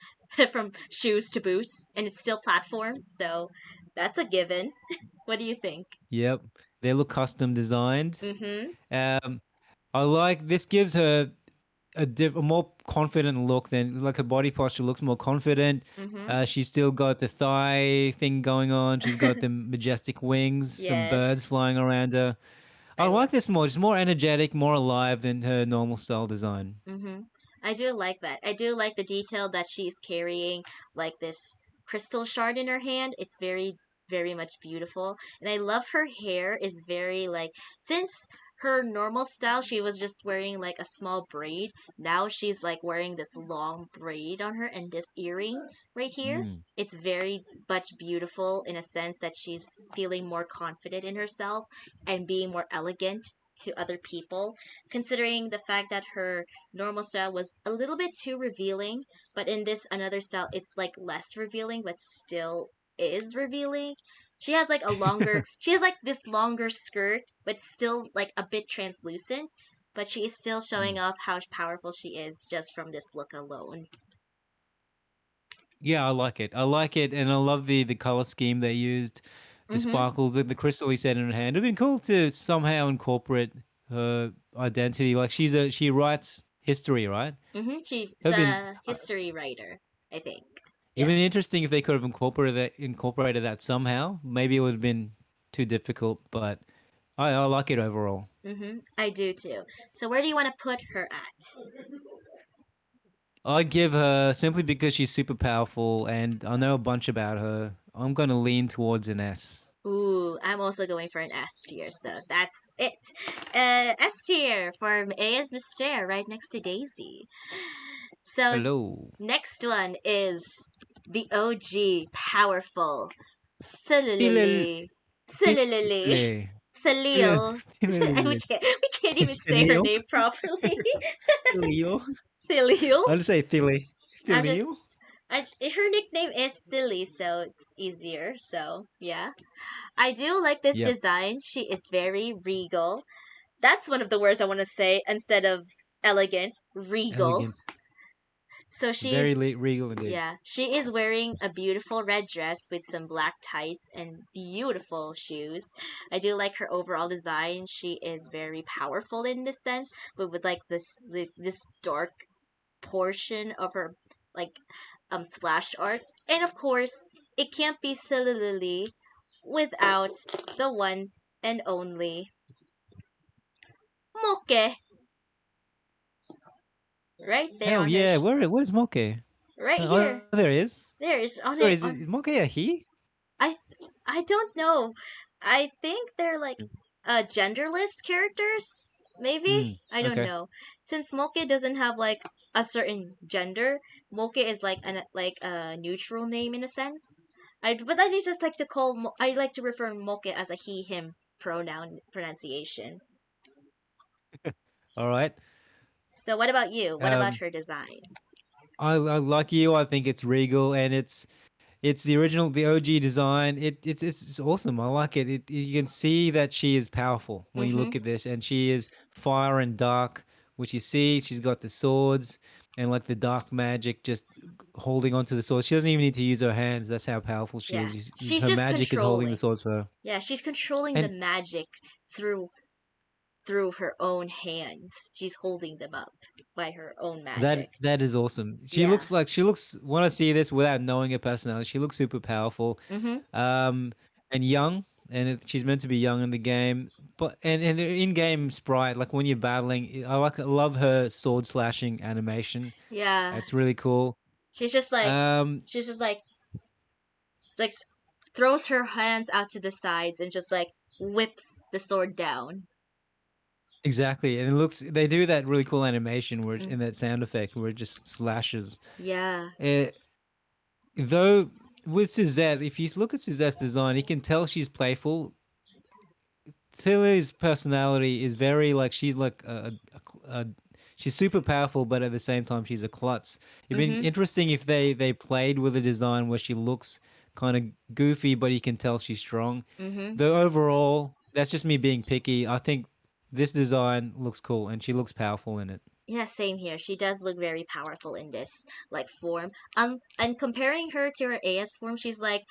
from shoes to boots, and it's still platform, so that's a given. What do you think? Yep, they look custom designed. Mm-hmm. Um, I like this gives her a more confident look than like her body posture looks more confident. Mm-hmm. She's still got the thigh thing going on. She's got the majestic wings, some birds Yes. flying around her. I I like this more. It's more energetic, more alive than her normal style design. Mm-hmm. I do like that. I do like the detail that she's carrying, like this crystal shard in her hand. It's very, very much beautiful. And I love her hair is very, like, since her normal style, she was just wearing, like, a small braid. Now she's, like, wearing this long braid on her and this earring right here. Mm. It's very much beautiful in a sense that she's feeling more confident in herself and being more elegant to other people, considering the fact that her normal style was a little bit too revealing, but in this another style it's like less revealing but still is revealing. She has like this longer skirt but still like a bit translucent, but she is still showing Mm. off how powerful she is just from this look alone. Yeah, I like it. I like it, and I love the color scheme they used, the Mm-hmm. sparkles, the crystal he said in her hand. It'd been cool to somehow incorporate her identity. Like she writes history, right? Mm-hmm. She's It'd been a history writer, I think. it'd Yes. been interesting if they could have incorporated that somehow. Maybe it would have been too difficult, but I like it overall. Mm-hmm. I do too. So where do you want to put her at? I give her simply because she's super powerful, and I know a bunch about her. I'm gonna lean towards an S. Ooh, I'm also going for an S tier, so that's it. S tier for A is Miss Chair, right next to Daisy. So Hello. next one is the OG powerful Tilel, Thalili. Thalili. Tilele, Thalil. Tilele, We can't even say her Tilio, name properly. Tilio. Thalil. I'll just say Tilly. I'm just Tilio. her nickname is Tilly, so it's easier. So yeah, I do like this Yep. design. She is very regal. That's one of the words I want to say instead of elegant. Regal. Elegant. So Very she's regal indeed. yeah, she is wearing a beautiful red dress with some black tights and beautiful shoes. I do like her overall design. She is very powerful in this sense, but with like this dark portion of her like splash art. And of course, it can't be Silly Lily without the one and only Moke right there Hell on her yeah. Where's Moke? right Oh, here. there he is. There is on Sorry, it is on Moke a he? I don't know. I think they're like genderless characters. Maybe Hmm. I don't Okay. know. Since Moke doesn't have like a certain gender, Moke is like a neutral name in a sense. But I just like to I like to refer Moke as a he him pronoun pronunciation. All right. So what about you? What about Um, her design? I like you. I think it's regal, and it's the original, the OG design. It's awesome. I like it. You can see that she is powerful when you Mm-hmm. look at this, and she is fire and dark. Which you see, she's got the swords and like the dark magic, just holding onto the sword. She doesn't even need to use her hands. That's how powerful she Yeah, is. she's Her just magic is holding the controlling. swords for her. Yeah, she's controlling the And magic through her own hands. She's holding them up by her own that magic. that is awesome. Yeah. She looks when I see this without knowing her personality, she looks super powerful. Mm-hmm. Um and young, and she's meant to be young in the game. But and in-game sprite, like when you're battling, I love her sword slashing animation. Yeah. It's really cool. She's just like Um she's just like it's like throws her hands out to the sides and just like whips the sword down. exactly. And it looks they do that really cool animation where Mm. in that sound effect where it just slashes. Yeah. Uh, though with Suzette, if you look at Suzette's design, you can tell she's playful. Tilly's personality is very like she's like she's super powerful, but at the same time she's a klutz. It'd been Mm-hmm. interesting if they played with a design where she looks kind of goofy, but you can tell she's strong. Mm-hmm. Though overall, that's just me being picky. I think this design looks cool, and she looks powerful in it. Yeah, same here. She does look very powerful in this like form. And comparing her to her AS form, she's like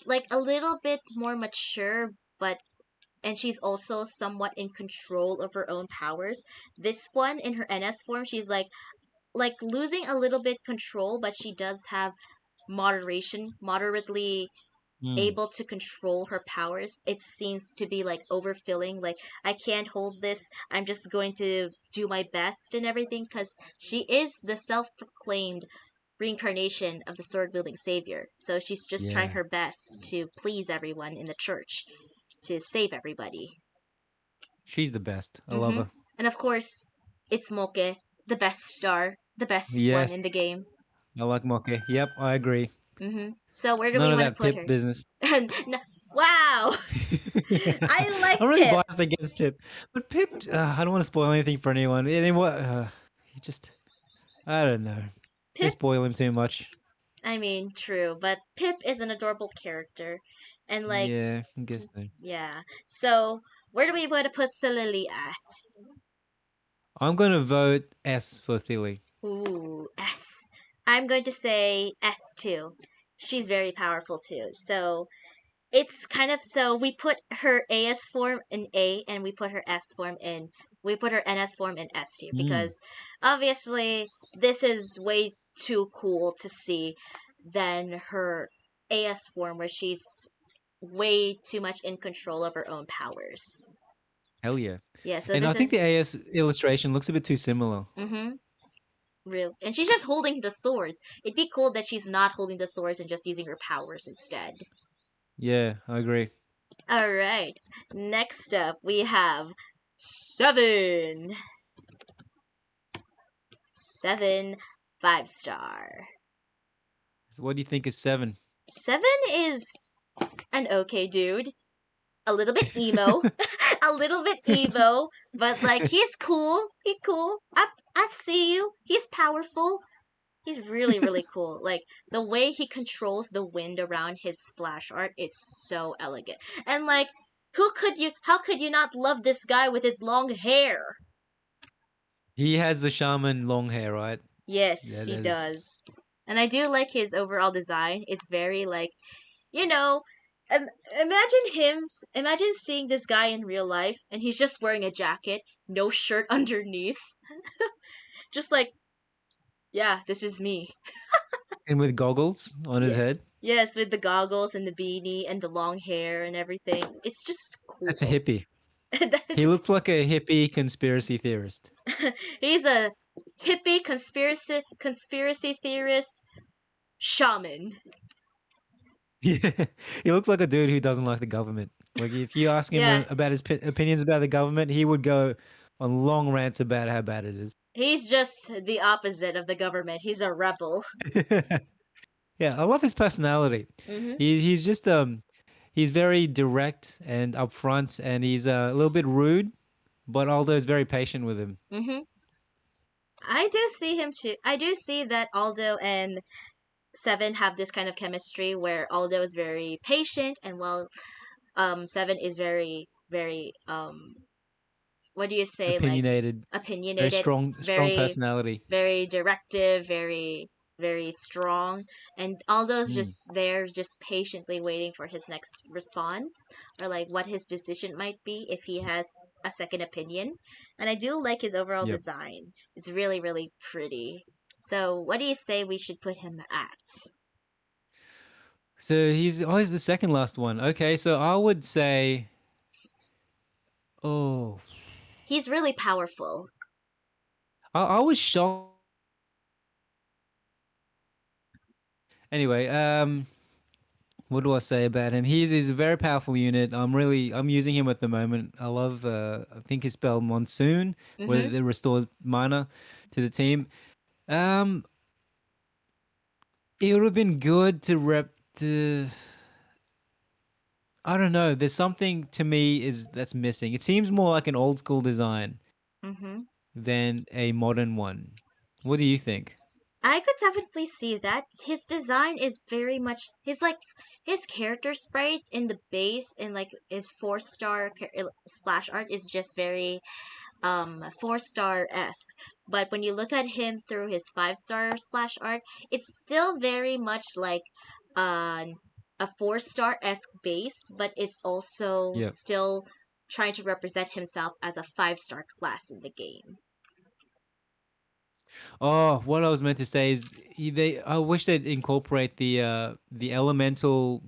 like a little bit more mature, but and she's also somewhat in control of her own powers. This one in her NS form, she's like losing a little bit control, but she does have moderately Mm, able to control her powers. It seems to be like overfilling, like I can't hold this. I'm just going to do my best and everything because she is the self-proclaimed reincarnation of the sword wielding savior. So she's just trying yeah, her best to please everyone in the church, to save everybody. she's the best. I love Mm-hmm. her. And of course, it's Moke, the best star, the best one Yes, in the game. I like Moke. Yep, I agree. Mm-hmm. So where do None we of want to that put Pip her? business. Wow, I like I'm really Pip. biased against Pip, but Pip, I don't want to spoil anything for anyone. Anyway, he just, I don't know. They Pip. spoil him too much. I mean, true, but Pip is an adorable character, and like, Yeah, I guess so. yeah. So where do we want to put Thalili at? I'm gonna vote S for Thilly. Ooh, S. I'm going to say S2. She's very powerful too. So it's kind of so we put her AS form in A and we put her NS form in S tier Mm. because obviously this is way too cool to see than her AS form where she's way too much in control of her own powers. Hell yeah. Yeah, so And I this is think the AS illustration looks a bit too similar. real, and she's just holding the swords. It'd be cool that she's not holding the swords and just using her powers instead. Yeah, I agree. All right. Next up, we have 7. 7, 5-star. So what do you think is 7? 7 is an okay dude. A little bit emo. A little bit emo. But, like, he's cool. He cool. I see you. He's powerful. He's really, really cool. Like, the way he controls the wind around his splash art is so elegant. And, like, how could you not love this guy with his long hair? He has the shaman long hair, right? Yes, Yeah, he that is. does. And I do like his overall design. It's very, like, you know, um, imagine seeing this guy in real life and he's just wearing a jacket, no shirt underneath. Just like, yeah, this is me. And with goggles on his Yeah. head. Yes, with the goggles and the beanie and the long hair and everything. It's just That's a cool. hippie. He That's, looks like a hippie conspiracy theorist. he's a hippie conspiracy theorist shaman. Yeah, he looks like a dude who doesn't like the government. Like if you ask him Yeah, about his opinions about the government, he would go on long rants about how bad it is. he's just the opposite of the government. He's a rebel. Yeah, I love his personality. Hmm. He's just he's very direct and upfront, and he's a little bit rude, but Aldo's very patient with him. Hmm. I do see him too. I do see that Aldo and Seven have this kind of chemistry where Aldo is very patient and while Seven is very very what do you say, like Opinionated, very opinionated, strong very personality. very directive, very very strong, and Aldo's Mm, just there just patiently waiting for his next response or like what his decision might be if he has a second opinion. And I do like his overall yep. design. It's really really pretty. So what do you say we should put him at? So he's the second last one. Okay, so I would say, oh, He's really powerful. I was shocked. Anyway, what do I say about him? He's a very powerful unit. I'm using him at the moment. I love I think his spell Monsoon, where Mm-hmm. it restores mana to the team. Um, it would have been good to rep to. I don't know. There's something to me is that's missing. It seems more like an old school design Mm-hmm. than a modern one. What do you think? I could definitely see that. His design is very much his like his character sprite in the base and like his 4-star splash art is just very 4-star esque. But when you look at him through his 5-star splash art, it's still very much like uh, a 4-star esque base, but it's also Yeah. still trying to represent himself as a 5-star class in the game. Oh, what I was meant to say is they. I wish they'd incorporate the elemental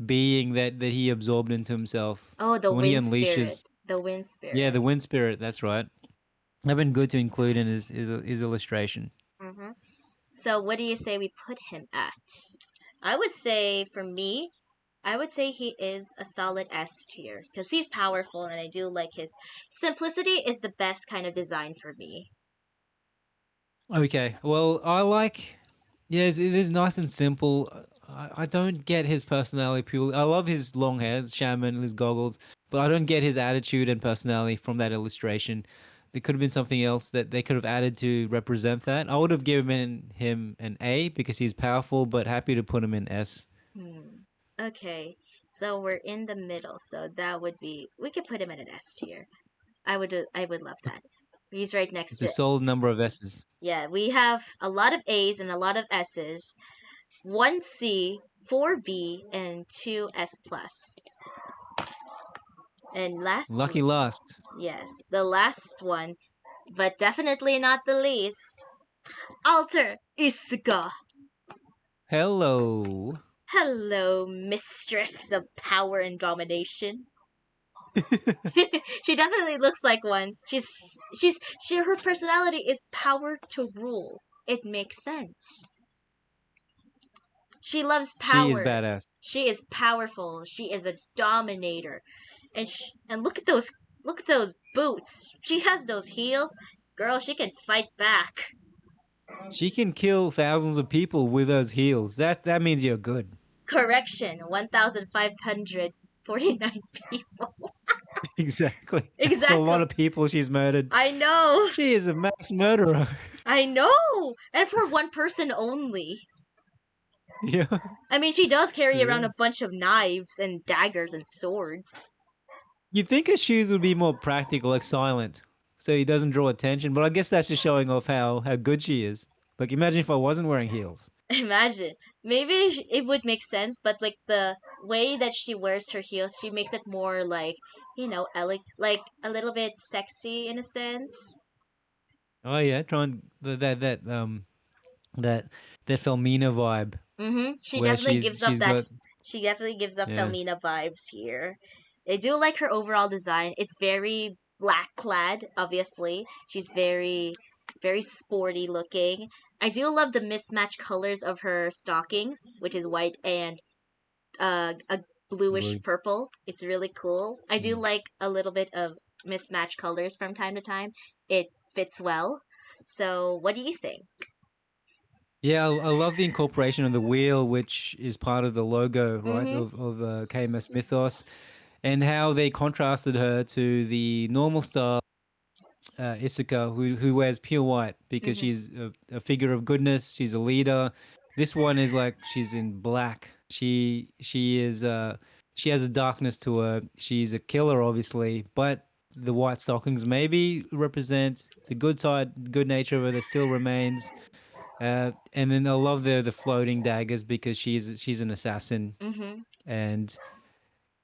being that he absorbed into himself Oh, the when he wind spirit. unleashes. The wind Yeah, spirit. the wind spirit. That's right. That'd been good to include in his illustration. Hmm. So, what do you say we put him at? I would say, for me, I would say he is a solid S tier because he's powerful and I do like his simplicity is the best kind of design for me. Okay. Well, I like. Yes, it is nice and simple. I don't get his personality purely. I love his long hair, his shaman, his goggles, but I don't get his attitude and personality from that illustration. There could have been something else that they could have added to represent that. I would have given him an A because he's powerful, but happy to put him in S. Hmm. Okay, so we're in the middle, so that would be we could put him in an S tier. I would love that. He's right next It's a to. solid number of S's. Yeah, we have a lot of A's and a lot of S's. 1 C, 4 B, and 2 S plus. And Lucky lastly, last. yes, the last one, but definitely not the least, Alter Isuka. Hello. Hello, mistress of power and domination. She definitely looks like one. Her personality is power to rule. It makes sense. She loves She is power. badass. She is powerful. She is a dominator. And look at those boots. She has those heels. Girl, she can fight back. She can kill thousands of people with those heels. That means you're good. Correction, 1,549 people. Exactly. That's a lot Exactly. of people she's murdered. I know. She is a mass murderer. I know. And for one person only. Yeah. I mean, she does carry around Yeah. a bunch of knives and daggers and swords. You'd think her shoes would be more practical, like silent, so he doesn't draw attention. But I guess that's just showing off how good she is. Like, imagine if I wasn't wearing heels. Imagine. Maybe it would make sense, but like the way that she wears her heels, she makes it more like, like a little bit sexy in a sense. Oh yeah, trying that that Felmina vibe She where definitely gives up she's that. got She definitely gives up yeah. Felmina vibes here. I do like her overall design. It's very black clad, obviously. She's very sporty looking. I do love the mismatched colors of her stockings, which is white and a bluish Blue. purple. It's really cool. I do Mm. like a little bit of mismatched colors from time to time. It fits well. So, what do you think? Yeah, I love the incorporation of the wheel, which is part of the logo, right, Mm-hmm. of KMS Mythos, and how they contrasted her to the normal style Isuka, who wears pure white because Mm-hmm. she's a figure of goodness. She's a leader. This one is like she's in black. She has a darkness to her. She's a killer, obviously, but the white stockings maybe represent the good side, good nature of her that still remains. And then I love the floating daggers because she's an assassin, Mm-hmm. and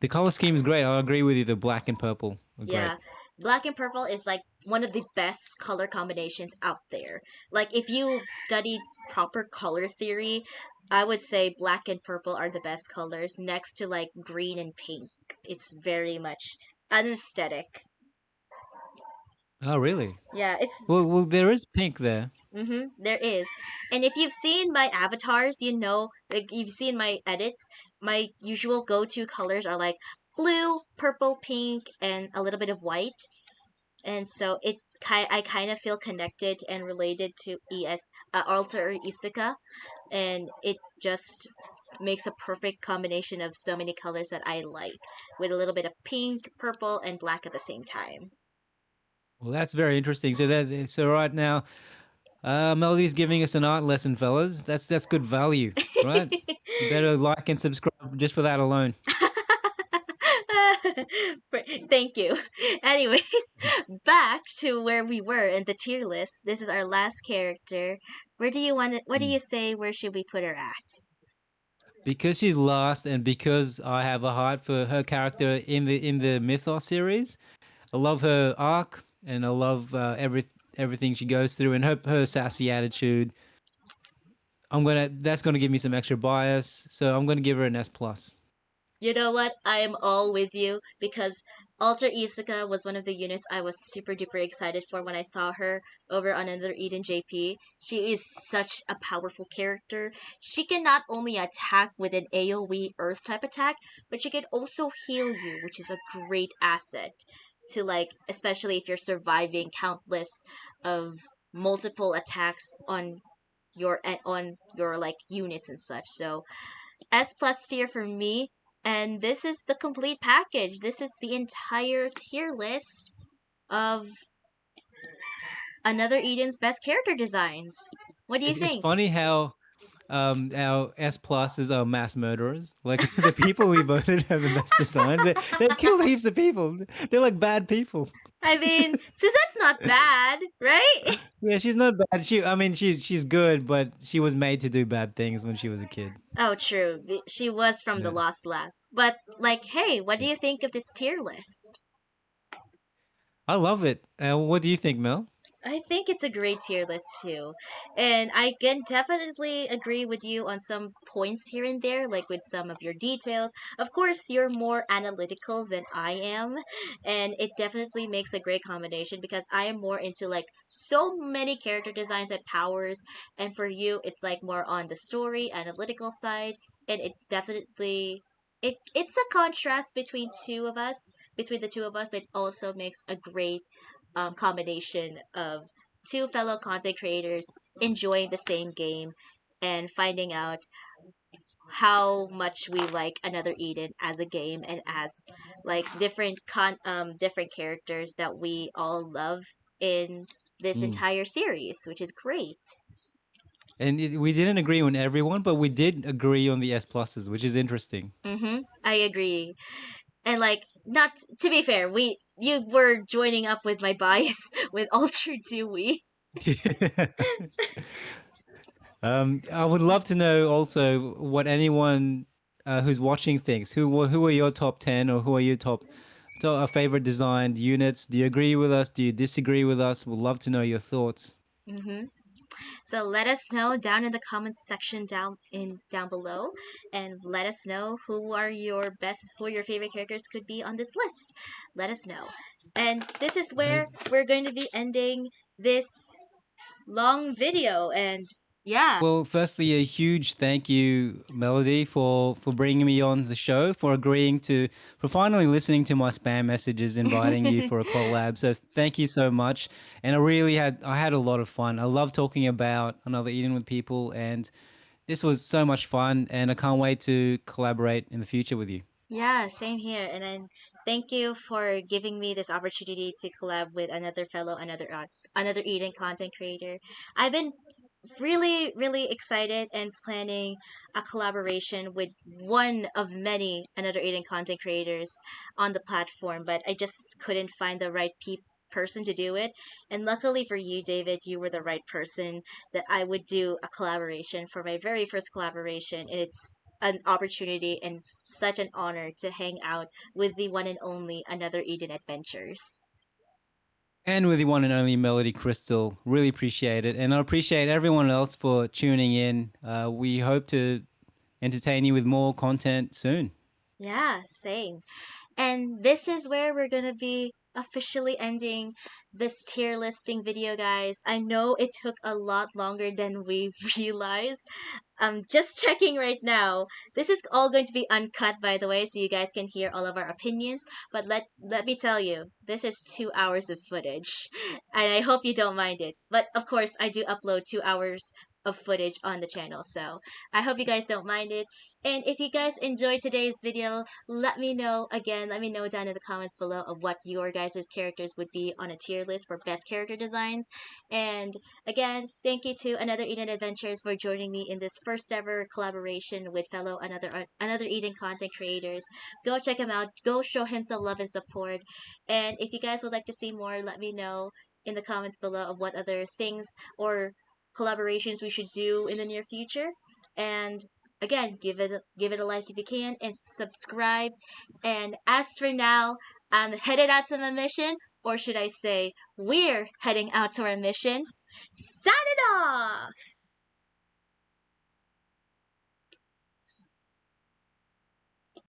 the color scheme is great. I agree with you. The black and purple are great. Yeah. Black and purple is like one of the best color combinations out there. Like if you studied proper color theory, I would say black and purple are the best colors next to like green and pink. It's very much anesthetic. Oh, really? Yeah, it's Well, there is pink there. there is. And if you've seen my avatars, like you've seen my edits, my usual go-to colors are like blue, purple, pink, and a little bit of white. And so I kind of feel connected and related to Alter or Isuka, and it just makes a perfect combination of so many colors that I like, with a little bit of pink, purple, and black at the same time. Well, that's very interesting. So right now, Melody's giving us an art lesson, fellas. That's good value, right? You better like and subscribe just for that alone. Thank you. Anyways, back to where we were in the tier list. This is our last character. Where do you want it? What do Mm. you say? Where should we put her at? Because she's last, and because I have a heart for her character in the Mythos series. I love her arc, and I love everything she goes through, and her sassy attitude. That's gonna give me some extra bias, so I'm gonna give her an S plus. You know what? I am all with you because Alter Isuka was one of the units I was super duper excited for when I saw her over on Another Eden JP. She is such a powerful character. She can not only attack with an AoE Earth type attack, but she can also heal you, which is a great asset to like, especially if you're surviving countless of multiple attacks on your like units and such. So S plus tier for me. And this is the complete package. This is the entire tier list of Another Eden's best character designs. What do you It's think? funny how our S pluses are mass murderers. Like the people we voted have the best designs. They've killed heaps of people. They're like bad people. I mean, Suzette's not bad, right? Yeah, she's not bad. I mean, she's good, but she was made to do bad things when she was a kid. Oh, true. She was from the Yeah. Lost Lab. But, like, hey, what do you think of this tier list? I love it. What do you think, Mel? I think it's a great tier list too. And I can definitely agree with you on some points here and there, like with some of your details. Of course, you're more analytical than I am, and it definitely makes a great combination because I am more into like so many character designs and powers, and for you, it's like more on the story, analytical side, and it definitely. It's a contrast between the two of us, but it also makes a great combination of two fellow content creators enjoying the same game and finding out how much we like Another Eden as a game and as like different characters that we all love in this Mm. entire series, which is great. And we didn't agree on everyone, but we did agree on the S pluses, which is interesting. I agree. And like not to be fair, we you were joining up with my bias with Alter Dewey. I would love to know also what anyone who's watching thinks. Who are your top 10, or who are your top favorite designed units? Do you agree with us? Do you disagree with us? We'd love to know your thoughts. hmm So let us know down in the comments section down below, and let us know who your favorite characters could be on this list. Let us know. And this is where we're going to be ending this long video. And yeah, Well, firstly, a huge thank you, Melody, for bringing me on the show, for finally listening to my spam messages, inviting you for a collab. So thank you so much. And I had a lot of fun. I love talking about Another Eden with people, and this was so much fun. And I can't wait to collaborate in the future with you. yeah, same here. And then thank you for giving me this opportunity to collab with another Eden content creator. I've been really excited and planning a collaboration with one of many Another Eden content creators on the platform, but I just couldn't find the right person to do it. And luckily for you, David, you were the right person that I would do a collaboration for my very first collaboration. And it's an opportunity and such an honor to hang out with the one and only Another Eden Adventures. And with the one and only Melody Crystal, really appreciate it. And I appreciate everyone else for tuning in. We hope to entertain you with more content soon. Yeah, same. And this is where we're gonna be officially ending this tier listing video, guys. I know it took a lot longer than we realized. Just checking right now. This is all going to be uncut, by the way, so you guys can hear all of our opinions. But let me tell you, this is 2 hours of footage, and I hope you don't mind it. But of course, I do upload 2 hours of footage on the channel, so I hope you guys don't mind it. And if you guys enjoyed today's video, let me know again. Let me know down in the comments below of what your guys' characters would be on a tier list for best character designs. And again, thank you to Another Eden Adventures for joining me in this first ever collaboration with fellow Another Eden content creators. Go check him out. Go show him some love and support. And if you guys would like to see more, let me know in the comments below of what other things or collaborations we should do in the near future. And again, give it a like if you can and subscribe. And as for now, I'm headed out to my mission, or should I say, we're heading out to our mission. Sign it off!